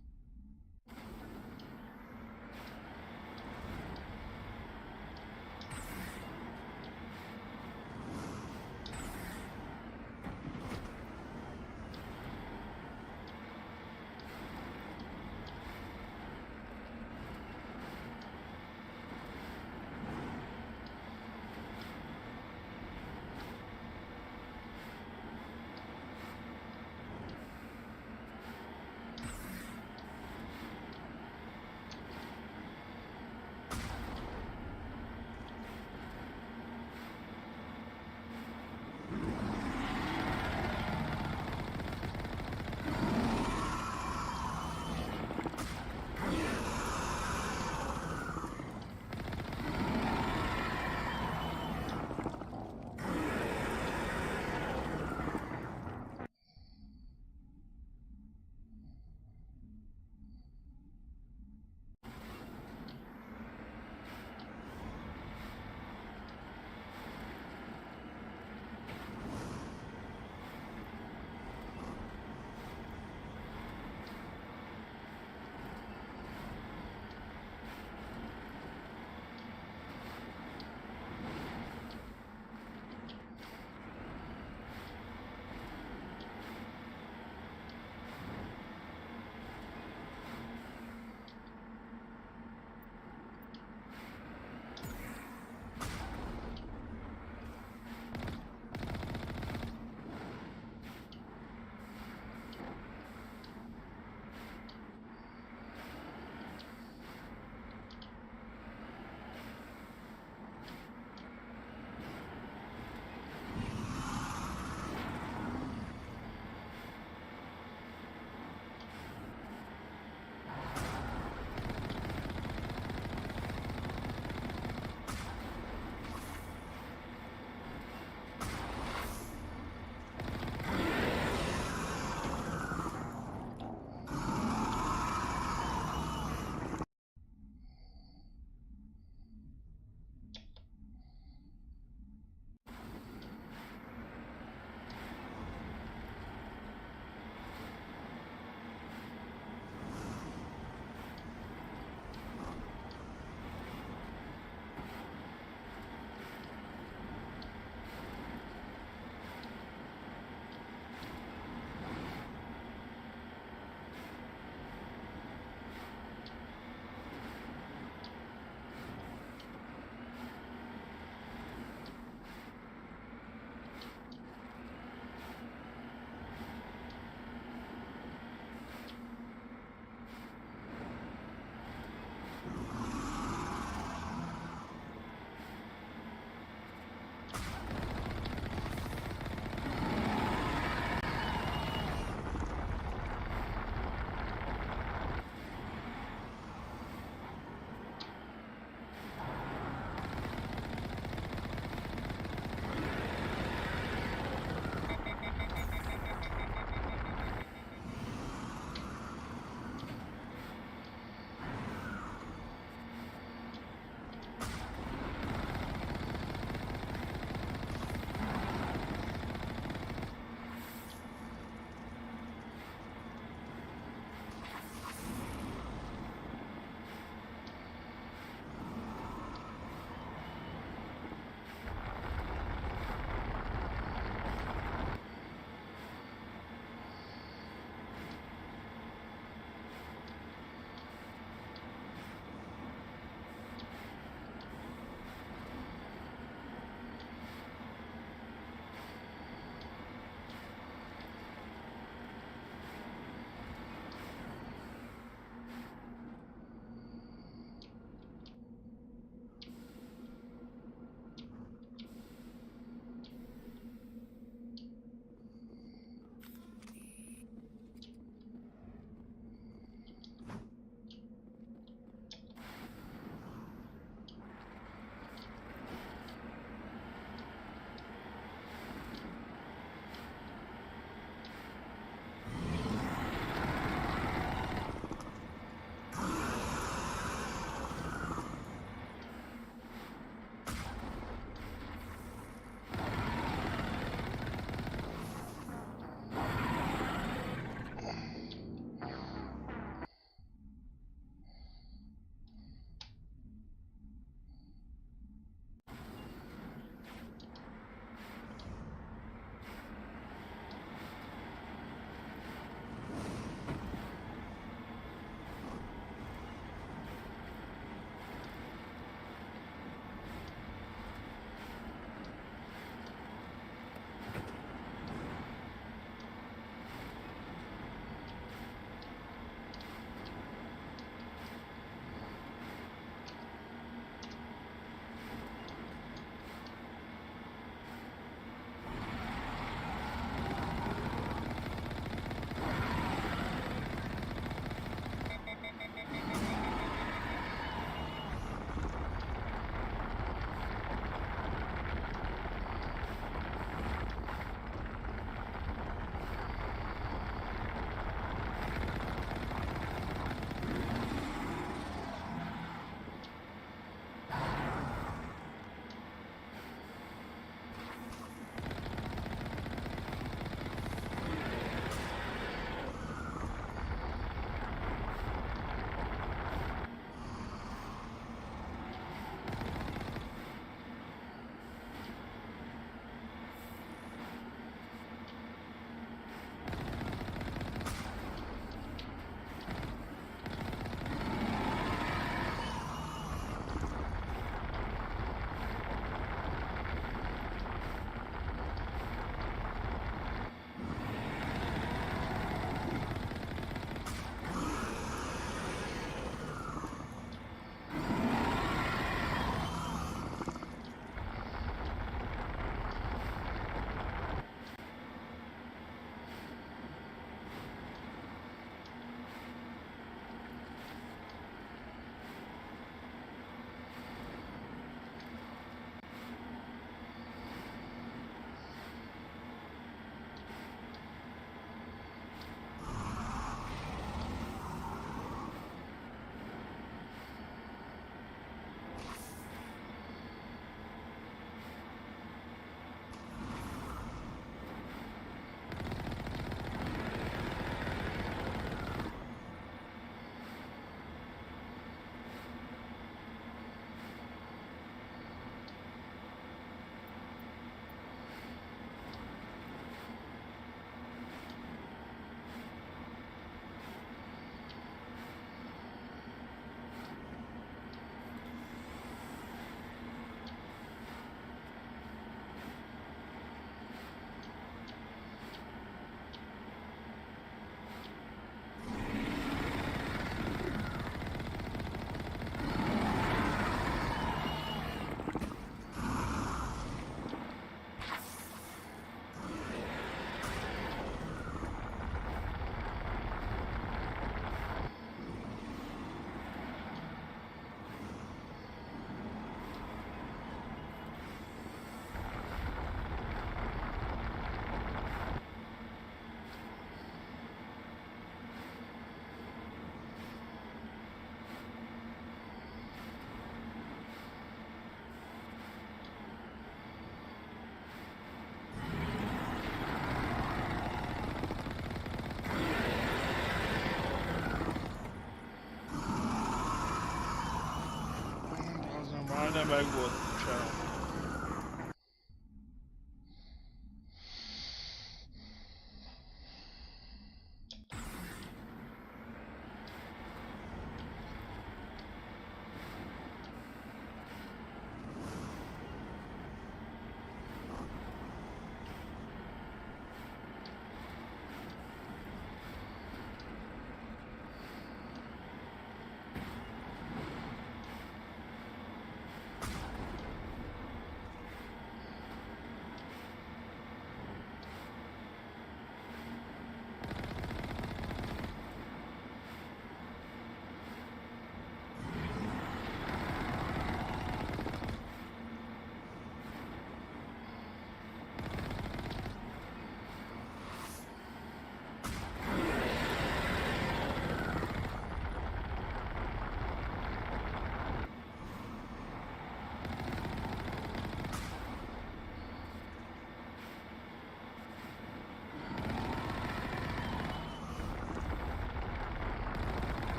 Benne meg volt, bocsánat.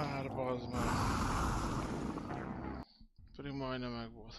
Már bazd meg. Pedig majdnem meg volt.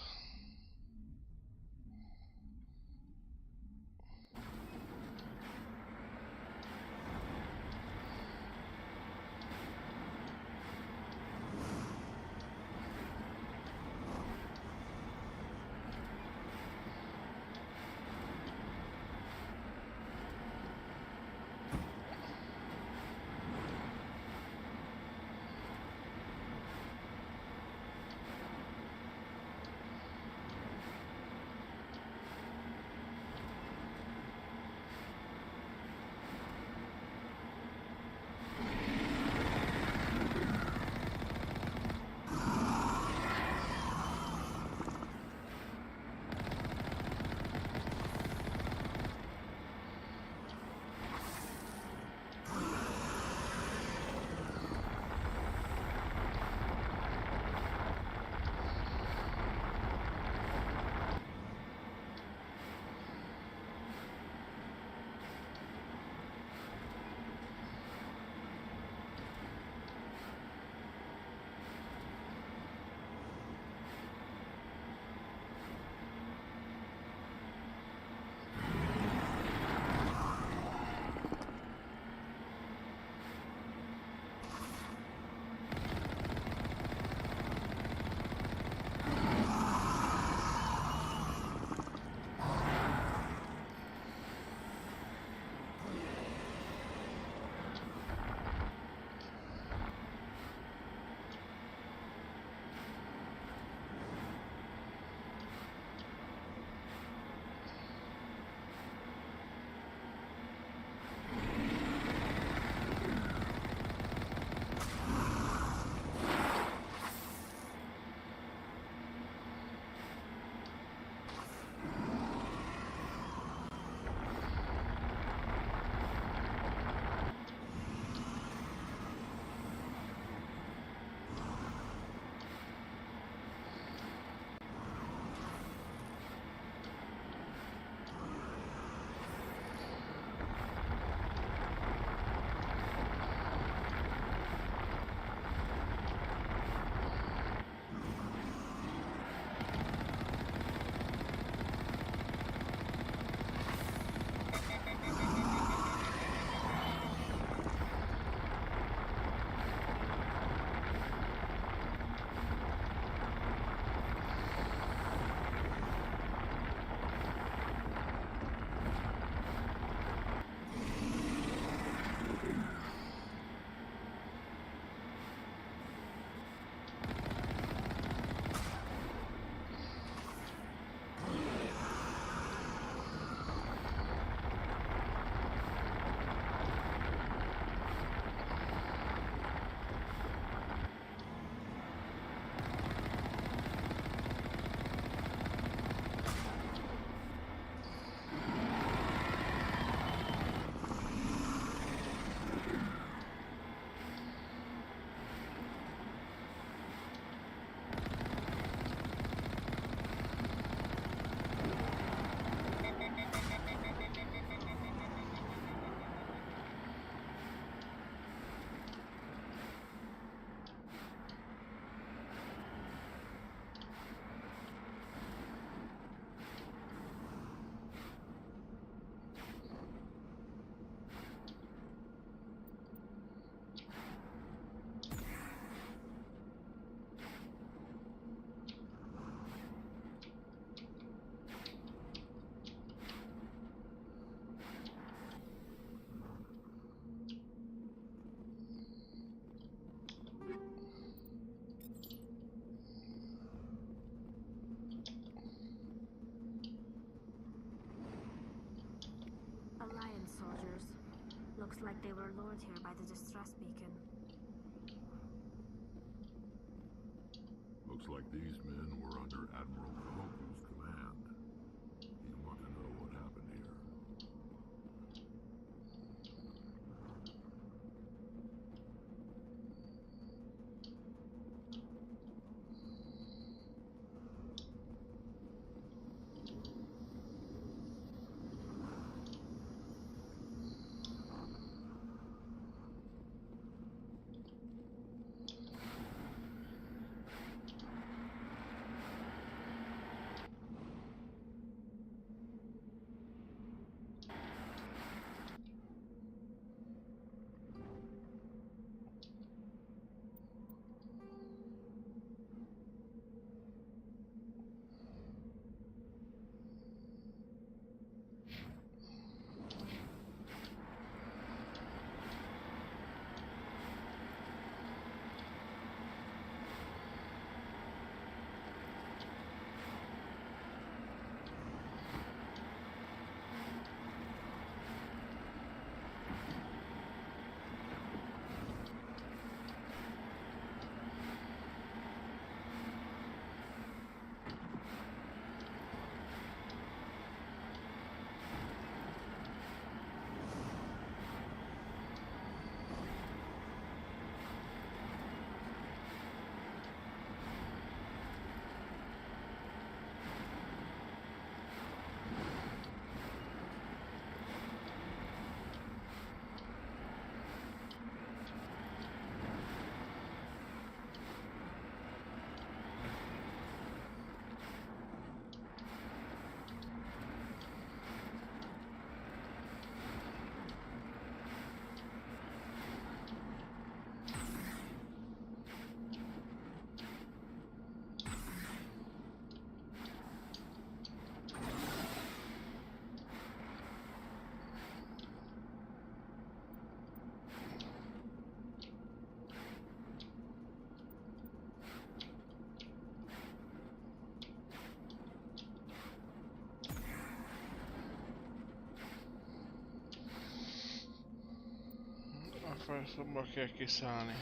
Alliance soldiers. Looks like they were lured here by the distress beacon. Looks like these men were under Admiral Kahoku's command. You want to know what happened here? Felszobba kell kiszállni.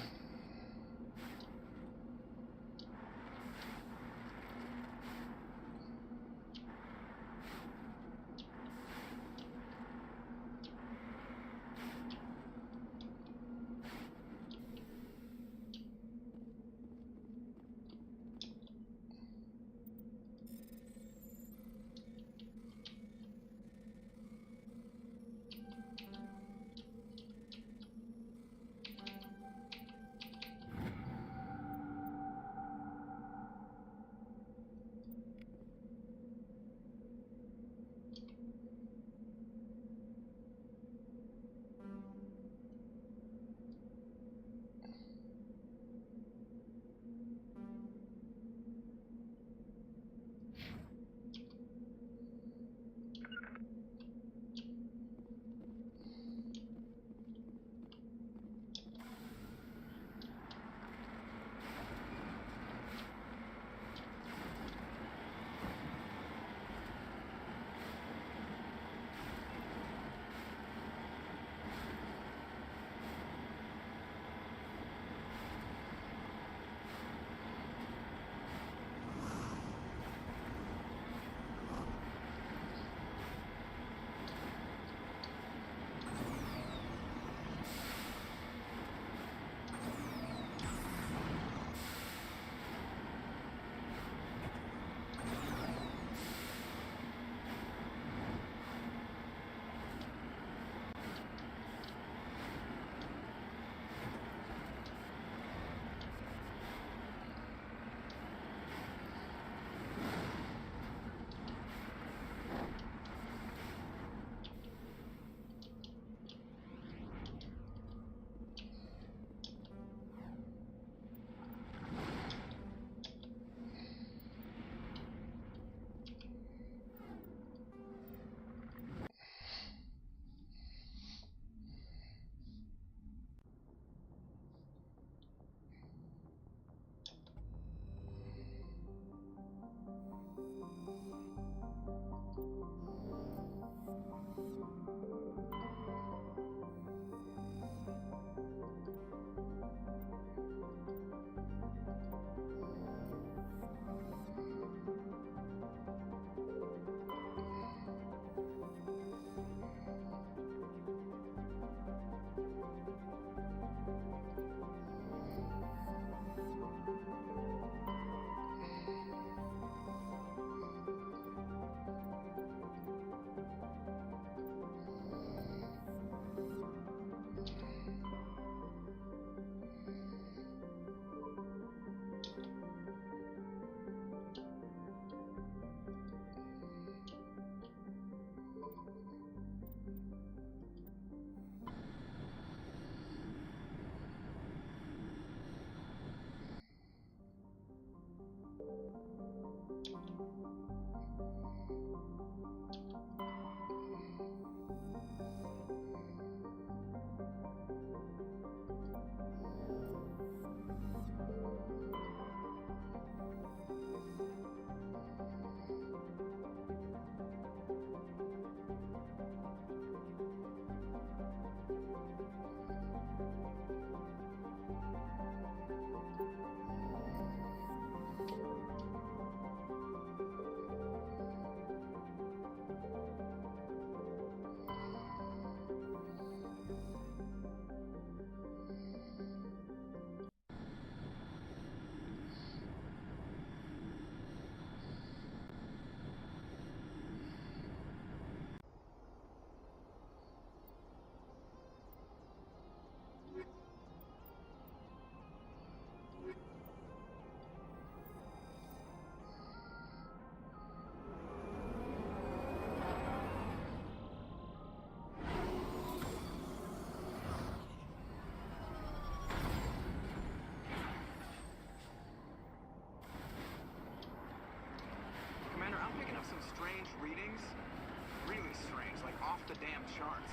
the damn charts.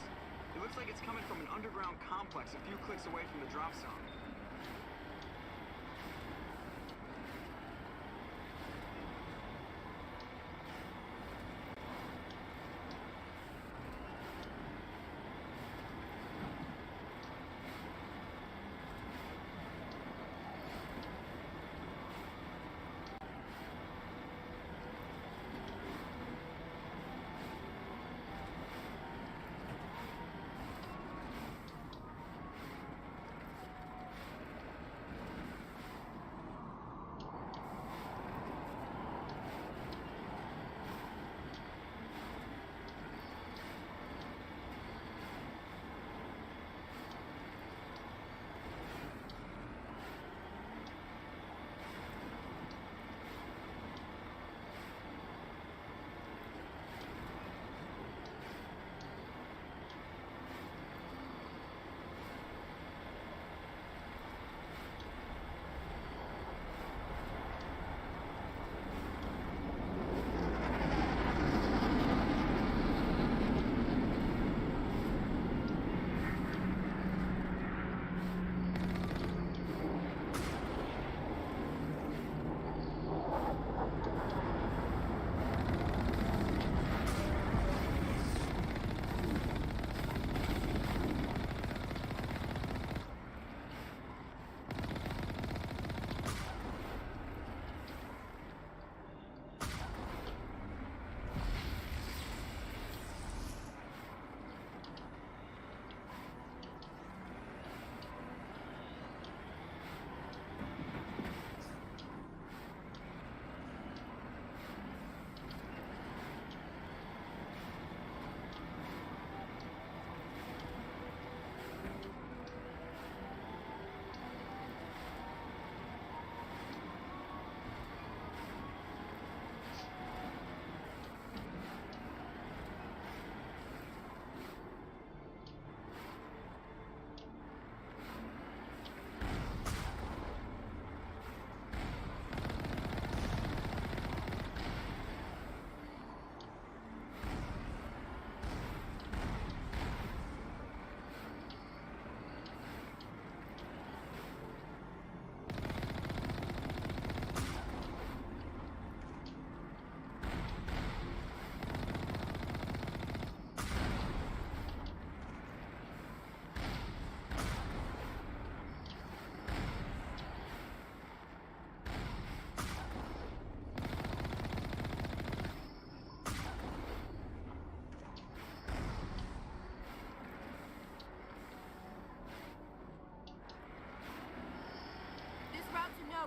It looks like it's coming from an underground complex a few clicks away from the drop zone.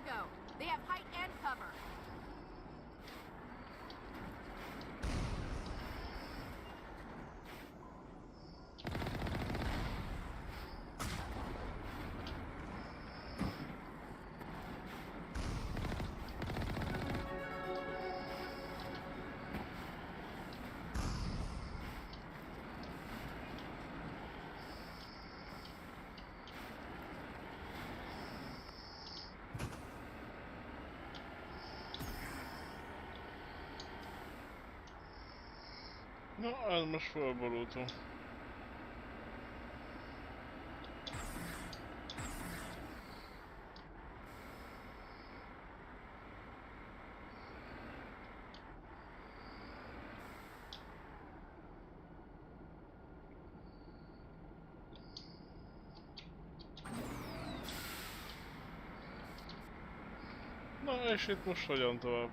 no-go. They have height and cover. Na, ez most felborultam. Na, és itt most hogyan tovább?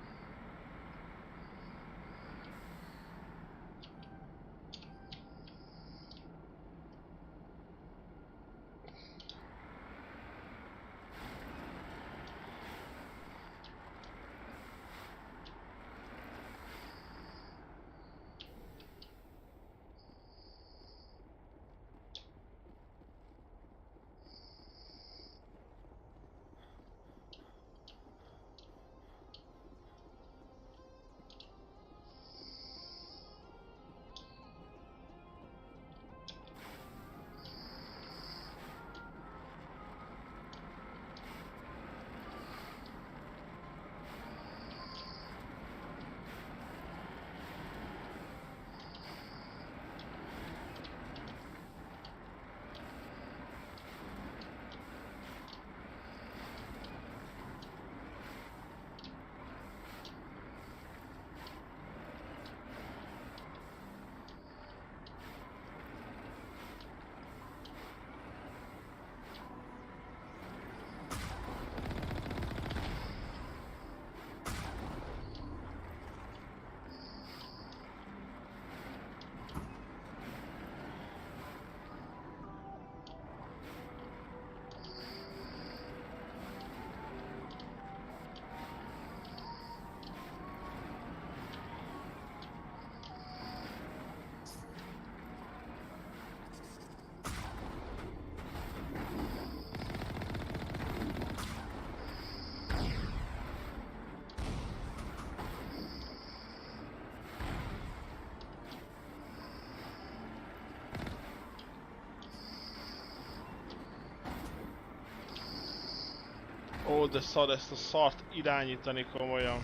Ó, de szar ezt a szart irányítani komolyan.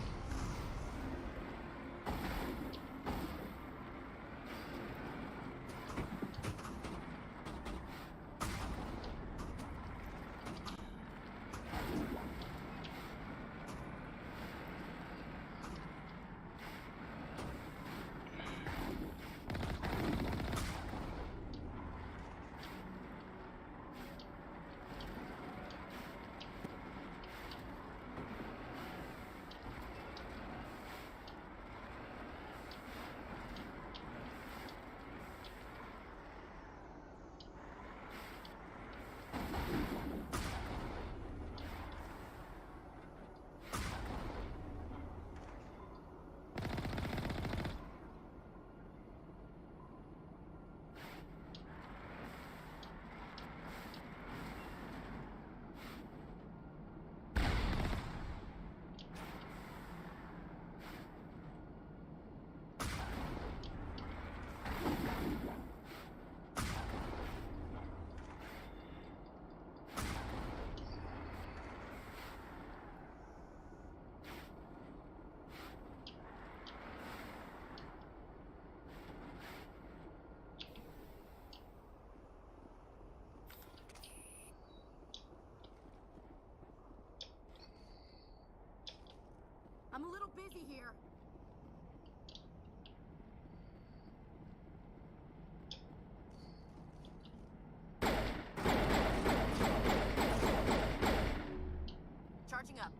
I'm a little busy here. Charging up.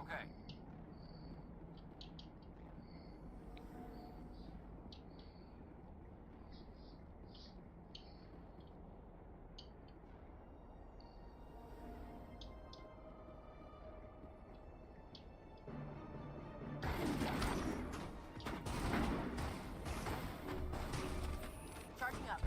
Okay. Charging up.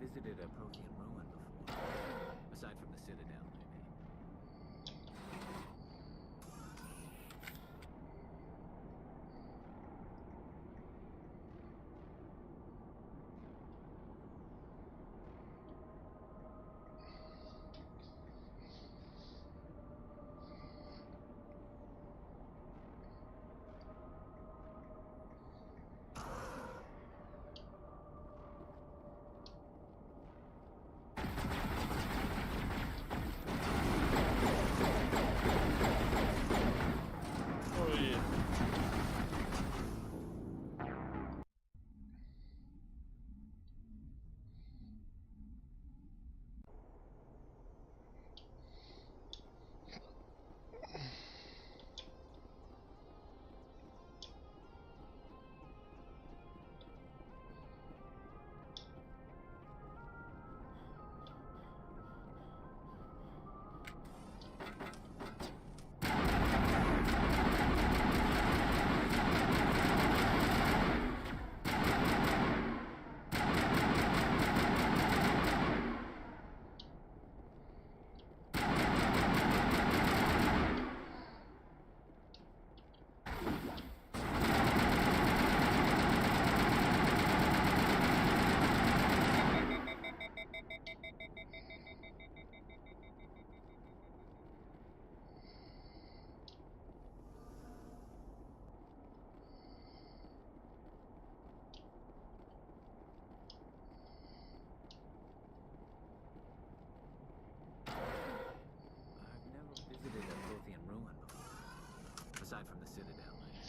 Visited a Prothean ruin before. Aside from the Citadel, I mean. Aside from the Citadel, I mean.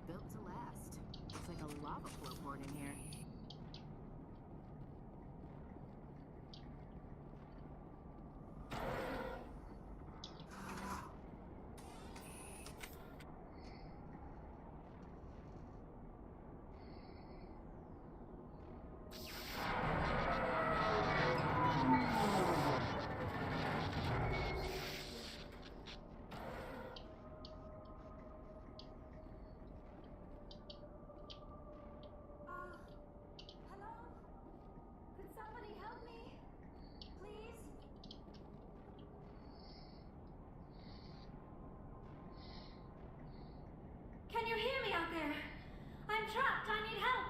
Built to last. Looks like a lava flow port in here. Can you hear me out there? I'm trapped. I need help.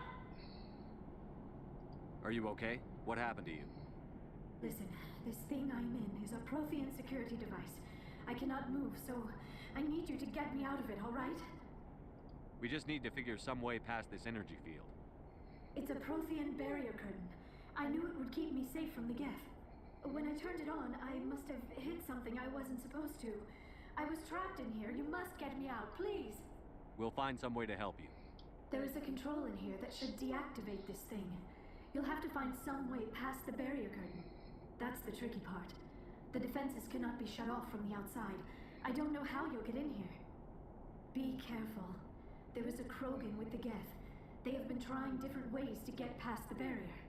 Are you okay? What happened to you? Listen, this thing I'm in is a Prothean security device. I cannot move, so I need you to get me out of it, all right? We just need to figure some way past this energy field. It's a Prothean barrier curtain. I knew it would keep me safe from the Geth. When I turned it on, I must have hit something I wasn't supposed to. I was trapped in here. You must get me out, please. We'll find some way to help you. There is a control in here that should deactivate this thing. You'll have to find some way past the barrier curtain. That's the tricky part. The defenses cannot be shut off from the outside. I don't know how you'll get in here. Be careful. There is a Krogan with the Geth. They have been trying different ways to get past the barrier.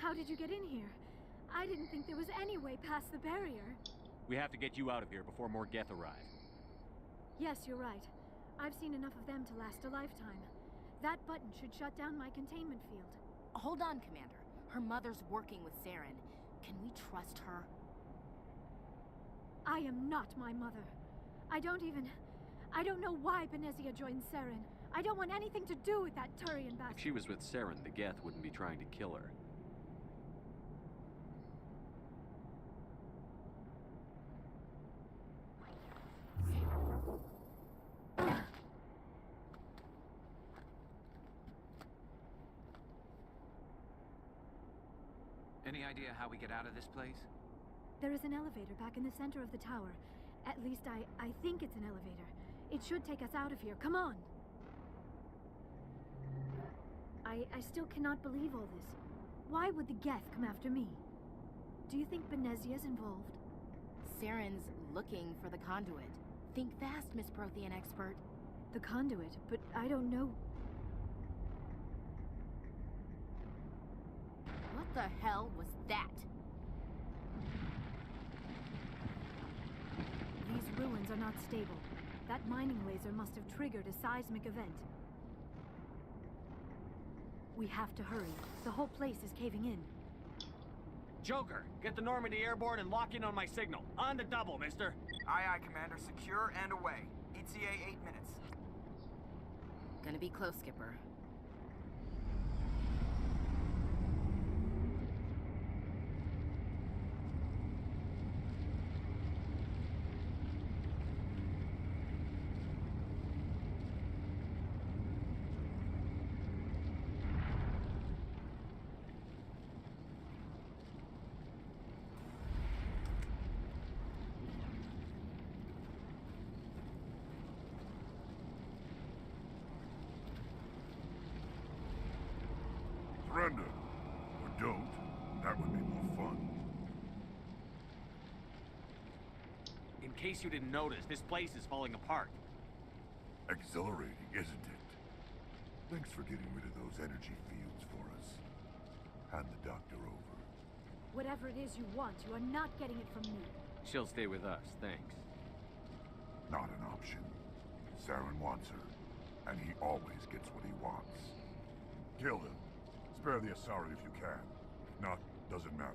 How did you get in here? I didn't think there was any way past the barrier. We have to get you out of here before more Geth arrive. Yes, you're right. I've seen enough of them to last a lifetime. That button should shut down my containment field. Hold on, Commander. Her mother's working with Saren. Can we trust her? I am not my mother. I don't know why Benezia joined Saren. I don't want anything to do with that Turian bastard. If she was with Saren, the Geth wouldn't be trying to kill her. Any idea how we get out of this place? There is an elevator back in the center of the tower. At least I think it's an elevator. It should take us out of here. Come on! I still cannot believe all this. Why would the Geth come after me? Do you think Benezia's involved? Saren's looking for the conduit. Think fast, Miss Prothean expert. The conduit? But I don't know. What the hell was that? These ruins are not stable. That mining laser must have triggered a seismic event. We have to hurry. The whole place is caving in. Joker, get the Normandy airborne and lock in on my signal. On the double, mister. Aye, aye, Commander. Secure and away. ETA 8 minutes. Gonna be close, Skipper. Surrender. Or don't. That would be more fun. In case you didn't notice, this place is falling apart. Exhilarating, isn't it? Thanks for getting rid of those energy fields for us. Hand the doctor over. Whatever it is you want, you are not getting it from me. She'll stay with us, thanks. Not an option. Saren wants her, and he always gets what he wants. Kill him. Spare the Asari if you can. If not, doesn't matter.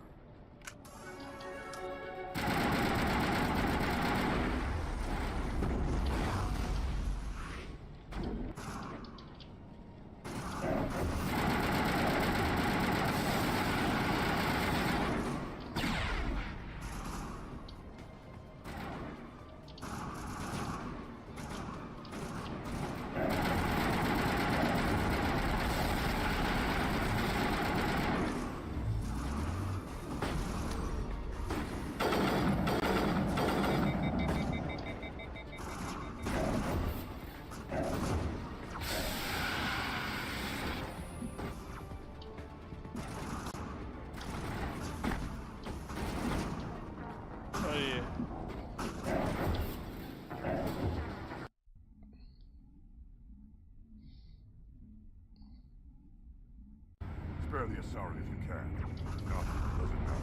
Spare the Asari if you can. If not, doesn't matter.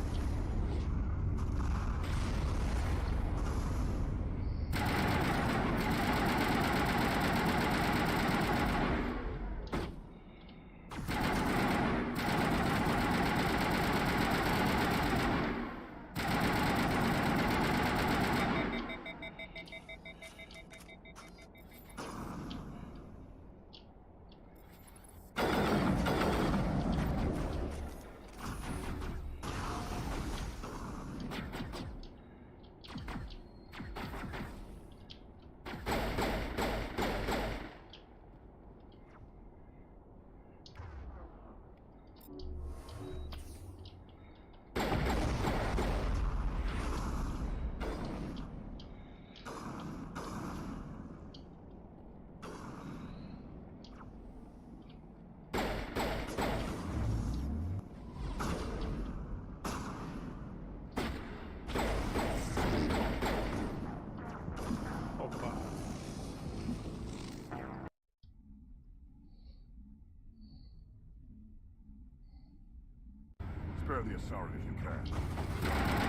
Spare the Asari if you can.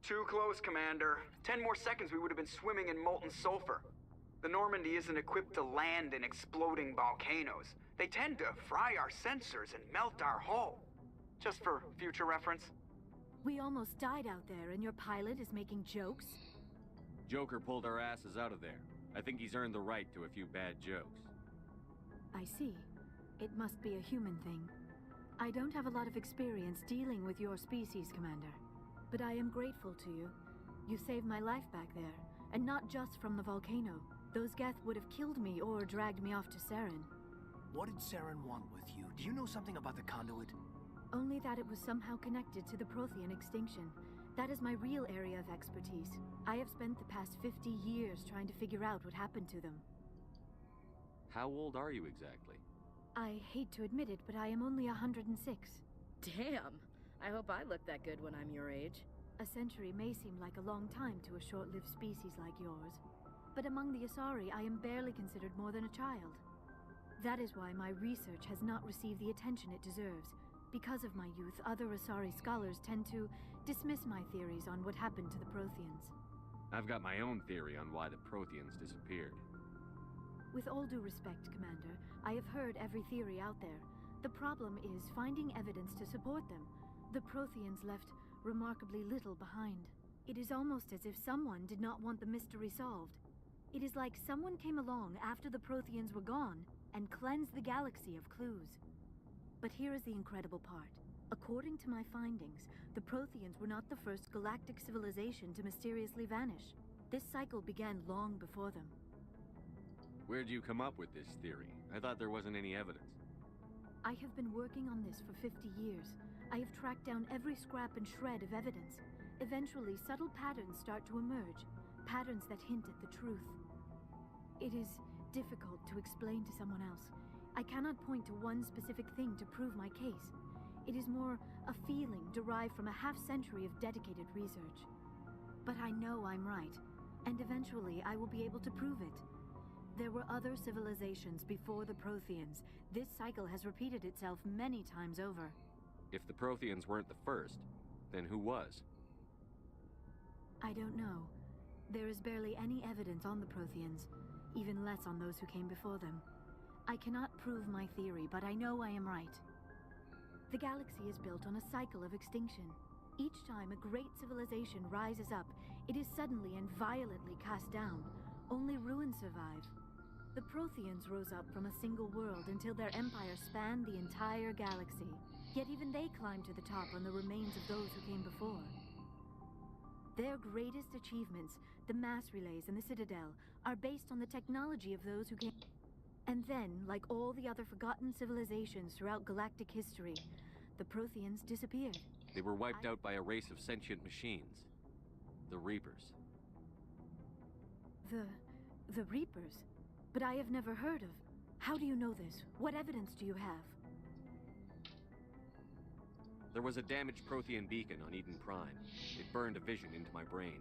Too close, Commander. 10 more seconds we would have been swimming in molten sulfur. The Normandy isn't equipped to land in exploding volcanoes. They tend to fry our sensors and melt our hull. Just for future reference. We almost died out there, and your pilot is making jokes? Joker pulled our asses out of there. I think he's earned the right to a few bad jokes. I see. It must be a human thing. I don't have a lot of experience dealing with your species, Commander. But I am grateful to you. You saved my life back there, and not just from the volcano. Those Geth would have killed me or dragged me off to Saren. What did Saren want with you? Do you know something about the conduit? Only that it was somehow connected to the Prothean extinction. That is my real area of expertise. I have spent the past 50 years trying to figure out what happened to them. How old are you exactly? I hate to admit it, but I am only 106. Damn! I hope I look that good when I'm your age. A century may seem like a long time to a short-lived species like yours. But among the Asari, I am barely considered more than a child. That is why my research has not received the attention it deserves. Because of my youth, other Asari scholars tend to dismiss my theories on what happened to the Protheans. I've got my own theory on why the Protheans disappeared. With all due respect, Commander, I have heard every theory out there. The problem is finding evidence to support them. The Protheans left remarkably little behind. It is almost as if someone did not want the mystery solved. It is like someone came along after the Protheans were gone and cleansed the galaxy of clues. But here is the incredible part. According to my findings, the Protheans were not the first galactic civilization to mysteriously vanish. This cycle began long before them. Where'd you come up with this theory? I thought there wasn't any evidence. I have been working on this for 50 years. I have tracked down every scrap and shred of evidence. Eventually, subtle patterns start to emerge, patterns that hint at the truth. It is difficult to explain to someone else. I cannot point to one specific thing to prove my case. It is more a feeling derived from a half-century of dedicated research. But I know I'm right, and eventually I will be able to prove it. There were other civilizations before the Protheans. This cycle has repeated itself many times over. If the Protheans weren't the first, then who was? I don't know. There is barely any evidence on the Protheans, even less on those who came before them. I cannot prove my theory, but I know I am right. The galaxy is built on a cycle of extinction. Each time a great civilization rises up, it is suddenly and violently cast down. Only ruins survive. The Protheans rose up from a single world until their empire spanned the entire galaxy. Yet even they climbed to the top on the remains of those who came before. Their greatest achievements, the mass relays and the Citadel, are based on the technology of those who came. And then, like all the other forgotten civilizations throughout galactic history, the Protheans disappeared. They were wiped out by a race of sentient machines. The Reapers. The Reapers? But I have never heard of. How do you know this? What evidence do you have? There was a damaged Prothean beacon on Eden Prime. It burned a vision into my brain.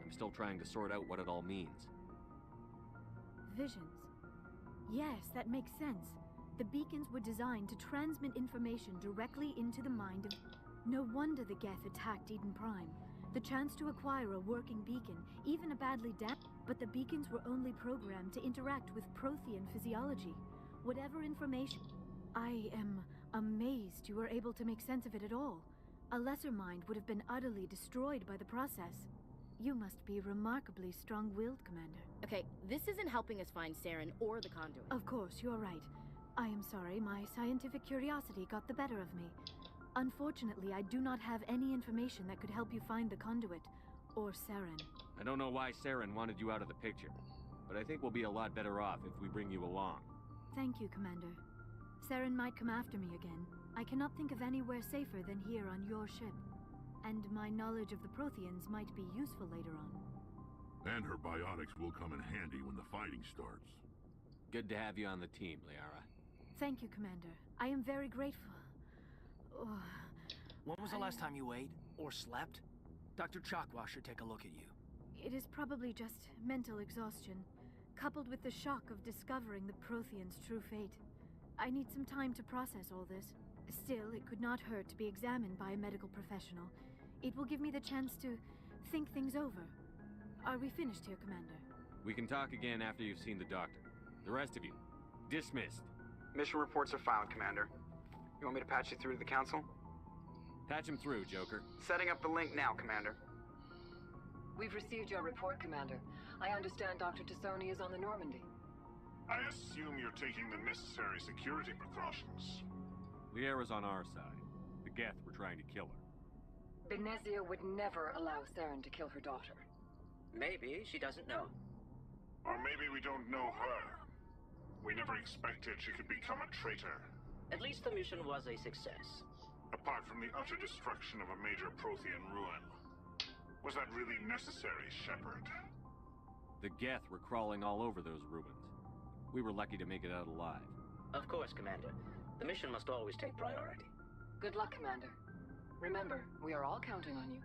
I'm still trying to sort out what it all means. Visions. Yes, that makes sense. The beacons were designed to transmit information directly into the mind of... No wonder the Geth attacked Eden Prime. The chance to acquire a working beacon, even a badly damaged... But the beacons were only programmed to interact with Prothean physiology. Whatever information... I am amazed you were able to make sense of it at all. A lesser mind would have been utterly destroyed by the process. You must be remarkably strong-willed, Commander. Okay, this isn't helping us find Saren or the conduit. Of course, you're right. I am sorry, my scientific curiosity got the better of me. Unfortunately, I do not have any information that could help you find the conduit, or Saren. I don't know why Saren wanted you out of the picture, but I think we'll be a lot better off if we bring you along. Thank you, Commander. Saren might come after me again. I cannot think of anywhere safer than here on your ship. And my knowledge of the Protheans might be useful later on. And her biotics will come in handy when the fighting starts. Good to have you on the team, Liara. Thank you, Commander. I am very grateful. Oh, when was the last time you ate? Or slept? Dr. Chakwa should take a look at you. It is probably just mental exhaustion, coupled with the shock of discovering the Protheans' true fate. I need some time to process all this. Still, it could not hurt to be examined by a medical professional. It will give me the chance to think things over. Are we finished here, Commander? We can talk again after you've seen the doctor. The rest of you, dismissed. Mission reports are filed, Commander. You want me to patch you through to the Council? Patch him through, Joker. Setting up the link now, Commander. We've received your report, Commander. I understand Dr. Tassoni is on the Normandy. I assume you're taking the necessary security precautions. Liara's on our side. The Geth were trying to kill her. Benezia would never allow Saren to kill her daughter. Maybe she doesn't know. Or maybe we don't know her. We never expected she could become a traitor. At least the mission was a success. Apart from the utter destruction of a major Prothean ruin. Was that really necessary, Shepard? The Geth were crawling all over those ruins. We were lucky to make it out alive. Of course, Commander. The mission must always take priority. Good luck, Commander. Remember, we are all counting on you.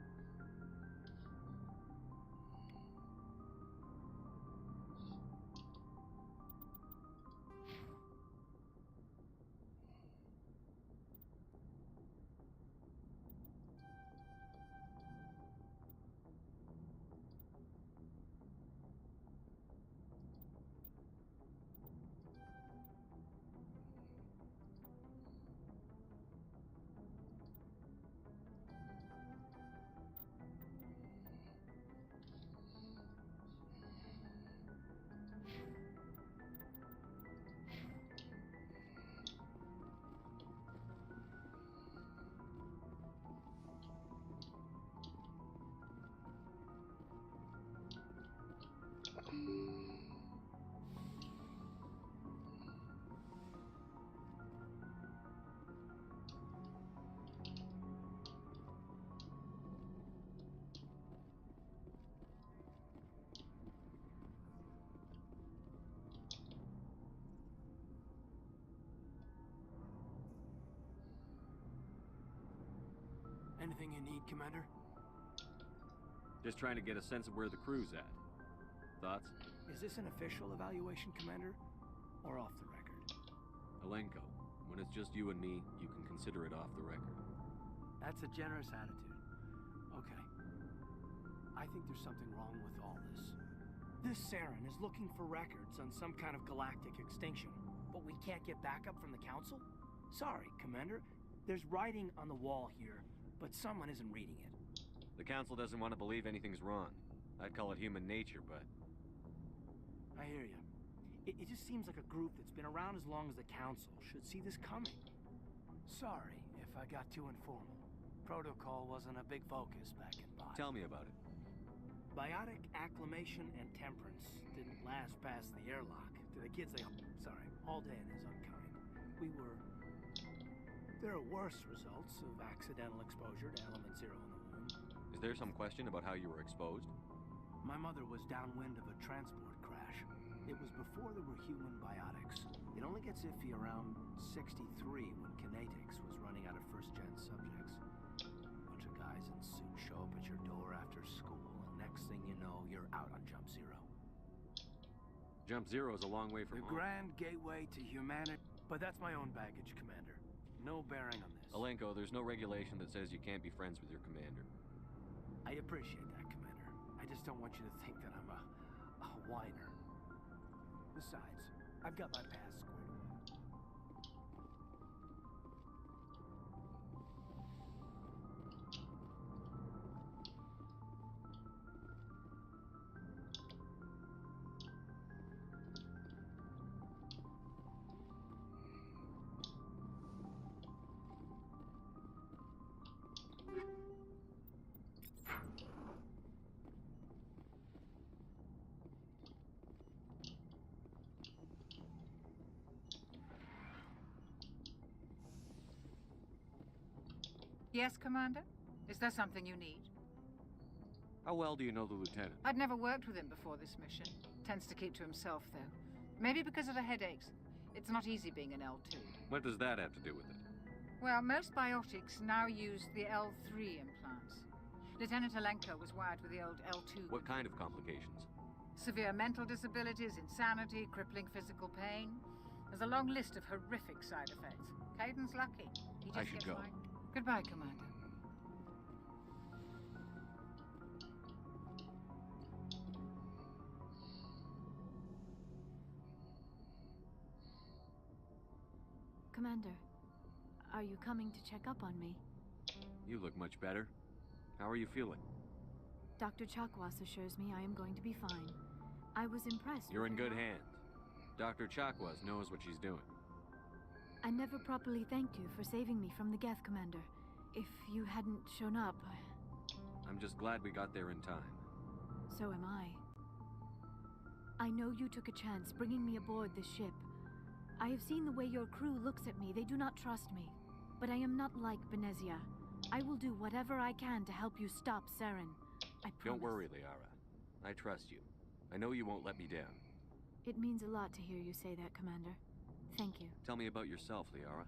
Anything you need, Commander? Just trying to get a sense of where the crew's at. Thoughts? Is this an official evaluation, Commander? Or off the record? Alenko, when it's just you and me, you can consider it off the record. That's a generous attitude. Okay. I think there's something wrong with all this. This Saren is looking for records on some kind of galactic extinction, but we can't get backup from the Council? Sorry, Commander. There's writing on the wall here, but someone isn't reading it. The Council doesn't want to believe anything's wrong. I'd call it human nature, but... I hear you. It just seems like a group that's been around as long as the Council should see this coming. Sorry if I got too informal. Protocol wasn't a big focus back in Bot. Tell me about it. Biotic acclimation and temperance didn't last past the airlock. To the kids, sorry, Haldane is unkind. There are worse results of accidental exposure to element zero in the womb. Is there some question about how you were exposed? My mother was downwind of a transport crash. It was before there were human biotics. It only gets iffy around 63 when kinetics was running out of first-gen subjects. Bunch of guys in suits show up at your door after school, and next thing you know, you're out on Jump Zero. Jump Zero is a long way from The home. grand gateway to humanity. But that's my own baggage, Commander. No bearing on this. Alenko, there's no regulation that says you can't be friends with your commander. I appreciate that, Commander. I just don't want you to think that I'm a whiner. Besides, I've got my past squared away. Yes, Commander? Is there something you need? How well do you know the lieutenant? I'd never worked with him before this mission. Tends to keep to himself, though. Maybe because of the headaches. It's not easy being an L2. What does that have to do with it? Well, most biotics now use the L3 implants. Lieutenant Alenko was wired with the old L2. What kind of complications? Severe mental disabilities, insanity, crippling physical pain. There's a long list of horrific side effects. Caden's lucky. He just I should gets go. like... Goodbye, Commander. Commander, are you coming to check up on me? You look much better. How are you feeling? Dr. Chakwas assures me I am going to be fine. I was impressed. You're in good hands. Dr. Chakwas knows what she's doing. I never properly thanked you for saving me from the Geth, Commander. If you hadn't shown up... I'm just glad we got there in time. So am I. I know you took a chance bringing me aboard this ship. I have seen the way your crew looks at me. They do not trust me. But I am not like Benezia. I will do whatever I can to help you stop Saren. I promise. Don't worry, Liara. I trust you. I know you won't let me down. It means a lot to hear you say that, Commander. Thank you. Tell me about yourself, Liara.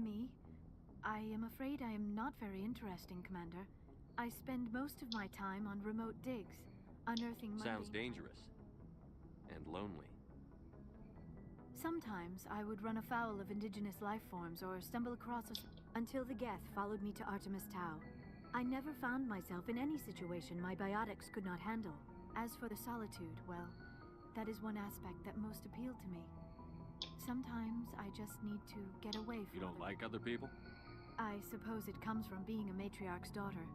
Me? I am afraid I am not very interesting, Commander. I spend most of my time on remote digs, unearthing mundane... Sounds dangerous. And lonely. Sometimes I would run afoul of indigenous life forms or stumble across until the Geth followed me to Artemis Tau. I never found myself in any situation my biotics could not handle. As for the solitude, well, that is one aspect that most appealed to me. Sometimes I just need to get away from... You don't like other people? I suppose it comes from being a matriarch's daughter.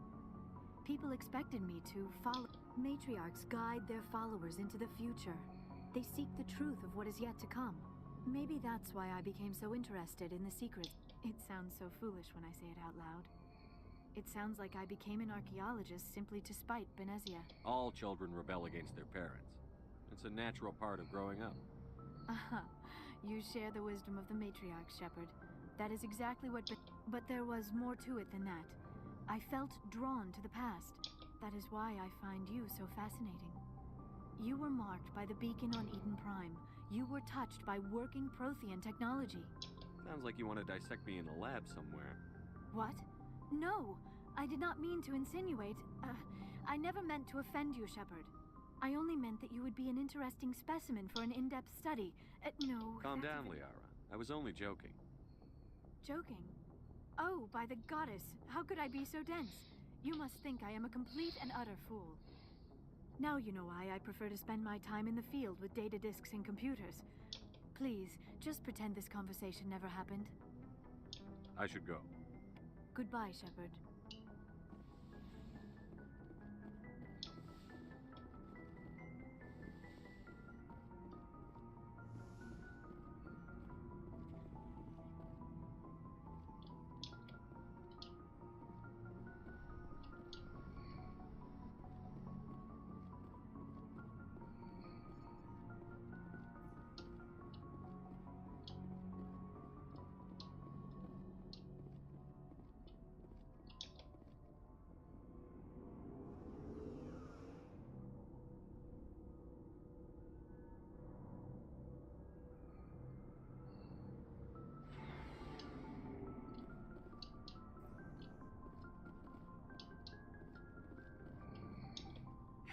People expected me to follow... Matriarchs guide their followers into the future. They seek the truth of what is yet to come. Maybe that's why I became so interested in the secrets. It sounds so foolish when I say it out loud. It sounds like I became an archaeologist simply to spite Benezia. All children rebel against their parents. It's a natural part of growing up. Aha. You share the wisdom of the matriarch, Shepard. That is exactly what... But there was more to it than that. I felt drawn to the past. That is why I find you so fascinating. You were marked by the beacon on Eden Prime. You were touched by working Prothean technology. Sounds like you want to dissect me in a lab somewhere. What? No! I did not mean to insinuate. I never meant to offend you, Shepard. I only meant that you would be an interesting specimen for an in-depth study. No. Calm down, Liara. I was only joking. Joking? Oh, by the goddess, how could I be so dense? You must think I am a complete and utter fool. Now you know why I prefer to spend my time in the field with data disks and computers. Please, just pretend this conversation never happened. I should go. Goodbye, Shepard.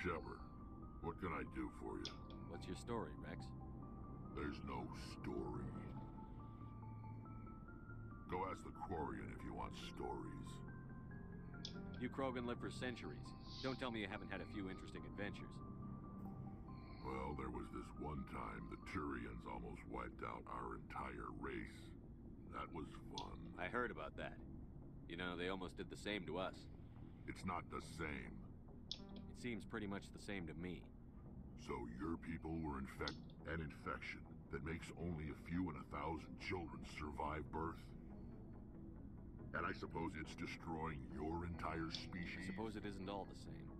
Shepard, what can I do for you? What's your story, Rex? There's no story. Go ask the Quarian if you want stories. You Krogan live for centuries. Don't tell me you haven't had a few interesting adventures. Well, there was this one time the Turians almost wiped out our entire race. That was fun. I heard about that. You know, they almost did the same to us. It's not the same. It seems pretty much the same to me. So your people were an infection that makes only a few in 1,000 children survive birth? And I suppose it's destroying your entire species? I suppose it isn't all the same.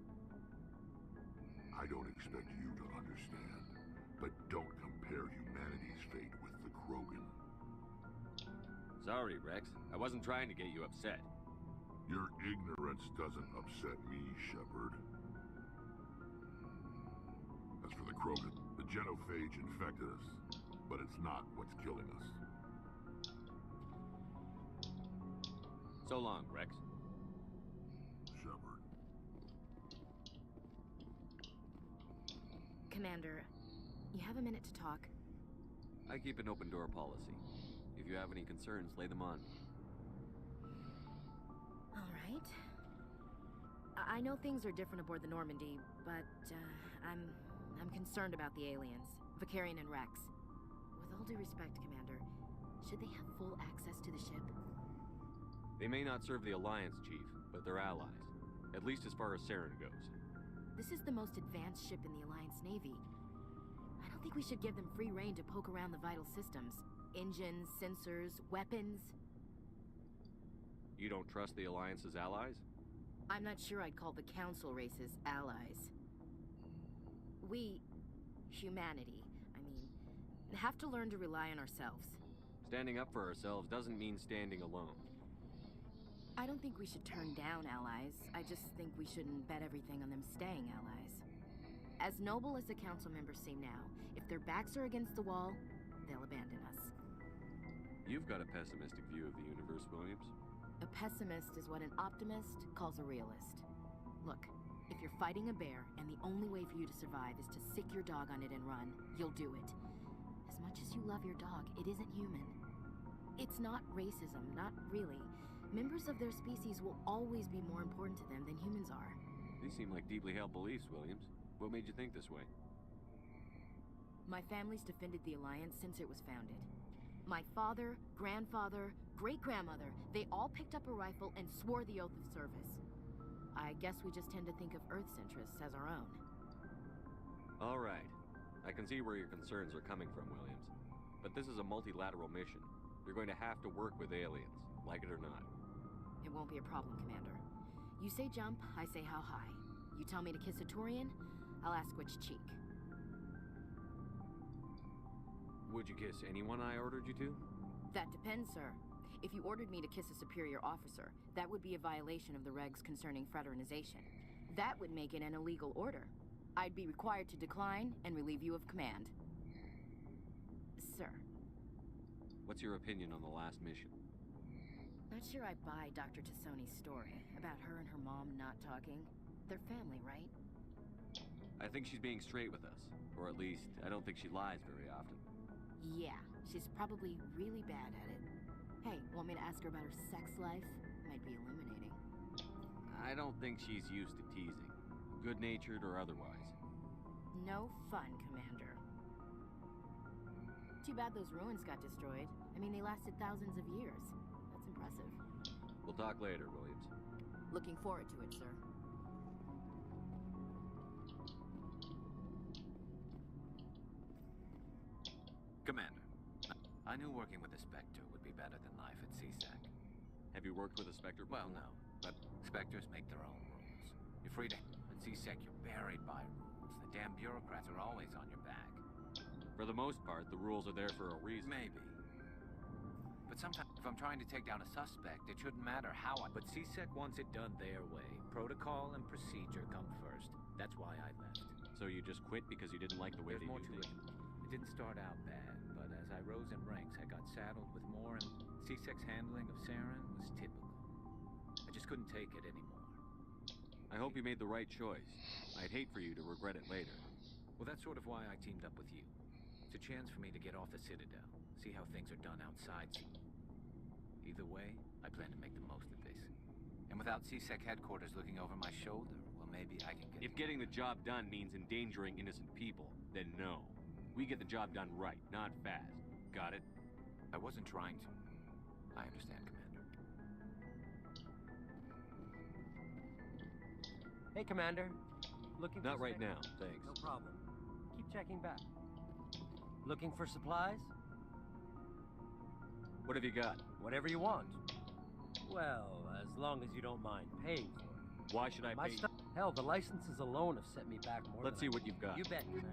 I don't expect you to understand, but don't compare humanity's fate with the Krogan. Sorry, Rex. I wasn't trying to get you upset. Your ignorance doesn't upset me, Shepard. As for the Krogan, the genophage infected us, but it's not what's killing us. So long, Rex. Shepard. Commander, you have a minute to talk? I keep an open door policy. If you have any concerns, lay them on. All right. I know things are different aboard the Normandy, but I'm concerned about the aliens, Vicarian and Rex. With all due respect, Commander, should they have full access to the ship? They may not serve the Alliance, Chief, but they're allies. At least as far as Saren goes. This is the most advanced ship in the Alliance Navy. I don't think we should give them free rein to poke around the vital systems. Engines, sensors, weapons. You don't trust the Alliance's allies? I'm not sure I'd call the Council races allies. We, humanity, have to learn to rely on ourselves. Standing up for ourselves doesn't mean standing alone. I don't think we should turn down allies. I just think we shouldn't bet everything on them staying allies. As noble as the Council members seem now, if their backs are against the wall, they'll abandon us. You've got a pessimistic view of the universe, Williams. A pessimist is what an optimist calls a realist. Look, if you're fighting a bear and the only way for you to survive is to sick your dog on it and run, you'll do it. As much as you love your dog, it isn't human. It's not racism, not really. Members of their species will always be more important to them than humans are. These seem like deeply held beliefs, Williams. What made you think this way? My family's defended the Alliance since it was founded. My father, grandfather, great-grandmother, they all picked up a rifle and swore the oath of service. I guess we just tend to think of Earth's interests as our own. All right. I can see where your concerns are coming from, Williams. But this is a multilateral mission. You're going to have to work with aliens, like it or not. It won't be a problem, Commander. You say jump, I say how high. You tell me to kiss a Turian, I'll ask which cheek. Would you kiss anyone I ordered you to? That depends, sir. If you ordered me to kiss a superior officer, that would be a violation of the regs concerning fraternization. That would make it an illegal order. I'd be required to decline and relieve you of command. Sir. What's your opinion on the last mission? Not sure I buy Dr. Tassoni's story about her and her mom not talking. They're family, right? I think she's being straight with us. Or at least, I don't think she lies very often. Yeah, she's probably really bad at it. Hey, want me to ask her about her sex life? Might be illuminating. I don't think she's used to teasing. Good-natured or otherwise. No fun, Commander. Too bad those ruins got destroyed. I mean, they lasted thousands of years. That's impressive. We'll talk later, Williams. Looking forward to it, sir. Commander, I knew working with a Spectre would be better than life at CSAC. Have you worked with a Spectre before? Well, no, but Spectres make their own rules. You're free to... At CSAC, you're buried by rules. The damn bureaucrats are always on your back. For the most part, the rules are there for a reason. Maybe. But sometimes, if I'm trying to take down a suspect, it shouldn't matter how I... But CSEC wants it done their way. Protocol and procedure come first. That's why I left. So you just quit because you didn't like the way There's they more do to it. things? It didn't start out bad, but as I rose in ranks, I got saddled with more, and CSEC's handling of Saren was typical. I just couldn't take it anymore. I hope you made the right choice. I'd hate for you to regret it later. Well, that's sort of why I teamed up with you. It's a chance for me to get off the Citadel, see how things are done outside. Either way, I plan to make the most of this. And without CSEC headquarters looking over my shoulder, well, maybe I can get... If getting the job done means endangering innocent people, then no. We get the job done right, not fast. Got it? I wasn't trying to. I understand, Commander. Hey, Commander. Looking Not for right now, thanks. No problem. Keep checking back. Looking for supplies? What have you got? Whatever you want. Well, as long as you don't mind paying for it. Why should I pay? Hell, the licenses alone have set me back more. Let's see what you've got. You bet, Commander.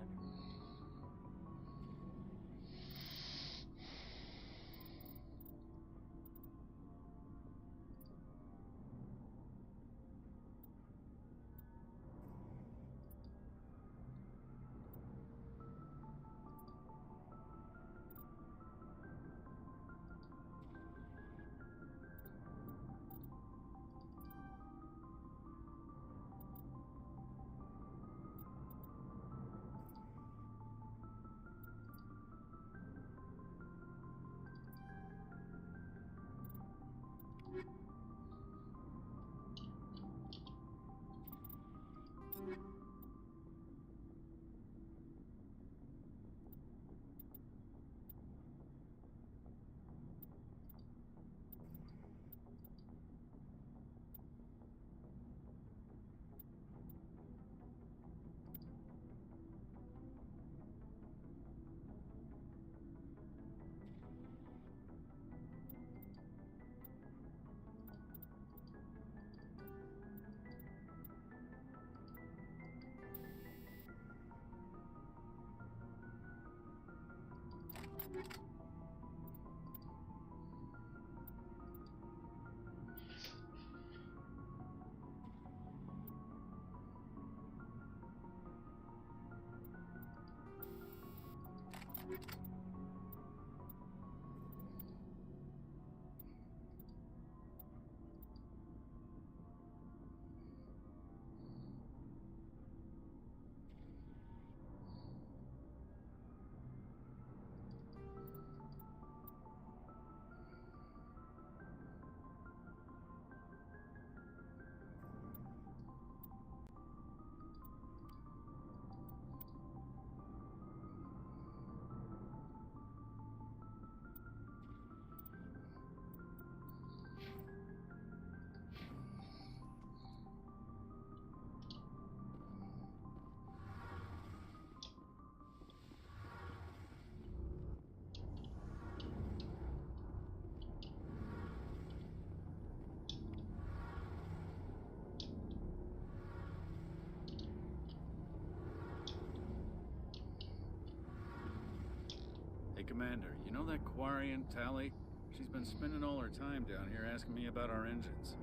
Commander, you know that Quarian, Tally? She's been spending all her time down here asking me about our engines.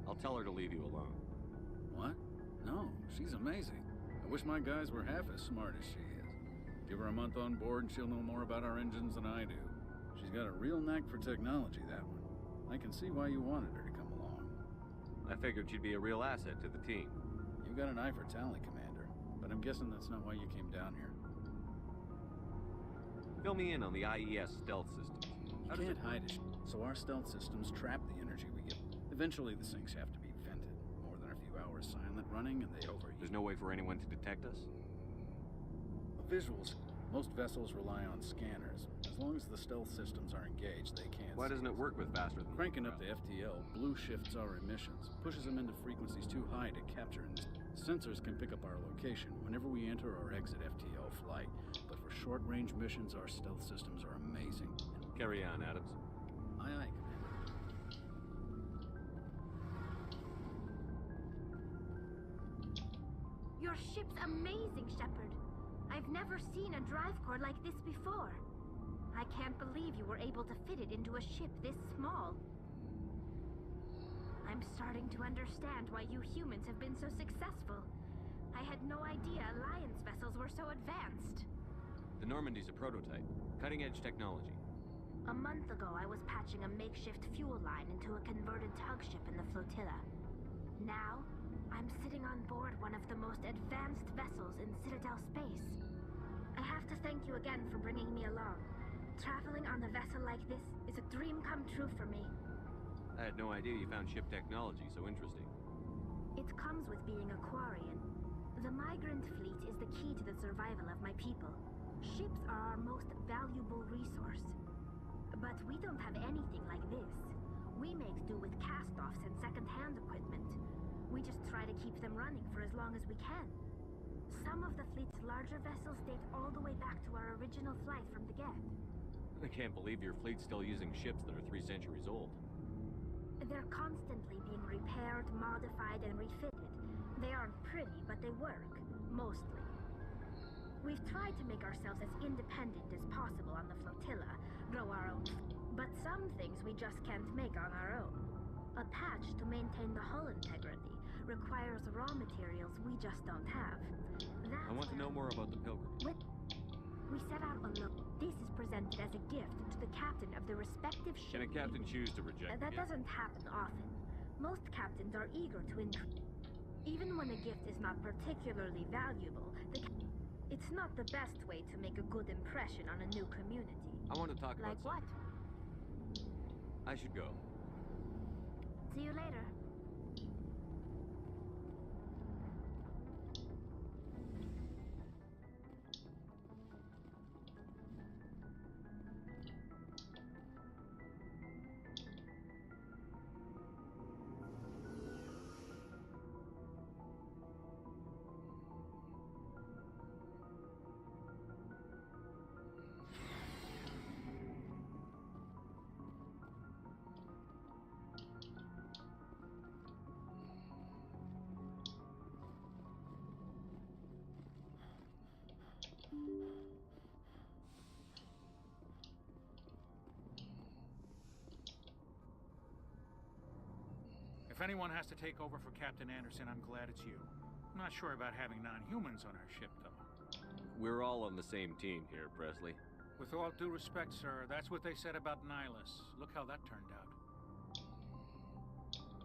I'll tell her to leave you alone. What? No, she's amazing. I wish my guys were half as smart as she is. Give her a month on board and she'll know more about our engines than I do. She's got a real knack for technology, that one. I can see why you wanted her to come along. I figured she'd be a real asset to the team. You got an eye for talent, Commander, but I'm guessing that's not why you came down here. Fill me in on the IES stealth systems. You can't hide it, so our stealth systems trap the energy we get. Eventually the sinks have to be vented. More than a few hours silent running and they overheat. There's no way for anyone to detect us? Visuals. Most vessels rely on scanners. As long as the stealth systems are engaged, they can't. Why doesn't it work with faster than... Cranking up the FTL, blue shifts our emissions, pushes them into frequencies too high to capture, and sensors can pick up our location whenever we enter or exit FTL flight. But for short-range missions, our stealth systems are amazing. Carry on, Adams. Aye, aye, Commander. Your ship's amazing, Shepard. I've never seen a drive core like this before. I can't believe you were able to fit it into a ship this small. I'm starting to understand why you humans have been so successful. I had no idea Alliance vessels were so advanced. The Normandy's a prototype. Cutting-edge technology. A month ago, I was patching a makeshift fuel line into a converted tug ship in the flotilla. Now, I'm sitting on board one of the most advanced vessels in Citadel space. I have to thank you again for bringing me along. Traveling on a vessel like this is a dream come true for me. I had no idea you found ship technology so interesting. It comes with being a Quarian. The migrant fleet is the key to the survival of my people. Ships are our most valuable resource. But we don't have anything like this. We make do with cast-offs and second-hand equipment. We just try to keep them running for as long as we can. Some of the fleet's larger vessels date all the way back to our original flight from the get. I can't believe your fleet's still using ships that are 3 centuries old. They're constantly being repaired, modified, and refitted. They aren't pretty, but they work. Mostly. We've tried to make ourselves as independent as possible on the flotilla, grow our own. But some things we just can't make on our own. A patch to maintain the hull integrity requires raw materials we just don't have. I want to know more about the Pilgrim. We set out on look. This is presented as a gift to the captain of the respective ship. Can a captain choose to reject That it? doesn't happen often. Most captains are eager to even when a gift is not particularly valuable, it's not the best way to make a good impression on a new community. I want to talk about Like what? I should go. See you later. If anyone has to take over for Captain Anderson, I'm glad it's you. I'm not sure about having non-humans on our ship, though. We're all on the same team here, Presley. With all due respect, sir, that's what they said about Nihilus. Look how that turned out.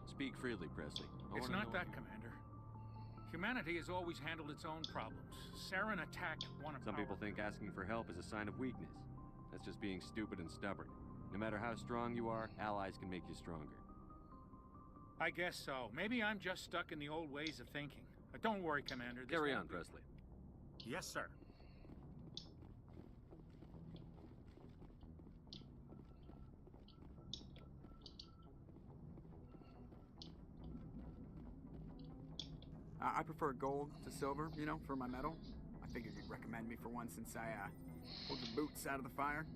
Speak freely, Presley. It's not that, Commander. Humanity has always handled its own problems. Saren attacked one of Some people think asking for help is a sign of weakness. That's just being stupid and stubborn. No matter how strong you are, allies can make you stronger. I guess so. Maybe I'm just stuck in the old ways of thinking. But don't worry, Commander. Carry on, Presley. Yes, sir. I prefer gold to silver, you know, for my medal. I figured you'd recommend me for one since I pulled the boots out of the fire.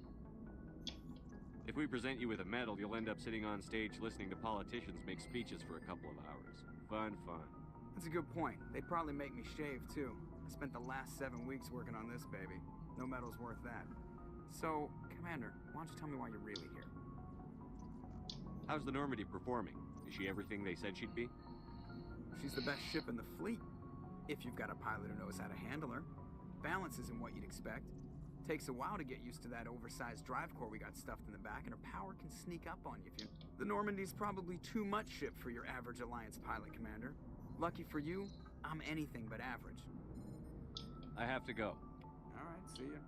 If we present you with a medal, you'll end up sitting on stage listening to politicians make speeches for a couple of hours. Fun. That's a good point. They'd probably make me shave, too. I spent the last 7 weeks working on this baby. No medal's worth that. So, Commander, why don't you tell me why you're really here? How's the Normandy performing? Is she everything they said she'd be? She's the best ship in the fleet. If you've got a pilot who knows how to handle her. Balance isn't what you'd expect. Takes a while to get used to that oversized drive core we got stuffed in the back, and her power can sneak up on you if you... The Normandy's probably too much ship for your average Alliance pilot, Commander. Lucky for you, I'm anything but average. I have to go. All right, see ya.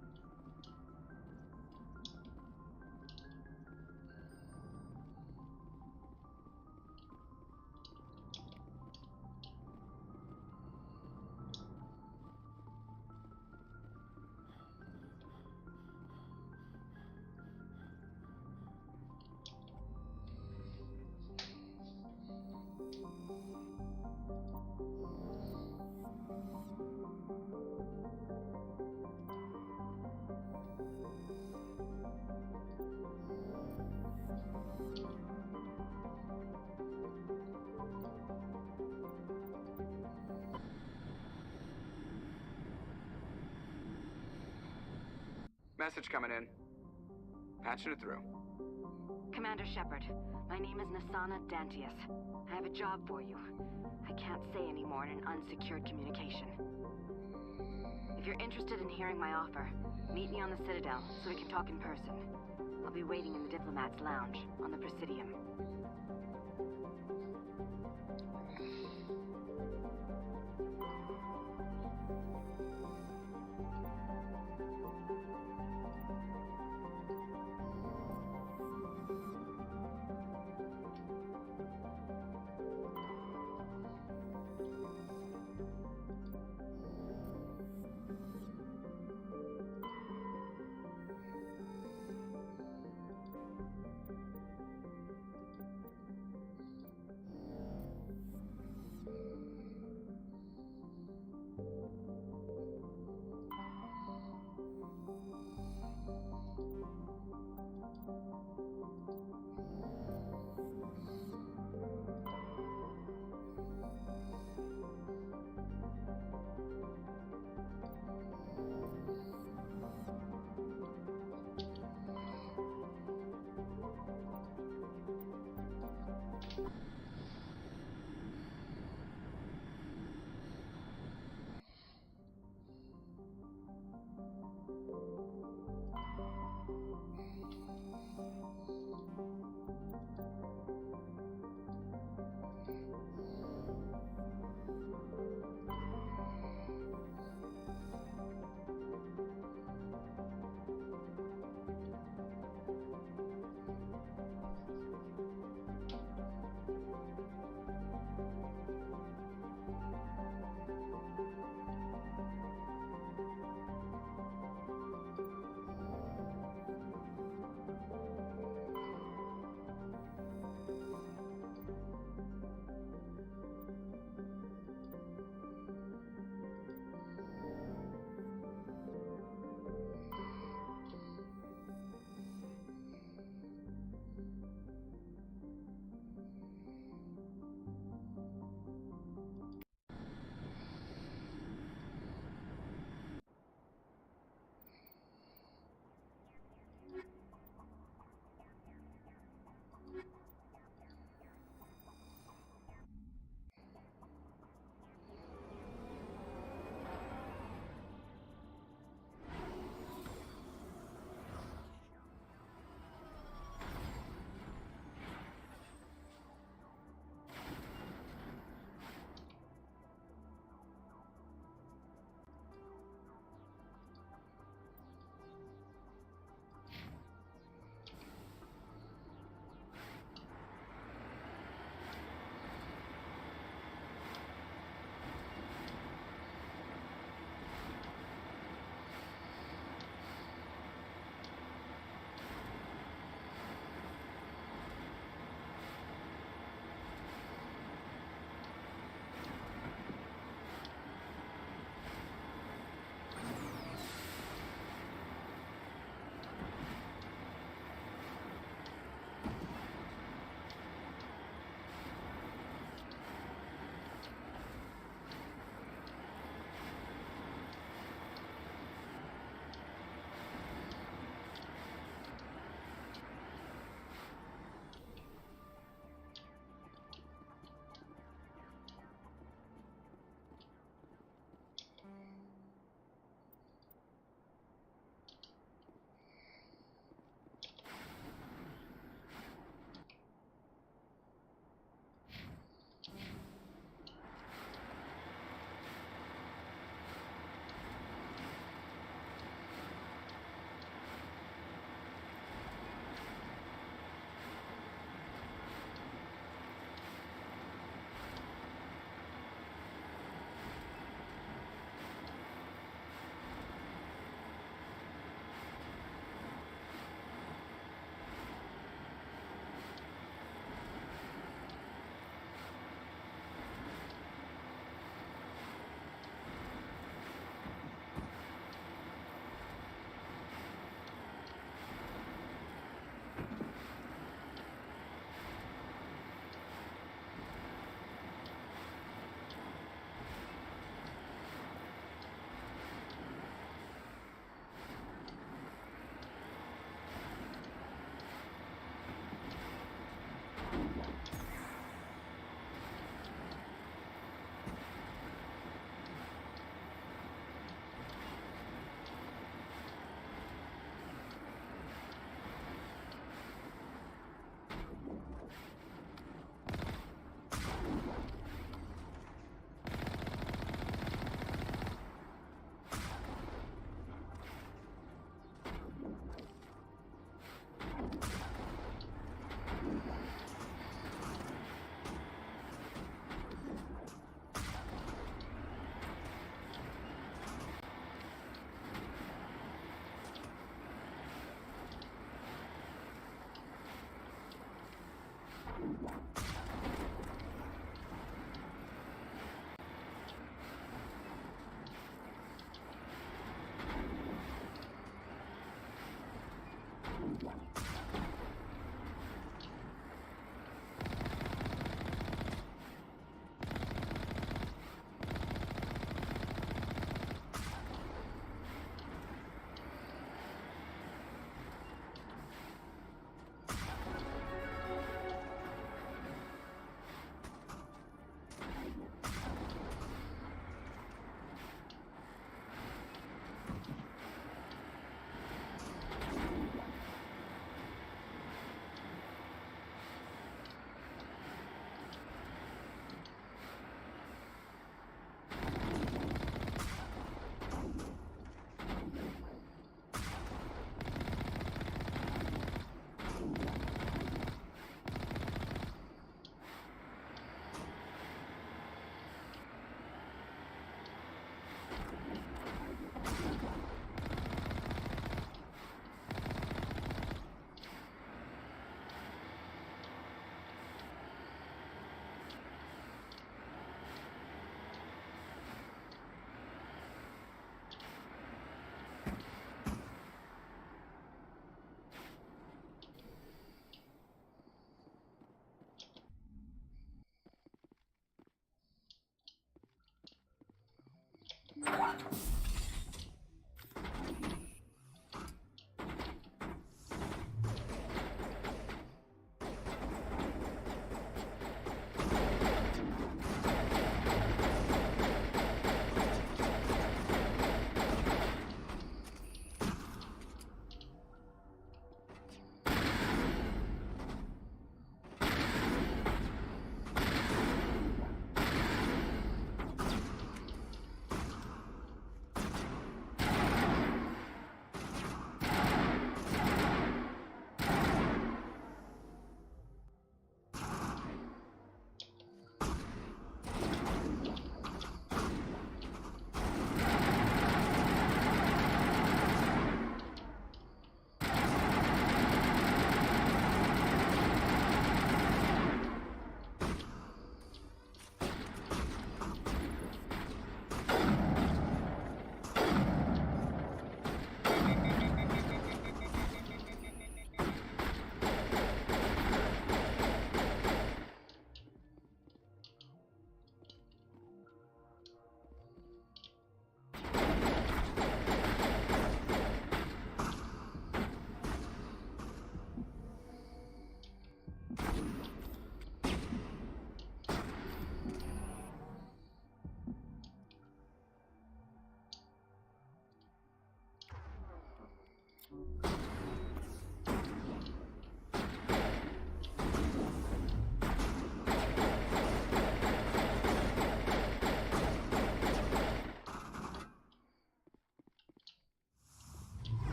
Message coming in. Patching it through. Commander Shepard, my name is Nasana Dantius. I have a job for you. I can't say any more in an unsecured communication. If you're interested in hearing my offer, meet me on the Citadel so we can talk in person. I'll be waiting in the Diplomat's Lounge on the Presidium.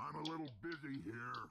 I'm a little busy here.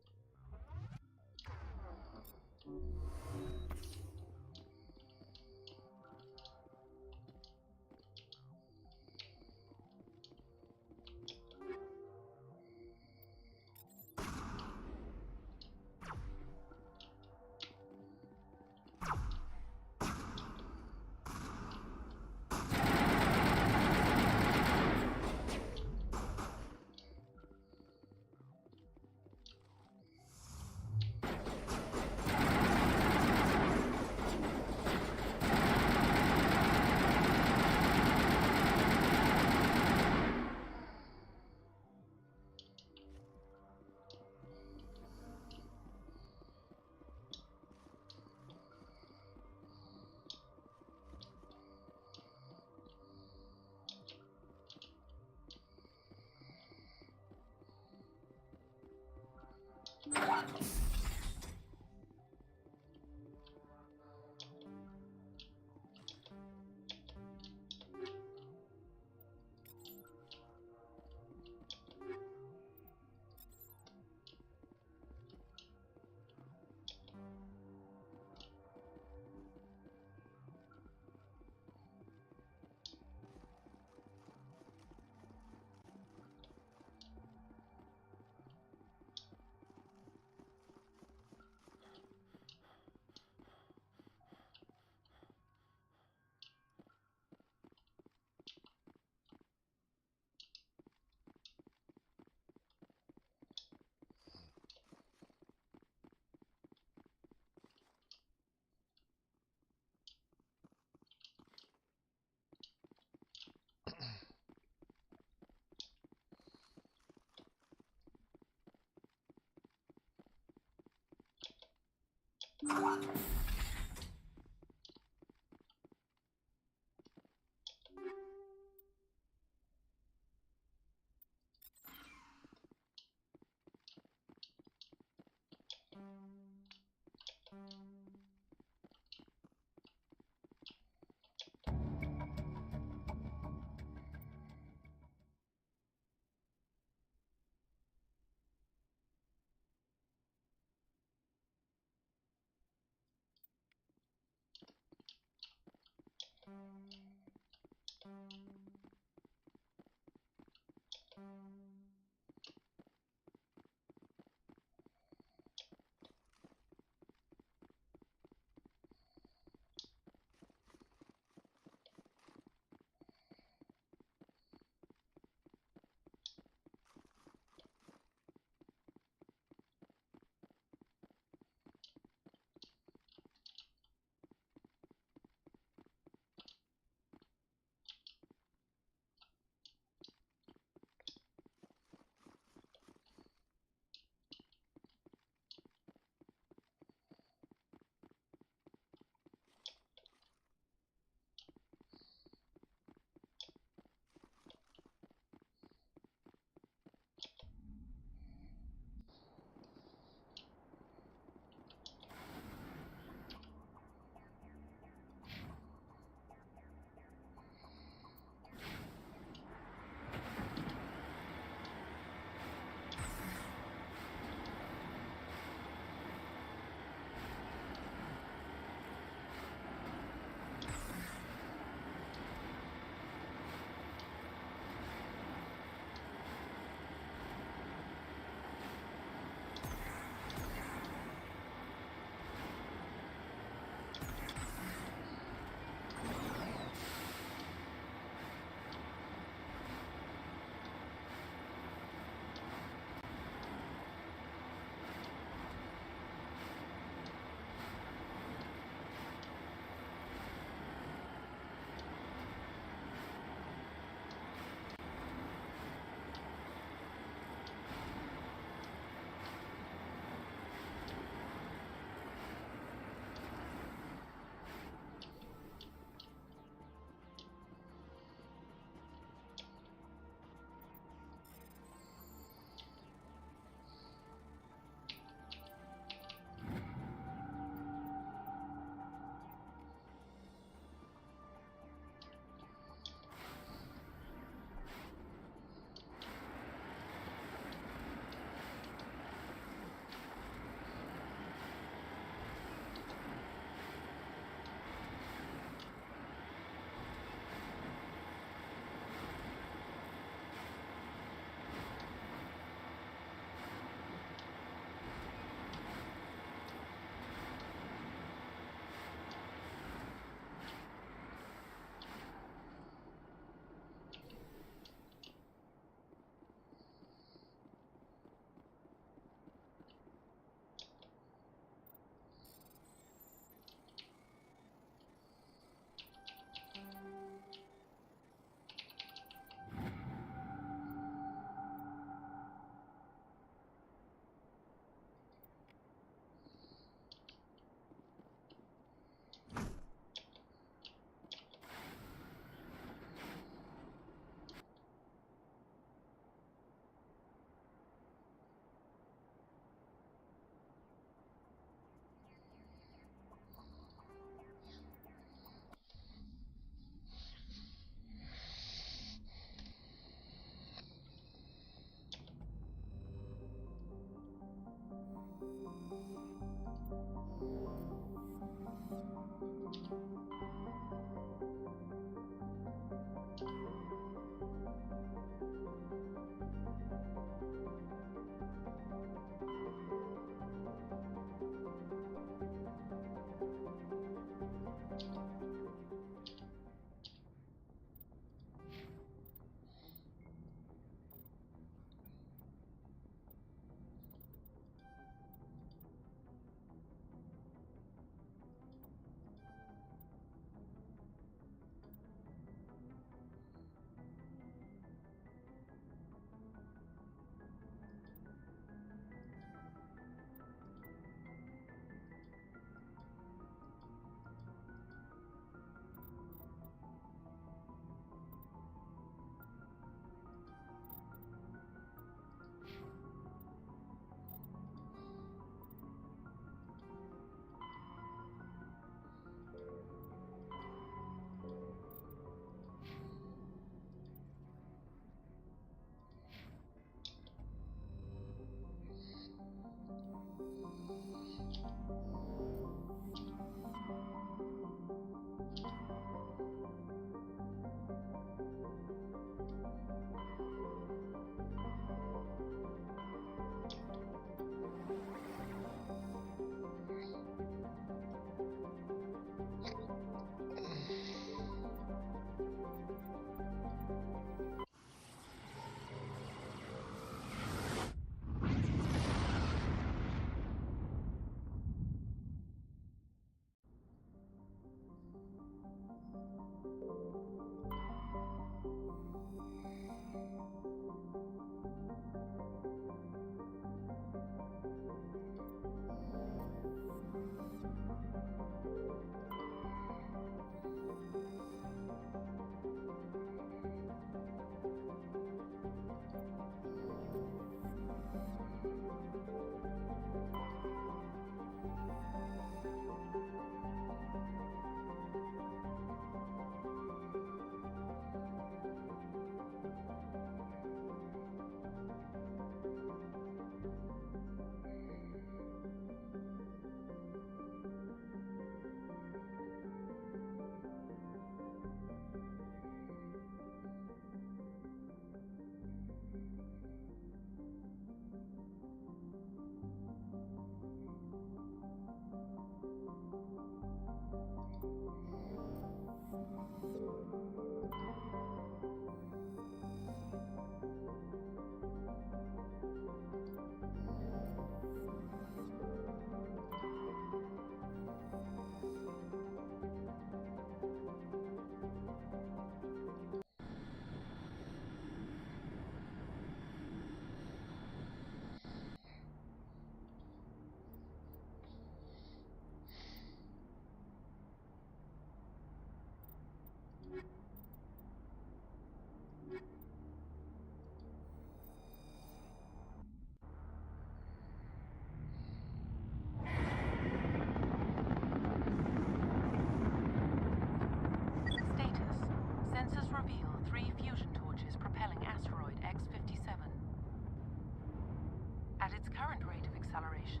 acceleration.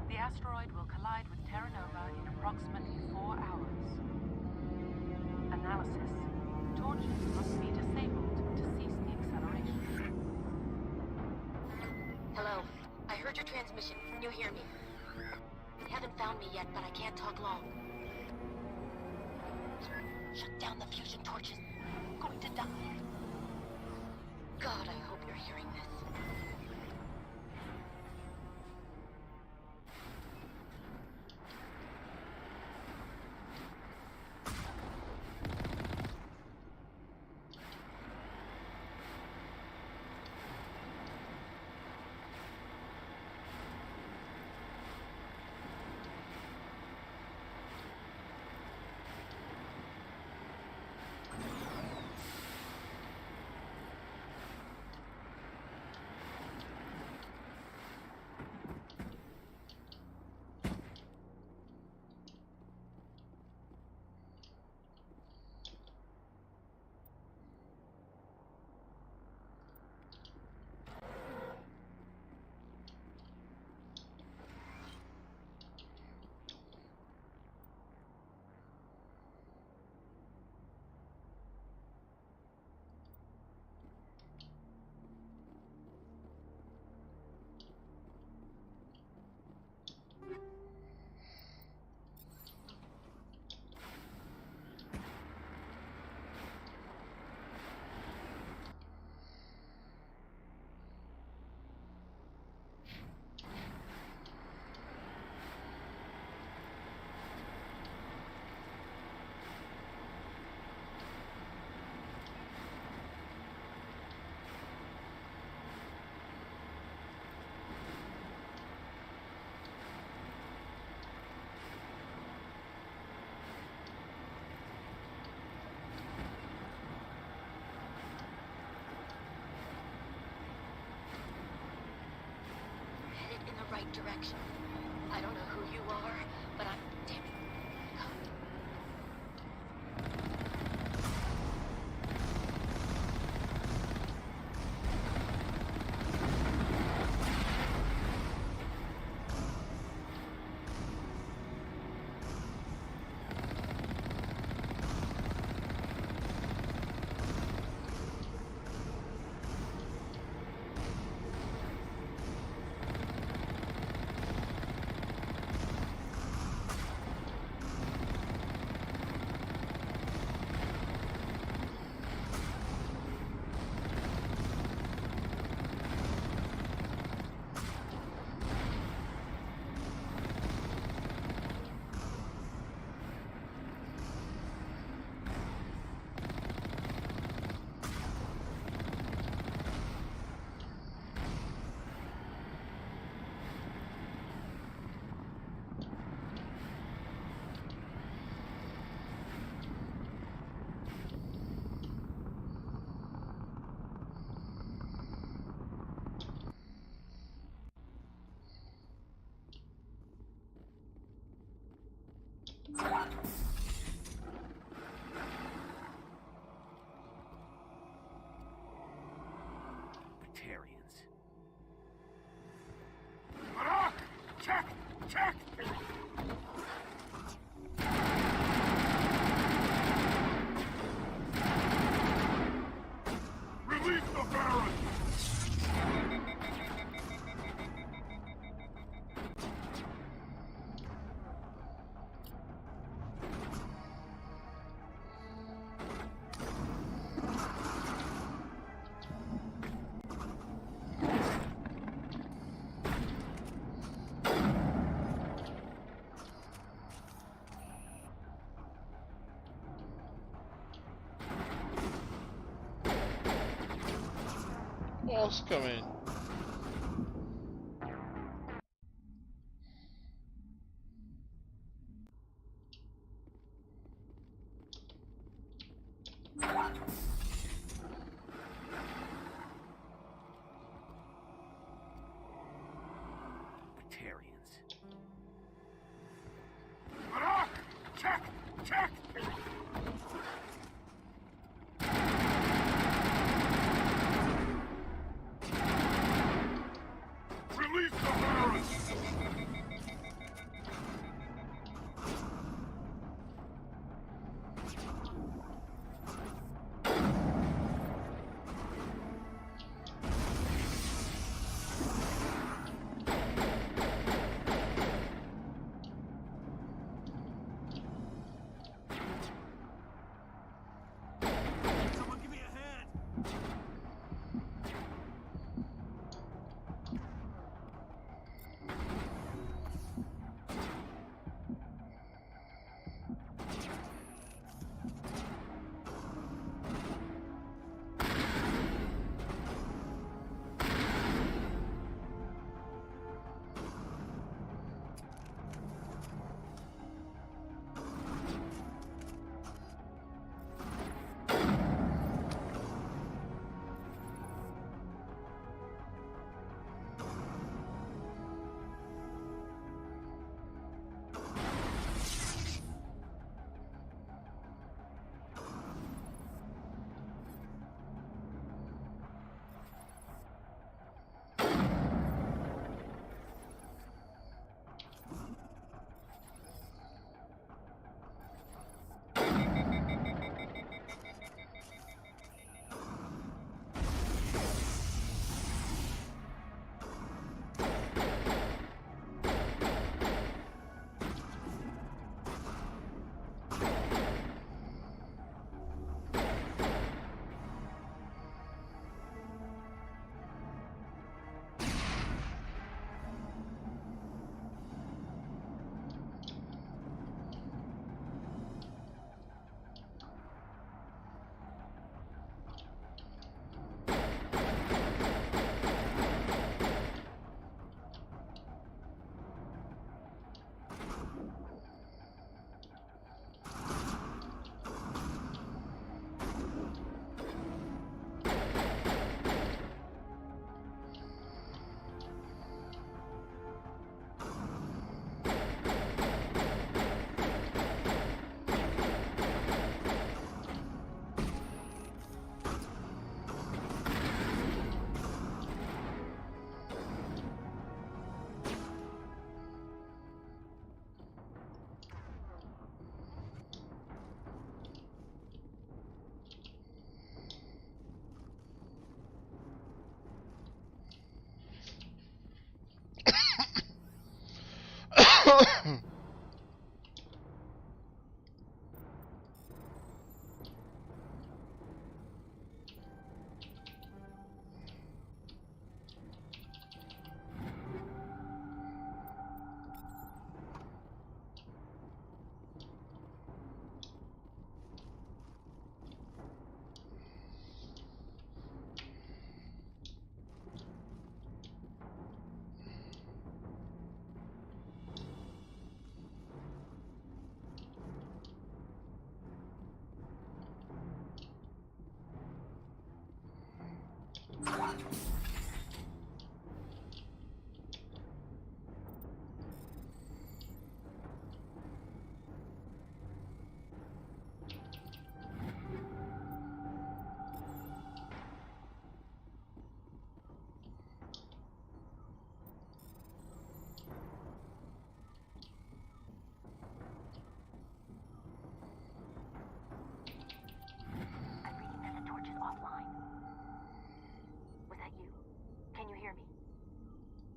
The asteroid will collide with Terra Nova in approximately 4 hours. Analysis. Torches must be disabled to cease the acceleration. Hello. I heard your transmission. Can you hear me? You haven't found me yet, but I can't talk long. Shut down the fusion torches. I'm going to die. God, I hope you're hearing this. Right direction. I don't know who you are, but I'm damn. Check! Check! Release the Baron! What's coming? Check! Check!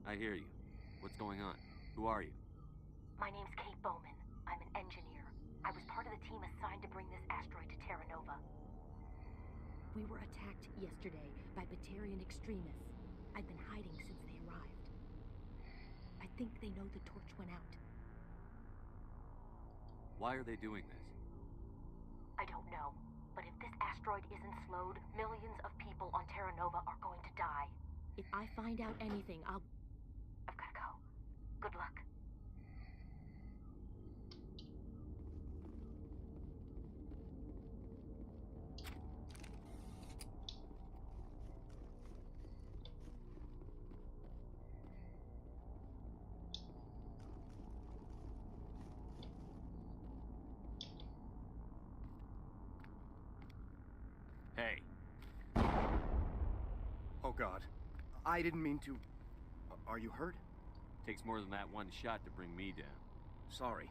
I hear you. What's going on? Who are you? My name's Kate Bowman. I'm an engineer. I was part of the team assigned to bring this asteroid to Terra Nova. We were attacked yesterday by Batarian extremists. I've been hiding since they arrived. I think they know the torch went out. Why are they doing this? I don't know. But if this asteroid isn't slowed, millions of people on Terra Nova are going to die. If I find out anything, I've gotta go. Good luck. Hey. Oh God. I didn't mean to... Are you hurt? Takes more than that one shot to bring me down. Sorry.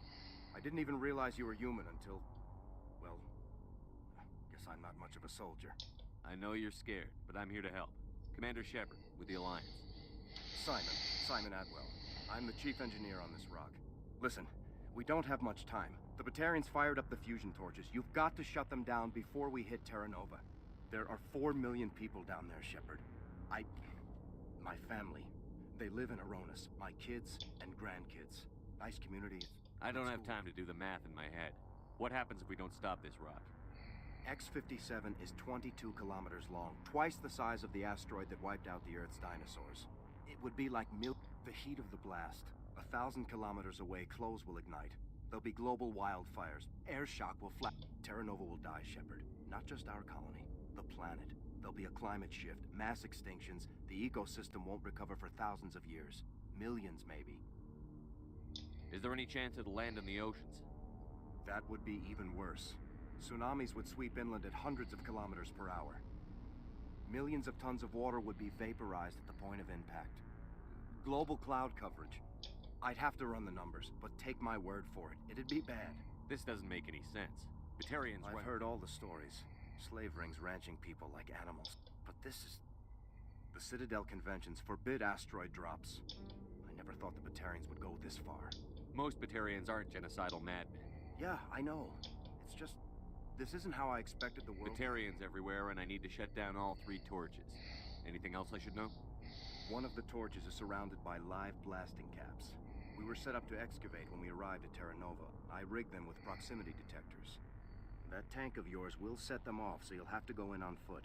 I didn't even realize you were human until... Well... Guess I'm not much of a soldier. I know you're scared, but I'm here to help. Commander Shepard, with the Alliance. Simon Adwell. I'm the chief engineer on this rock. Listen, we don't have much time. The Batarians fired up the fusion torches. You've got to shut them down before we hit Terra Nova. There are 4 million people down there, Shepard. My family. They live in Aronis. My kids and grandkids. Nice community. I don't have time to do the math in my head. What happens if we don't stop this rock? X-57 is 22 kilometers long, twice the size of the asteroid that wiped out the Earth's dinosaurs. It would be like the heat of the blast. 1,000 kilometers away, clothes will ignite. There'll be global wildfires. Air shock will flat. Terra Nova will die, Shepard. Not just our colony, the planet. There'll be a climate shift, mass extinctions. The ecosystem won't recover for thousands of years. Millions, maybe. Is there any chance it'll land in the oceans? That would be even worse. Tsunamis would sweep inland at hundreds of kilometers per hour. Millions of tons of water would be vaporized at the point of impact. Global cloud coverage. I'd have to run the numbers, but take my word for it. It'd be bad. This doesn't make any sense. Batarians... I've heard all the stories. Slave rings ranching people like animals. But this is... The Citadel conventions forbid asteroid drops. I never thought the Batarians would go this far. Most Batarians aren't genocidal madmen. Yeah, I know. It's just... This isn't how I expected the world... Batarians everywhere, and I need to shut down all 3 torches. Anything else I should know? One of the torches is surrounded by live blasting caps. We were set up to excavate when we arrived at Terra Nova. I rigged them with proximity detectors. That tank of yours will set them off, so you'll have to go in on foot.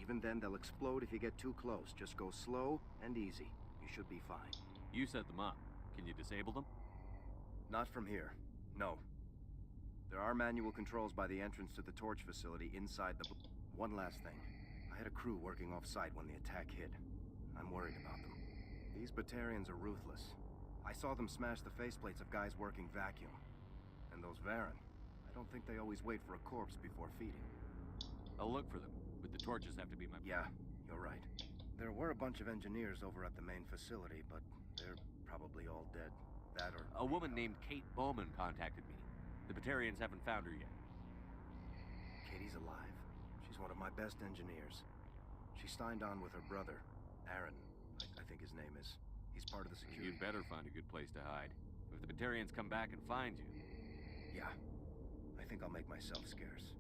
Even then, they'll explode if you get too close. Just go slow and easy. You should be fine. You set them up. Can you disable them? Not from here. No. There are manual controls by the entrance to the torch facility inside the... One last thing. I had a crew working off-site when the attack hit. I'm worried about them. These Batarians are ruthless. I saw them smash the faceplates of guys working vacuum. And those Varen, I don't think they always wait for a corpse before feeding. I'll look for them, but the torches have to be my... Yeah, you're right. There were a bunch of engineers over at the main facility, but they're probably all dead. That or... A woman named Kate Bowman contacted me. The Batarians haven't found her yet. Katie's alive. She's one of my best engineers. She signed on with her brother, Aaron, I think his name is. He's part of the security. You'd better find a good place to hide. But if the Batarians come back and find you... Yeah. I think I'll make myself scarce.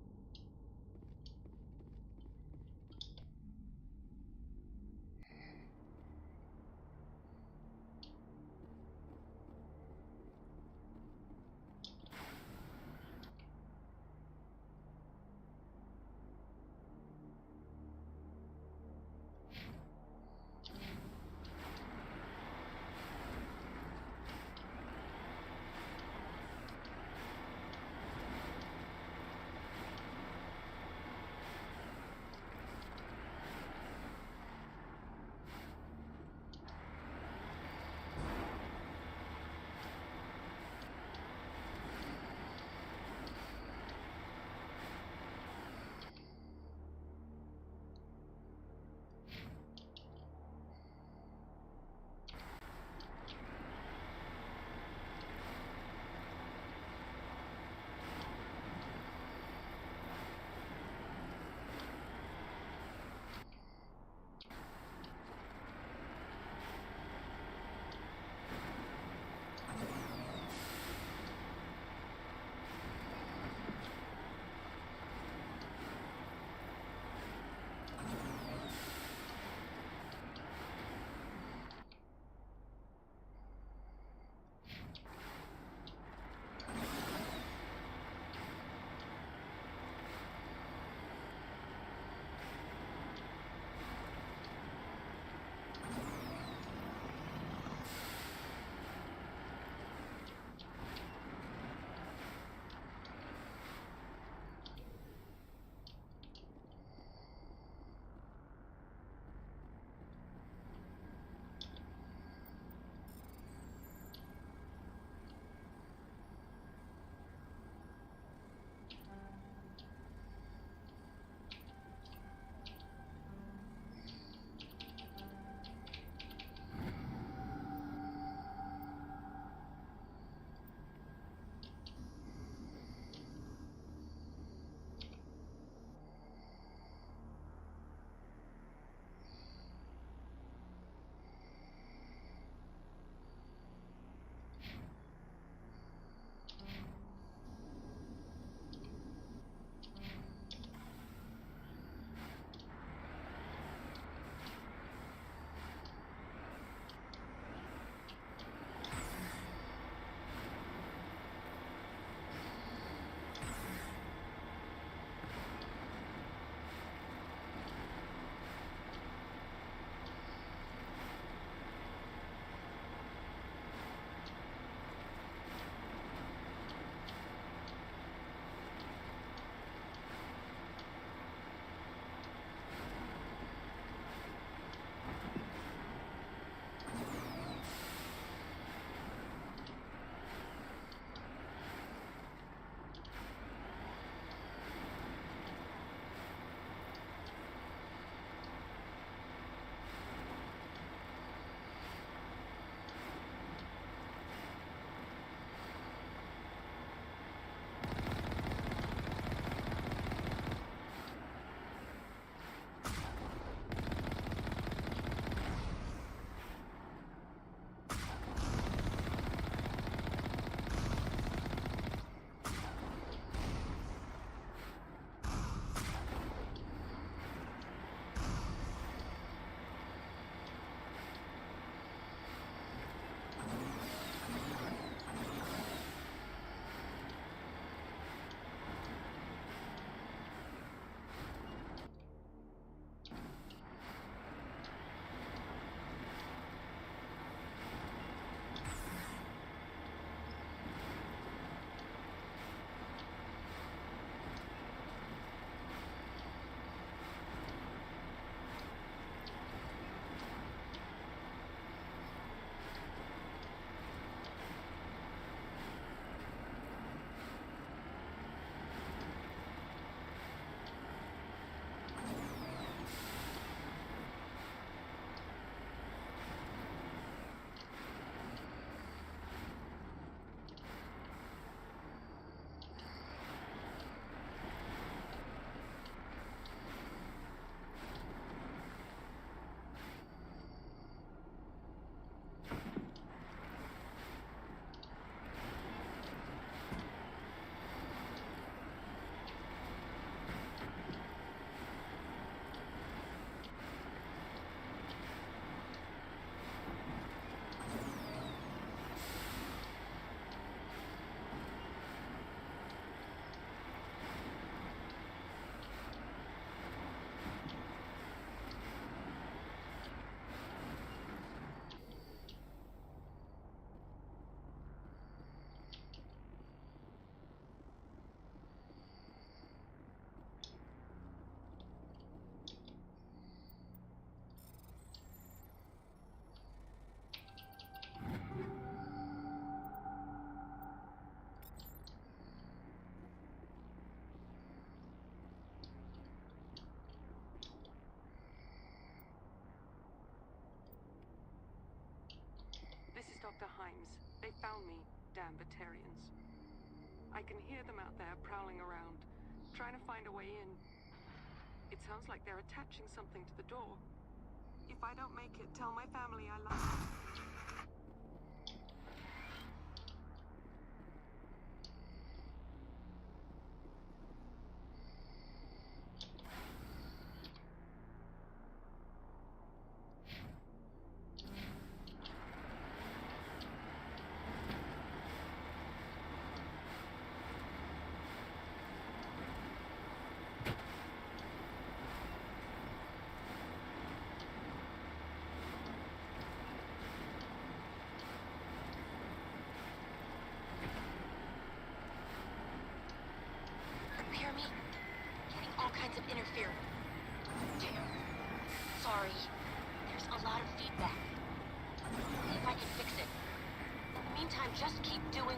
Dr. Himes. They found me, damn Batarians. I can hear them out there prowling around, trying to find a way in. It sounds like they're attaching something to the door. If I don't make it, tell my family I love them. Hear me? Getting all kinds of interference. Damn. Sorry. There's a lot of feedback. See if I can fix it. In the meantime, just keep doing...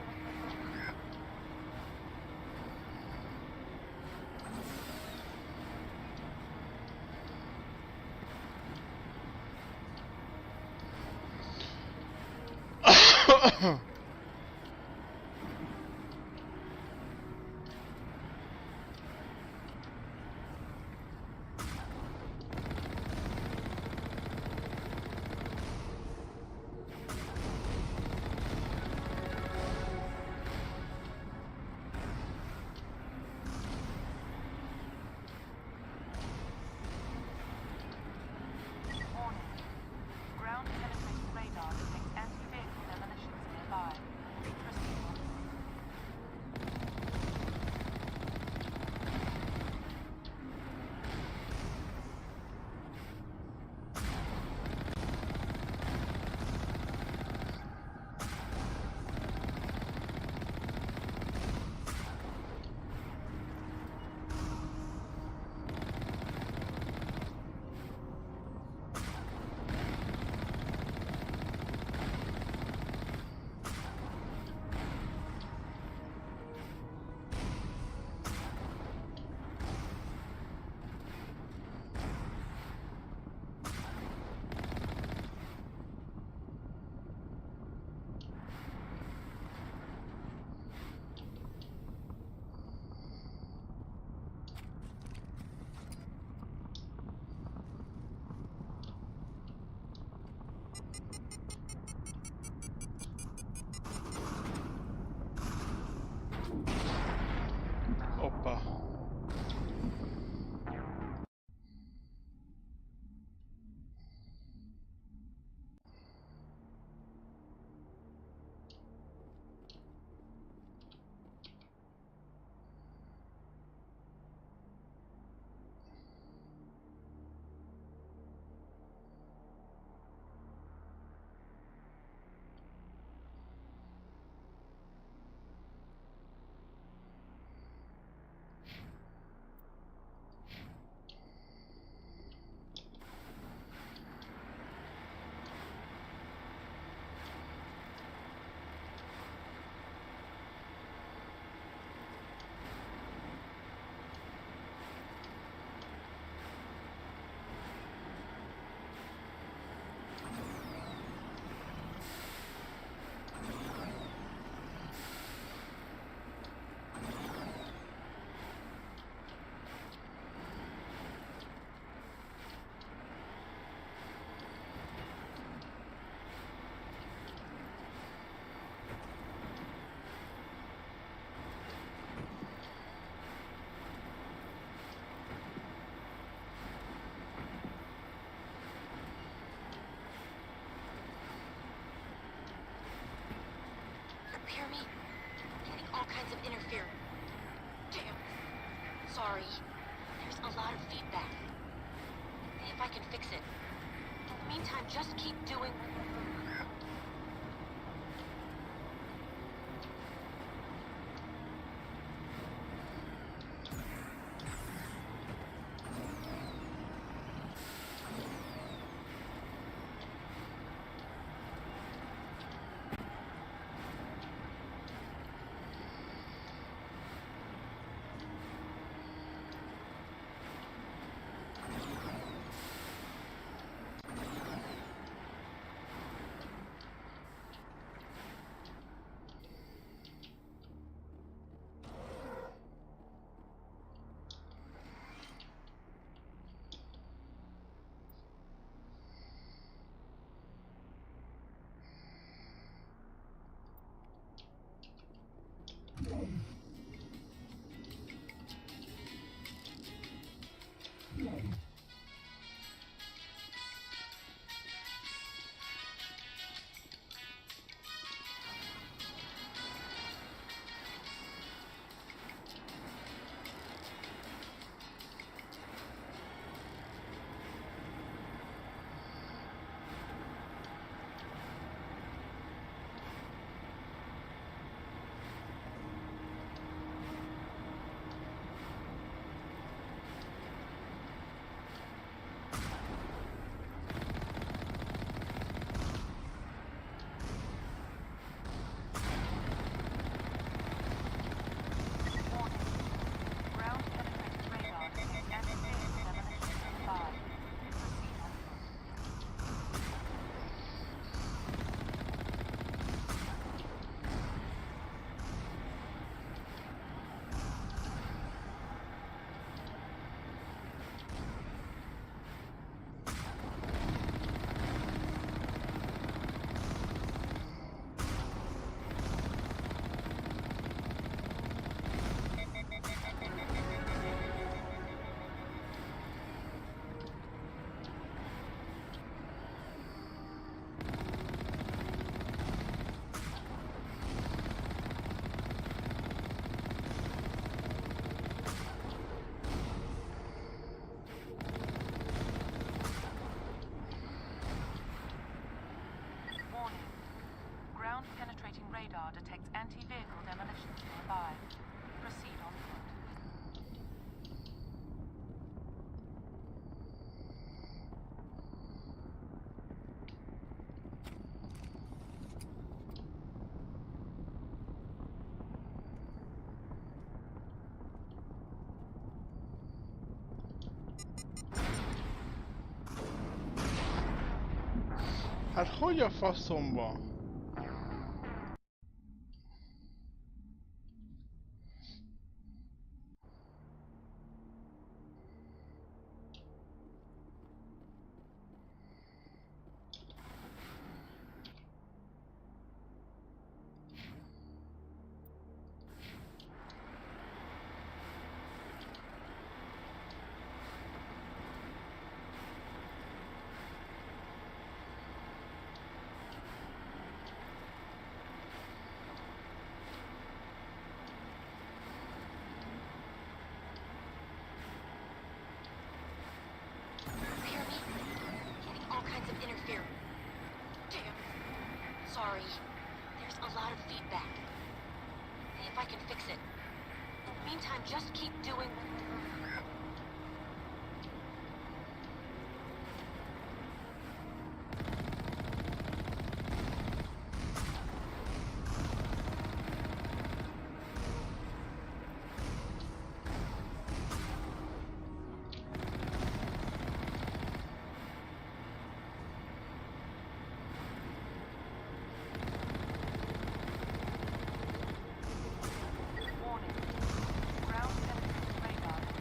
Oppa. Hear me? Getting all kinds of interference. Damn. Sorry. There's a lot of feedback. See if I can fix it. In the meantime, just keep doing... radar detects anti-vehicle demolitions nearby. Proceed on foot. Hát hogy a faszomba? Sorry. There's a lot of feedback. See if I can fix it. In the meantime, just keep doing... Warning. Ground penetrating radar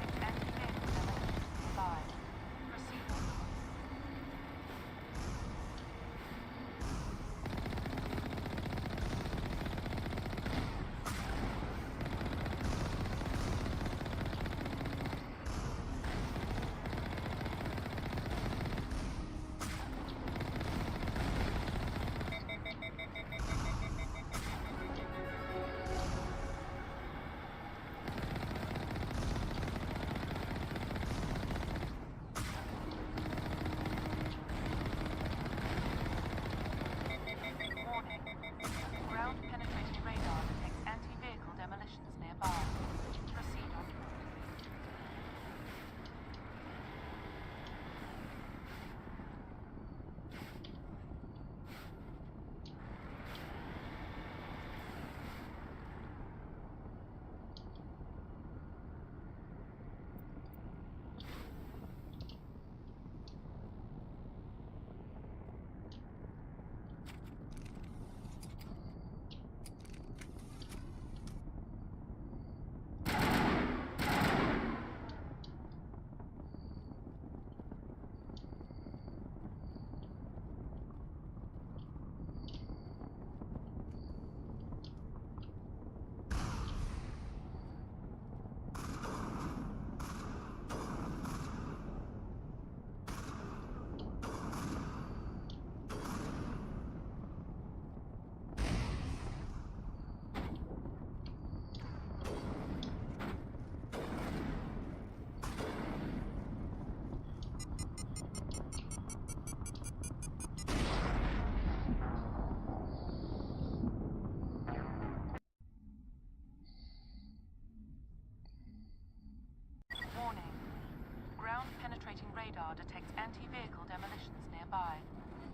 radar detects anti-vehicle demolitions nearby.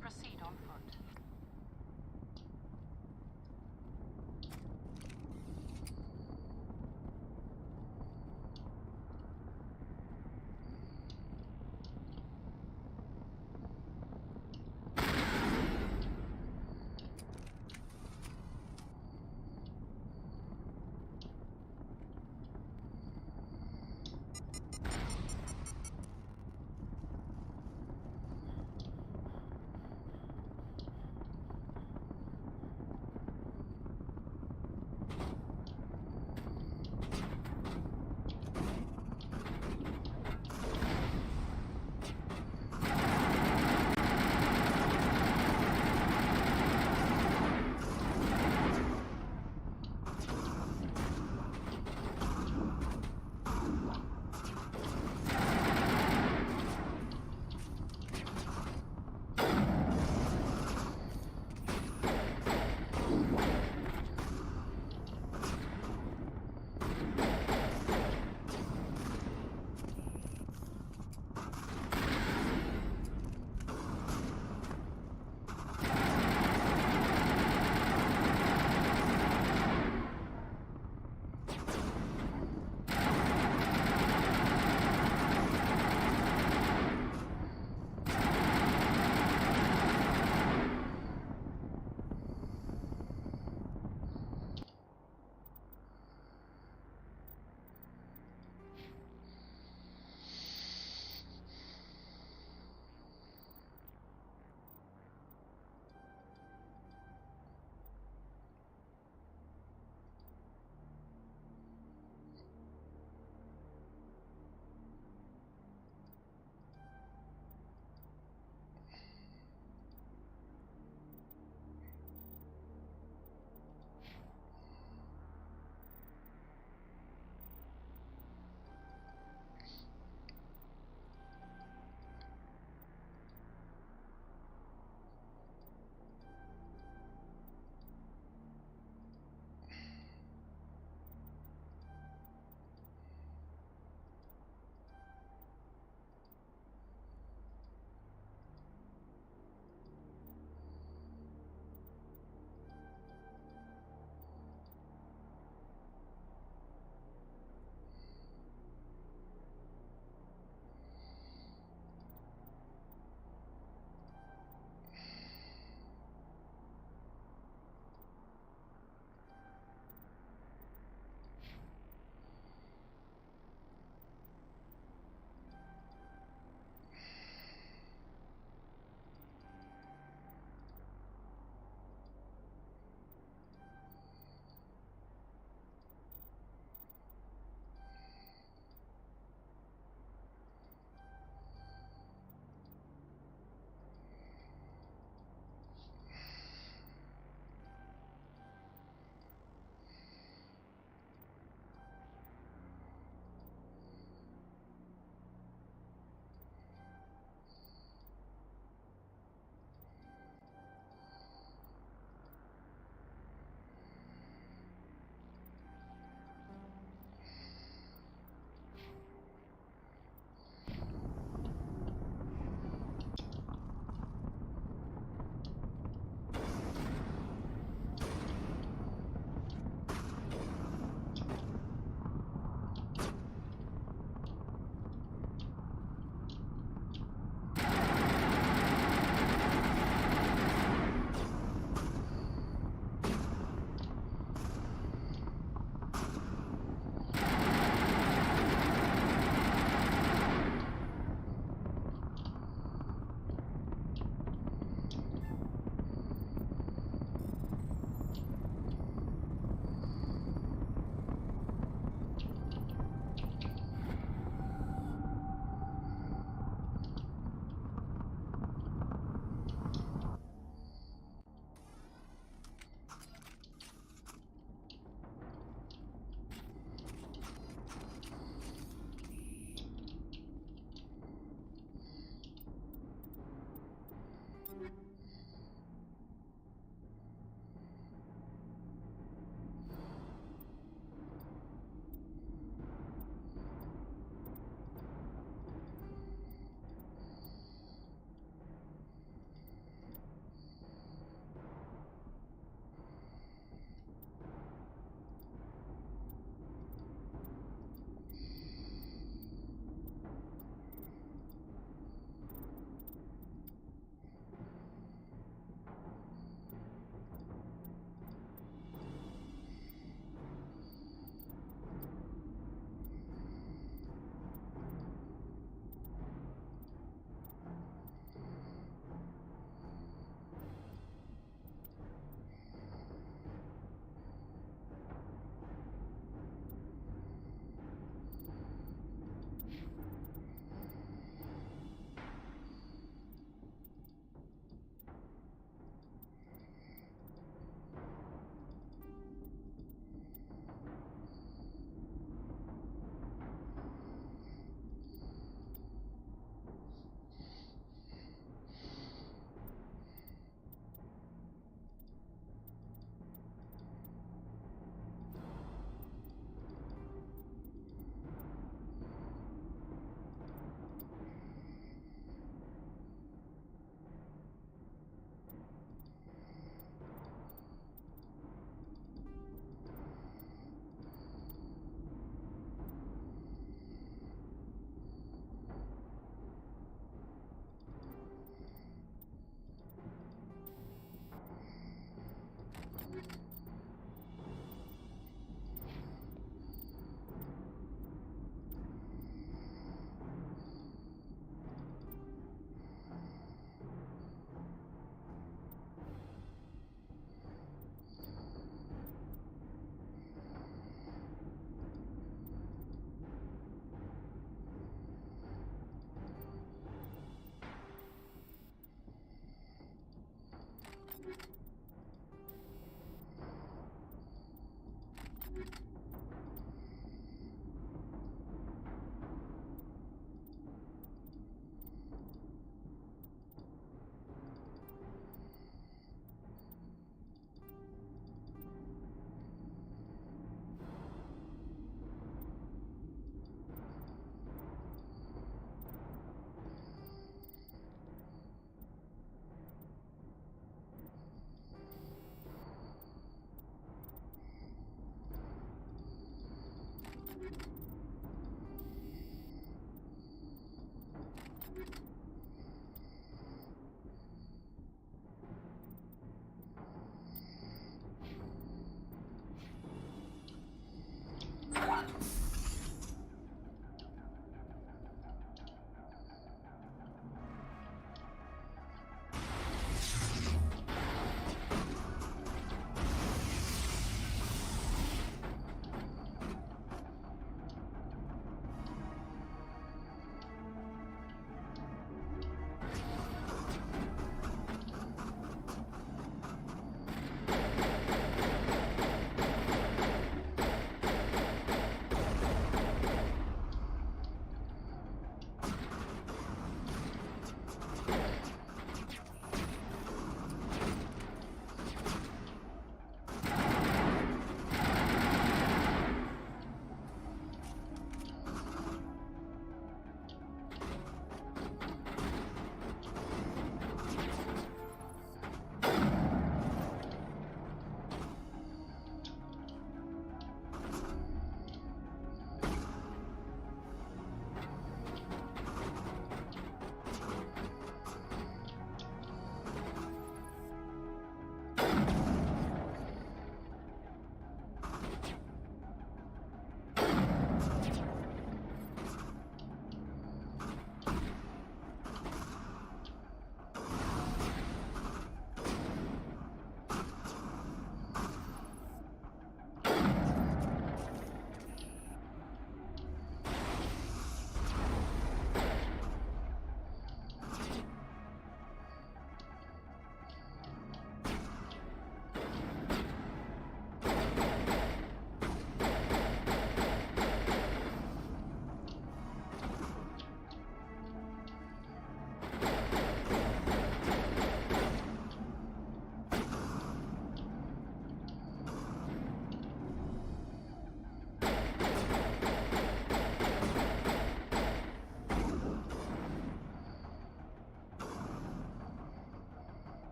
Proceed on foot.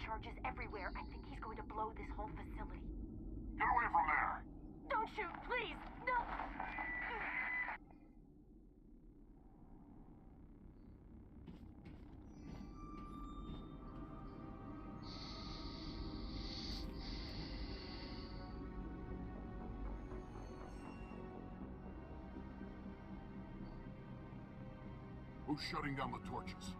charges everywhere. I think he's going to blow this whole facility. Get away from there! Don't shoot, please! No! Who's shutting down the torches?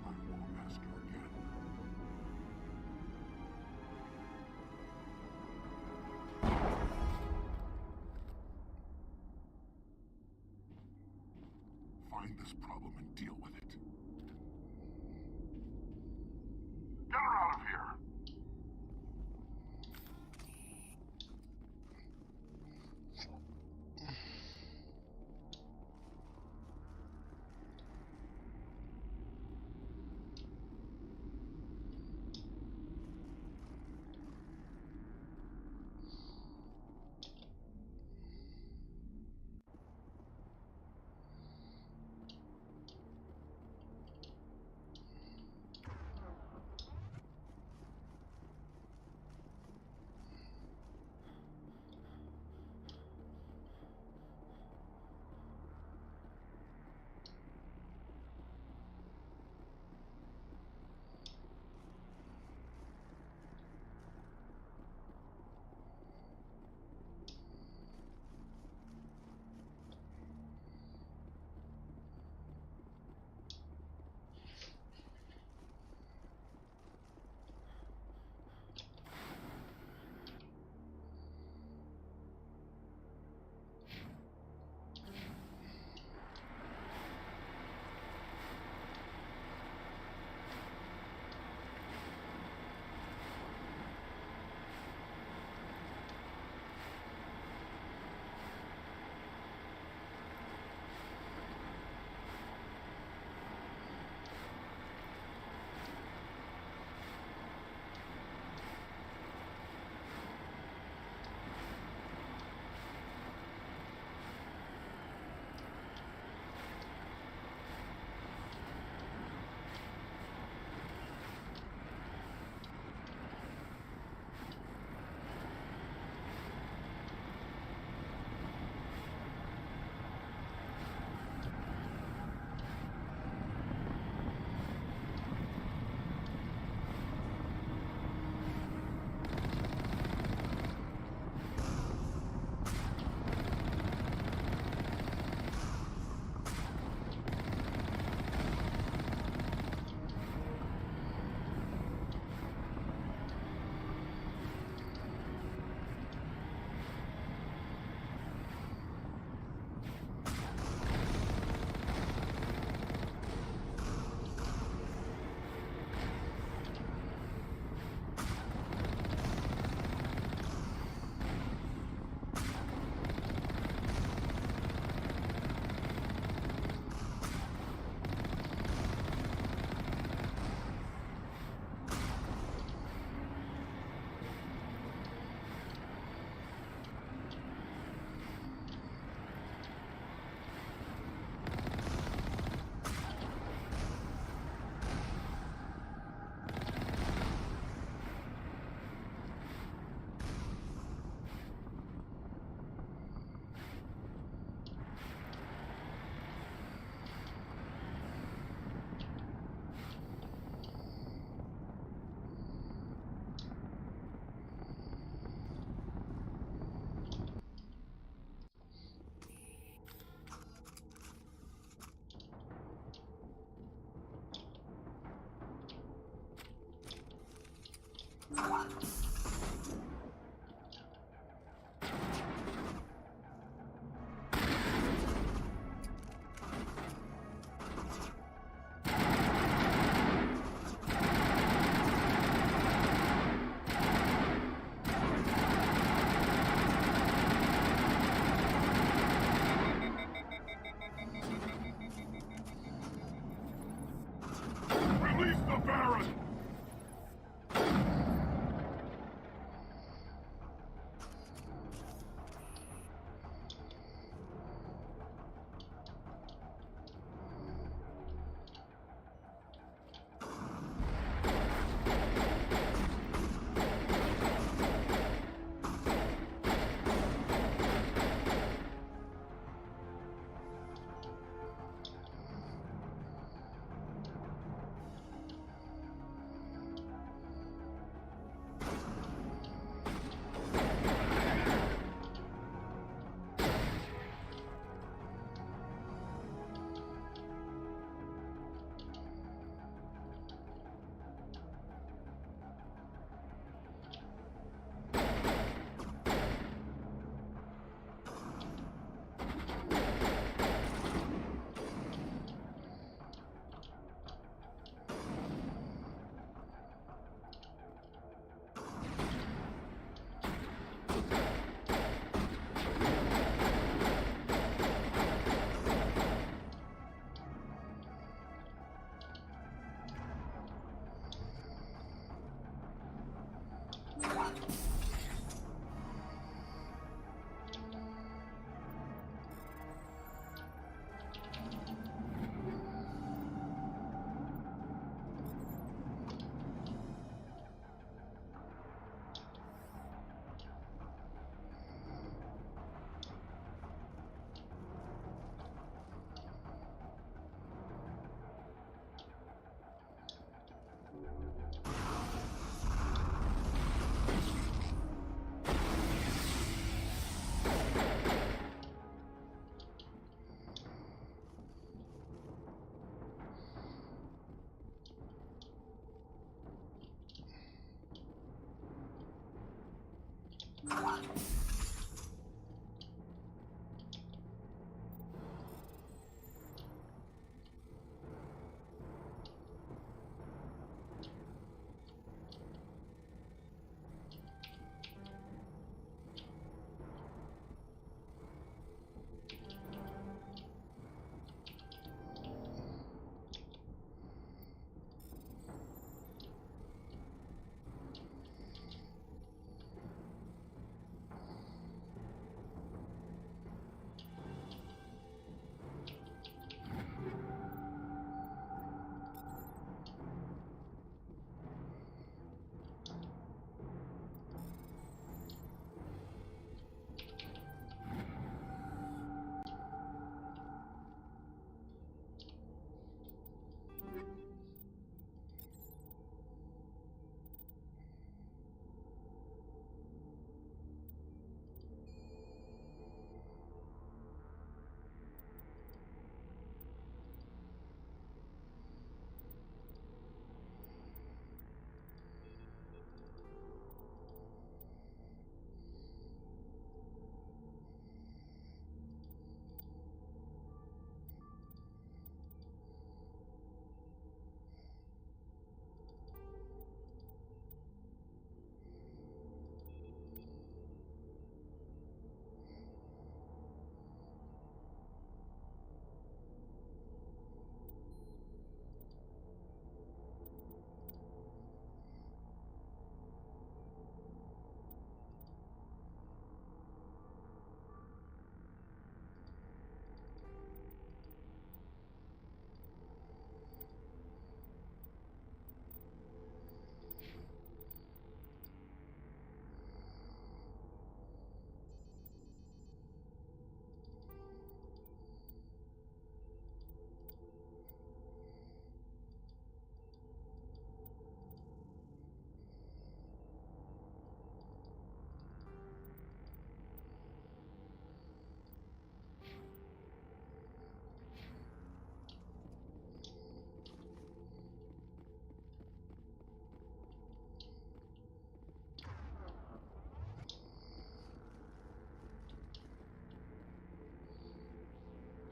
I won't ask you again. Find this problem and deal with it. Get her out of here!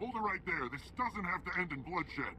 Hold it right there. This doesn't have to end in bloodshed.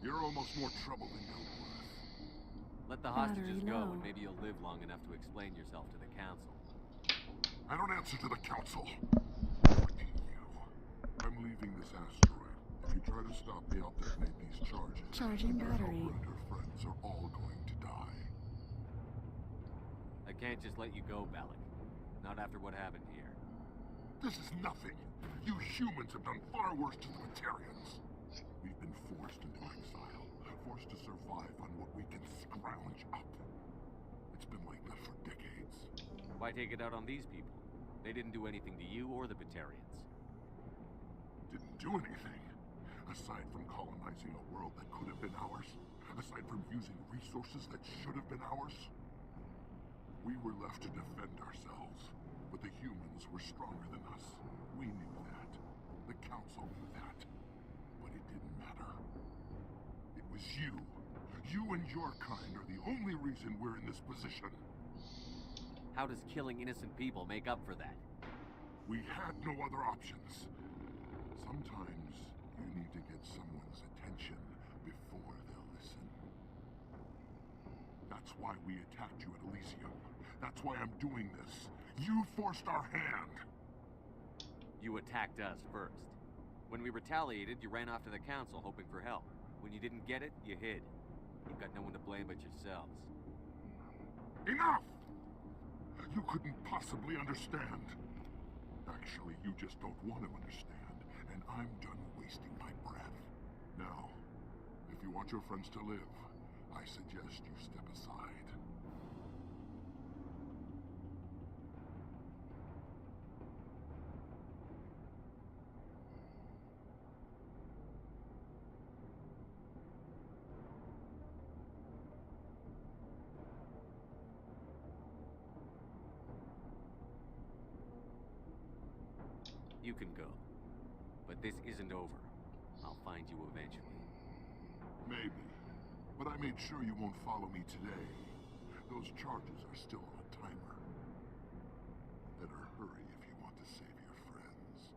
You're almost more trouble than you're worth. Let the Battery hostages go, low. and maybe you'll live long enough to explain yourself to the council. I don't answer to the council. Or to you. I'm leaving this asteroid. If you try to stop me, I'll detonate these charges. Charging battery. Your and her friends are all going to die. I can't just let you go, Balak. Not after what happened here. This is nothing. You humans have done far worse to the Batarians. We've been forced into exile, forced to survive on what we can scrounge up. It's been like that for decades. Why take it out on these people? They didn't do anything to you or the Batarians. Didn't do anything. Aside from colonizing a world that could have been ours. Aside from using resources that should have been ours. We were left to defend ourselves. But the humans were stronger than us. We knew that. The council knew that. But it didn't matter. It was you. You and your kind are the only reason we're in this position. How does killing innocent people make up for that? We had no other options. Sometimes you need to get someone's attention before they'll listen. That's why we attacked you at Elysium. That's why I'm doing this. You forced our hand. You attacked us first. When we retaliated, you ran off to the council hoping for help. When you didn't get it, you hid. You've got no one to blame but yourselves. Enough! You couldn't possibly understand. Actually, you just don't want to understand, and I'm done wasting my breath. Now, if you want your friends to live, I suggest you step aside. You can go. But this isn't over. I'll find you eventually. Maybe. But I made sure you won't follow me today. Those charges are still on a timer. Better hurry if you want to save your friends.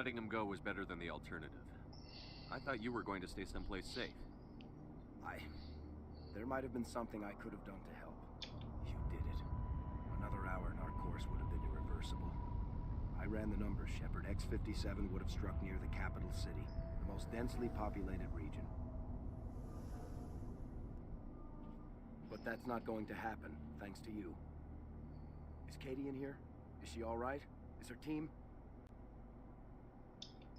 Letting him go was better than the alternative. I thought you were going to stay someplace safe. There might have been something I could have done to help. You did it. Another hour and our course would have been irreversible. I ran the numbers, Shepard. X-57 would have struck near the capital city, the most densely populated region. But that's not going to happen, thanks to you. Is Katie in here? Is she all right? Is her team?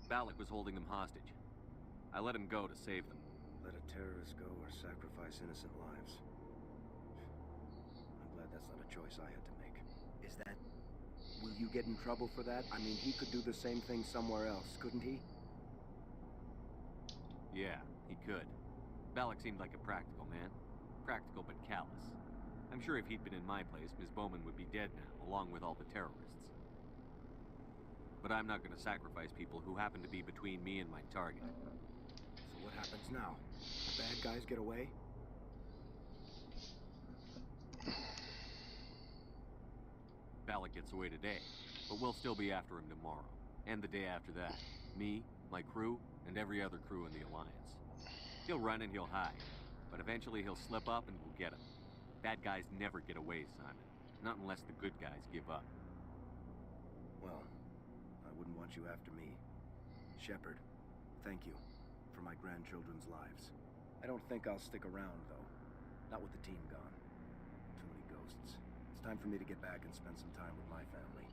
Balak was holding them hostage. I let him go to save them. Let a terrorist go or sacrifice innocent lives. I'm glad that's not a choice I had to make. Is that... Will you get in trouble for that? I mean, he could do the same thing somewhere else, couldn't he? Yeah, he could. Balak seemed like a practical man. Practical but callous. I'm sure if he'd been in my place, Ms. Bowman would be dead now, along with all the terrorists. But I'm not going to sacrifice people who happen to be between me and my target. So what happens now? The bad guys get away? Balak gets away today, but we'll still be after him tomorrow. And the day after that. Me, my crew, and every other crew in the Alliance. He'll run and he'll hide, but eventually he'll slip up and we'll get him. Bad guys never get away, Simon. Not unless the good guys give up. Well, I wouldn't want you after me. Shepard, thank you for my grandchildren's lives. I don't think I'll stick around, though. Not with the team gone. Too many ghosts. It's time for me to get back and spend some time with my family.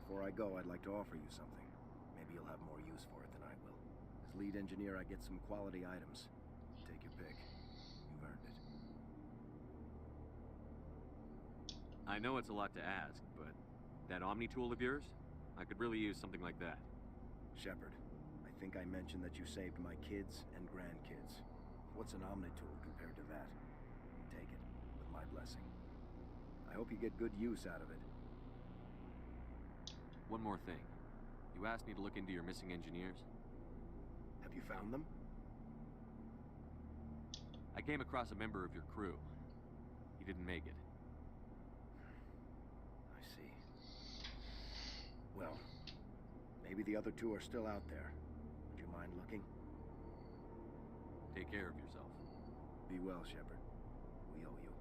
Before I go, I'd like to offer you something. Maybe you'll have more use for it than I will. As lead engineer, I get some quality items. Take your pick. You've earned it. I know it's a lot to ask, but that Omni tool of yours? I could really use something like that. Shepard, I think I mentioned that you saved my kids and grandkids. What's an Omni tool compared to that? Take it, with my blessing. I hope you get good use out of it. One more thing. You asked me to look into your missing engineers. Have you found them? I came across a member of your crew. He didn't make it. I see. Well, maybe the other two are still out there. Would you mind looking? Take care of yourself. Be well, Shepard. We owe you.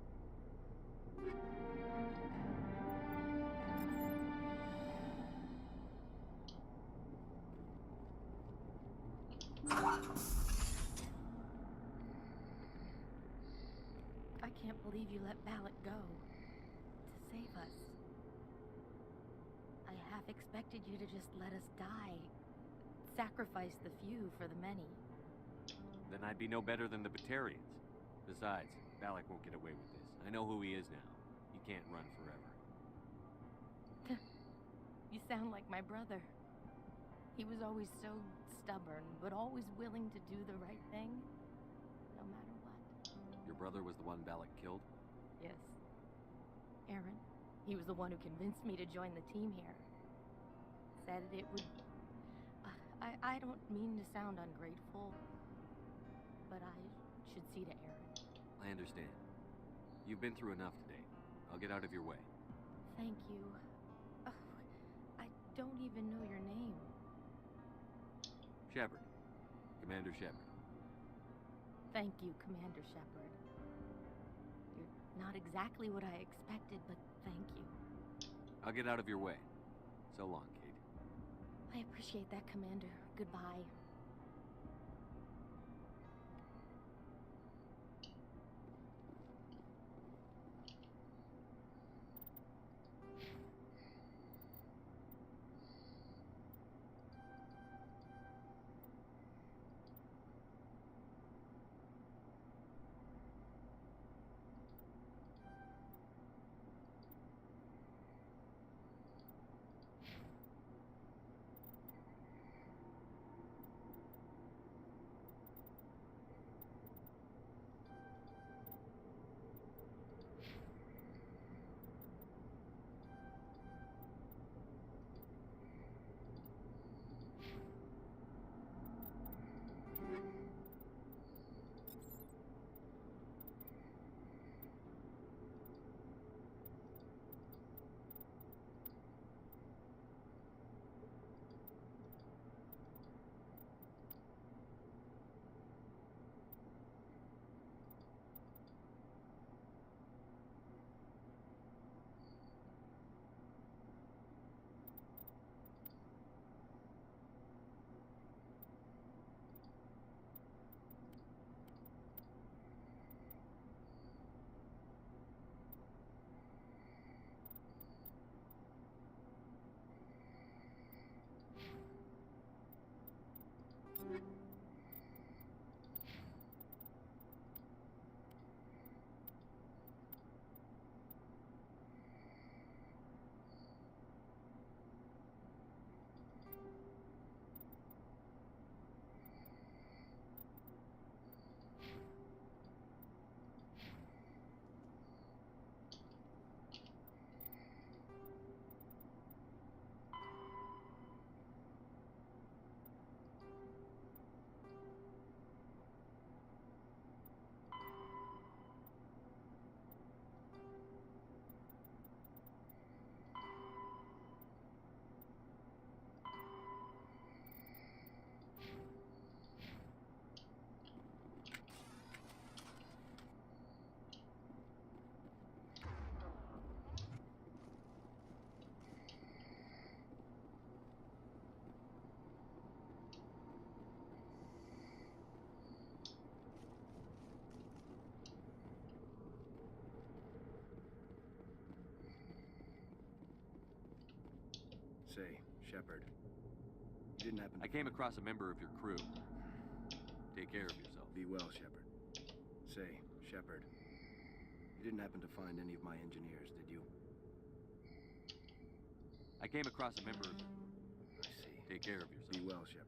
I can't believe you let Balak go. To save us. I half expected you to just let us die. Sacrifice the few for the many. Then I'd be no better than the Batarians. Besides, Balak won't get away with this. I know who he is now. He can't run forever. You sound like my brother. He was always so stubborn, but always willing to do the right thing, no matter what. Your brother was the one Balak killed? Yes. Aaron. He was the one who convinced me to join the team here. Said it would... I don't mean to sound ungrateful, but I should see to Aaron. I understand. You've been through enough today. I'll get out of your way. Thank you. I don't even know your name. Shepard. Commander Shepard. Thank you, Commander Shepard. You're not exactly what I expected, but thank you. I'll get out of your way. So long, Kate. I appreciate that, Commander. Goodbye. Say, Shepard, you didn't happen to... I came across a member of your crew. Take care of yourself. Be well, Shepard. Say, Shepard, you didn't happen to find any of my engineers, did you? I came across a member of... I see. Take care of yourself. Be well, Shepard.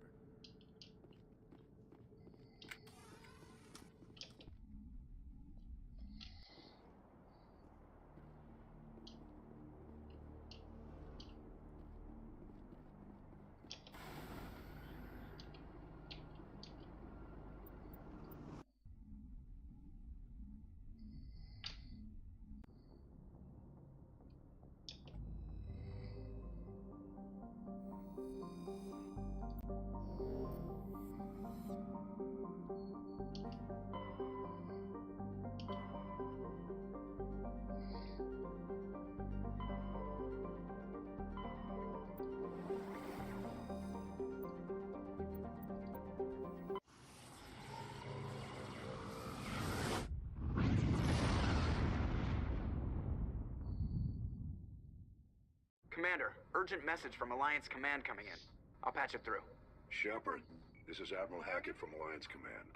Commander, urgent message from Alliance Command coming in. I'll patch it through. Shepard, this is Admiral Hackett from Alliance Command.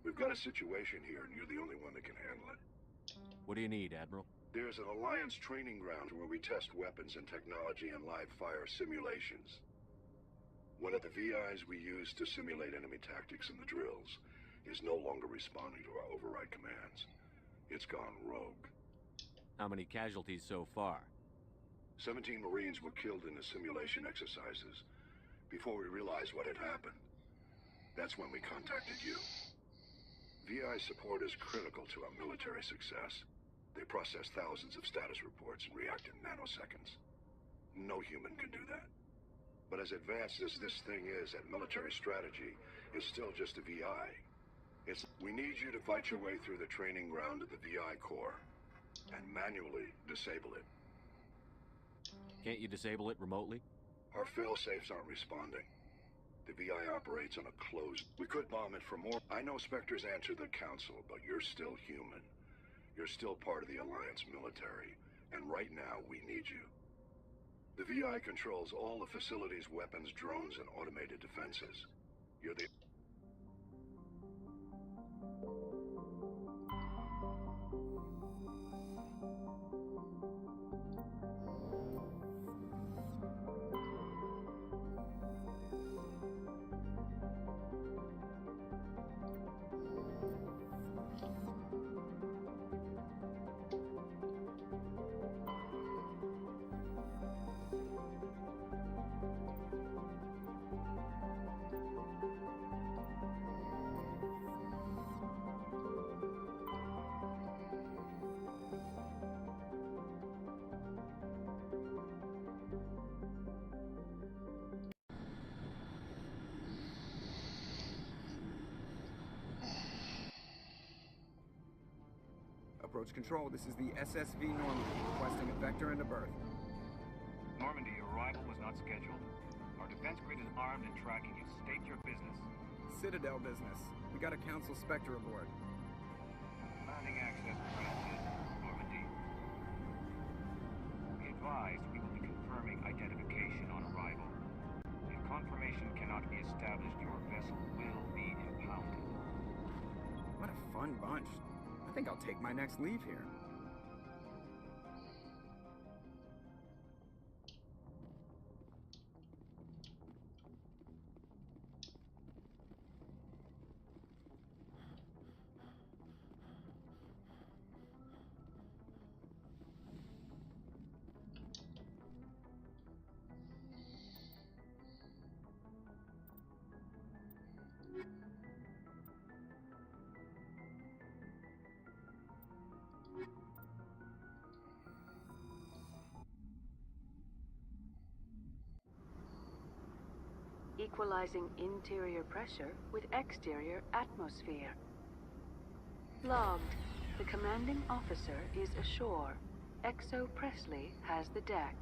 We've got a situation here, and you're the only one that can handle it. What do you need, Admiral? There's an Alliance training ground where we test weapons and technology in live fire simulations. One of the VIs we use to simulate enemy tactics in the drills is no longer responding to our override commands. It's gone rogue. How many casualties so far? 17 Marines were killed in the simulation exercises before we realized what had happened. That's when we contacted you. VI support is critical to our military success. They process thousands of status reports and react in nanoseconds. No human can do that. But as advanced as this thing is at military strategy, it's still just a VI. We need you to fight your way through the training ground of the VI core and manually disable it. Can't you disable it remotely? Our fail-safes aren't responding. The VI operates on a closed... We could bomb it for more... I know Spectres answer the Council, but you're still human. You're still part of the Alliance military, and right now we need you. The VI controls all the facility's weapons, drones, and automated defenses. You're the... Approach control, this is the SSV Normandy, requesting a vector into berth. Normandy, your arrival was not scheduled. Our defense grid is armed and tracking you. State your business. Citadel business. We got a Council Spectre aboard. Landing access granted, Normandy. Be advised, we will be confirming identification on arrival. If confirmation cannot be established, your vessel will be impounded. What a fun bunch. I think I'll take my next leave here. Equalizing interior pressure with exterior atmosphere. Logged. The commanding officer is ashore. Exo Presley has the deck.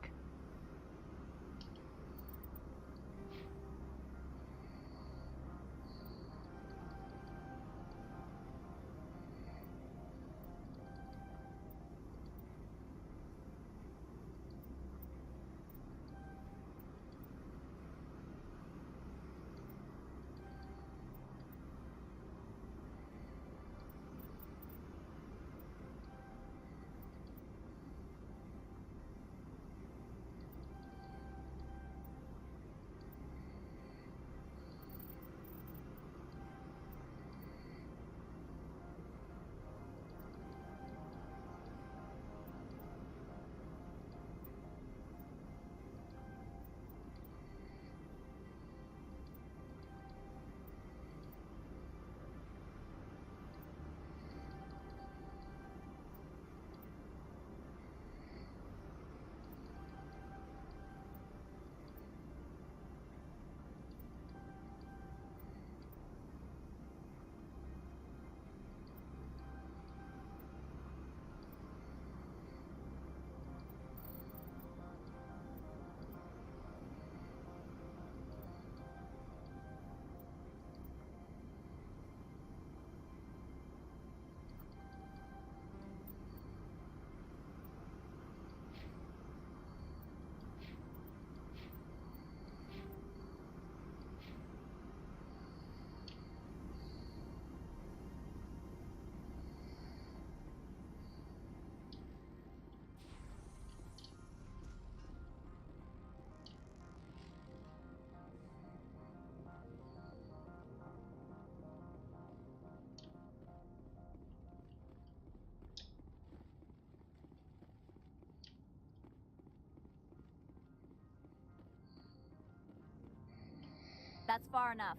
That's far enough.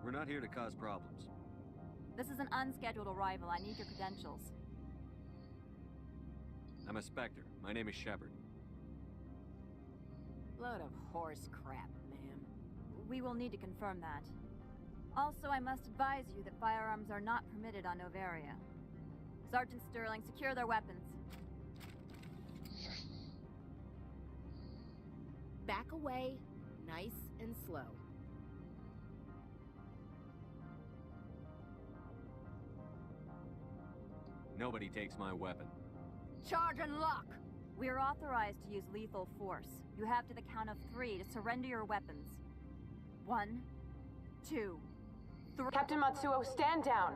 We're not here to cause problems. This is an unscheduled arrival. I need your credentials. I'm a Spectre. My name is Shepard. Load of horse crap, ma'am. We will need to confirm that. Also, I must advise you that firearms are not permitted on Novaria. Sergeant Sterling, secure their weapons. Back away, nice and slow. Nobody takes my weapon. Charge and lock! We are authorized to use lethal force. You have to the count of 3 to surrender your weapons. 1, 2, 3. Captain Matsuo, stand down!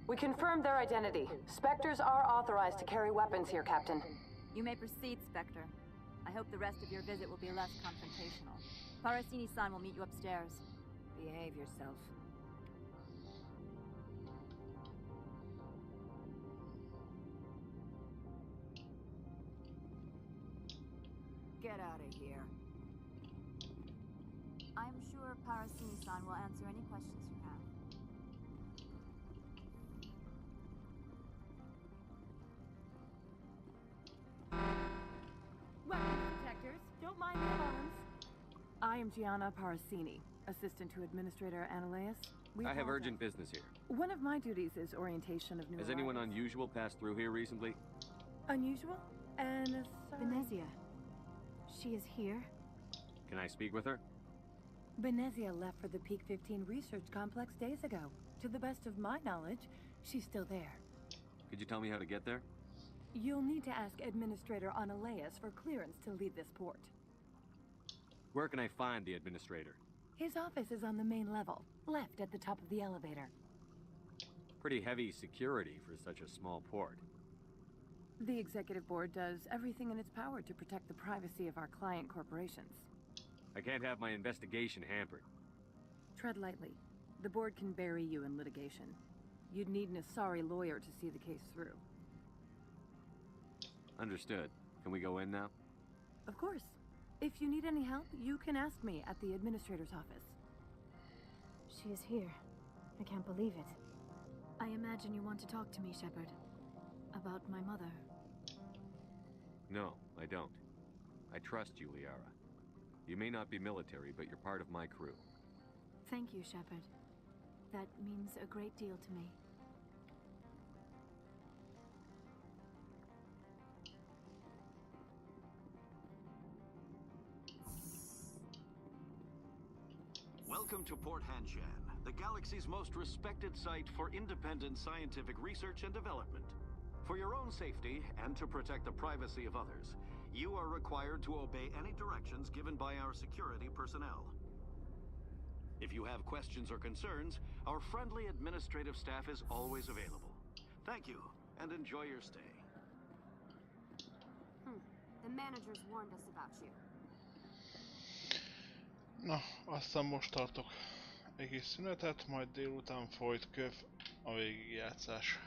We confirmed their identity. Spectres are authorized to carry weapons here, Captain. You may proceed, Spectre. I hope the rest of your visit will be less confrontational. Parasini-san will meet you upstairs. Behave yourself. Get out of here. I'm sure Parasini-san will answer any questions you have. Weapons detectors, don't mind the alarms. I am Gianna Parasini, assistant to Administrator Analeas. I have urgent business here. One of my duties is orientation of new Has anyone arrivals. unusual passed through here recently? Unusual? And Venezia. She is here? Can I speak with her? Venezia left for the Peak 15 research complex days ago. To the best of my knowledge, she's still there. Could you tell me how to get there? You'll need to ask Administrator Analeas for clearance to leave this port. Where can I find the administrator? His office is on the main level, left at the top of the elevator. Pretty heavy security for such a small port. The Executive Board does everything in its power to protect the privacy of our client corporations. I can't have my investigation hampered. Tread lightly. The Board can bury you in litigation. You'd need an Asari lawyer to see the case through. Understood. Can we go in now? Of course. If you need any help, you can ask me at the Administrator's office. She is here. I can't believe it. I imagine you want to talk to me, Shepard. About my mother. No, I don't. I trust you, Liara. You may not be military, but you're part of my crew. Thank you, Shepard. That means a great deal to me. Welcome to Port Hanshan, the galaxy's most respected site for independent scientific research and development. For your own safety and to protect the privacy of others, you are required to obey any directions given by our security personnel. If you have questions or concerns, our friendly administrative staff is always available. Thank you, and enjoy your stay. The managers warned us about you. Na, aztán most tartok egy kis szünetet, majd délután folyt köv a végigjátszás.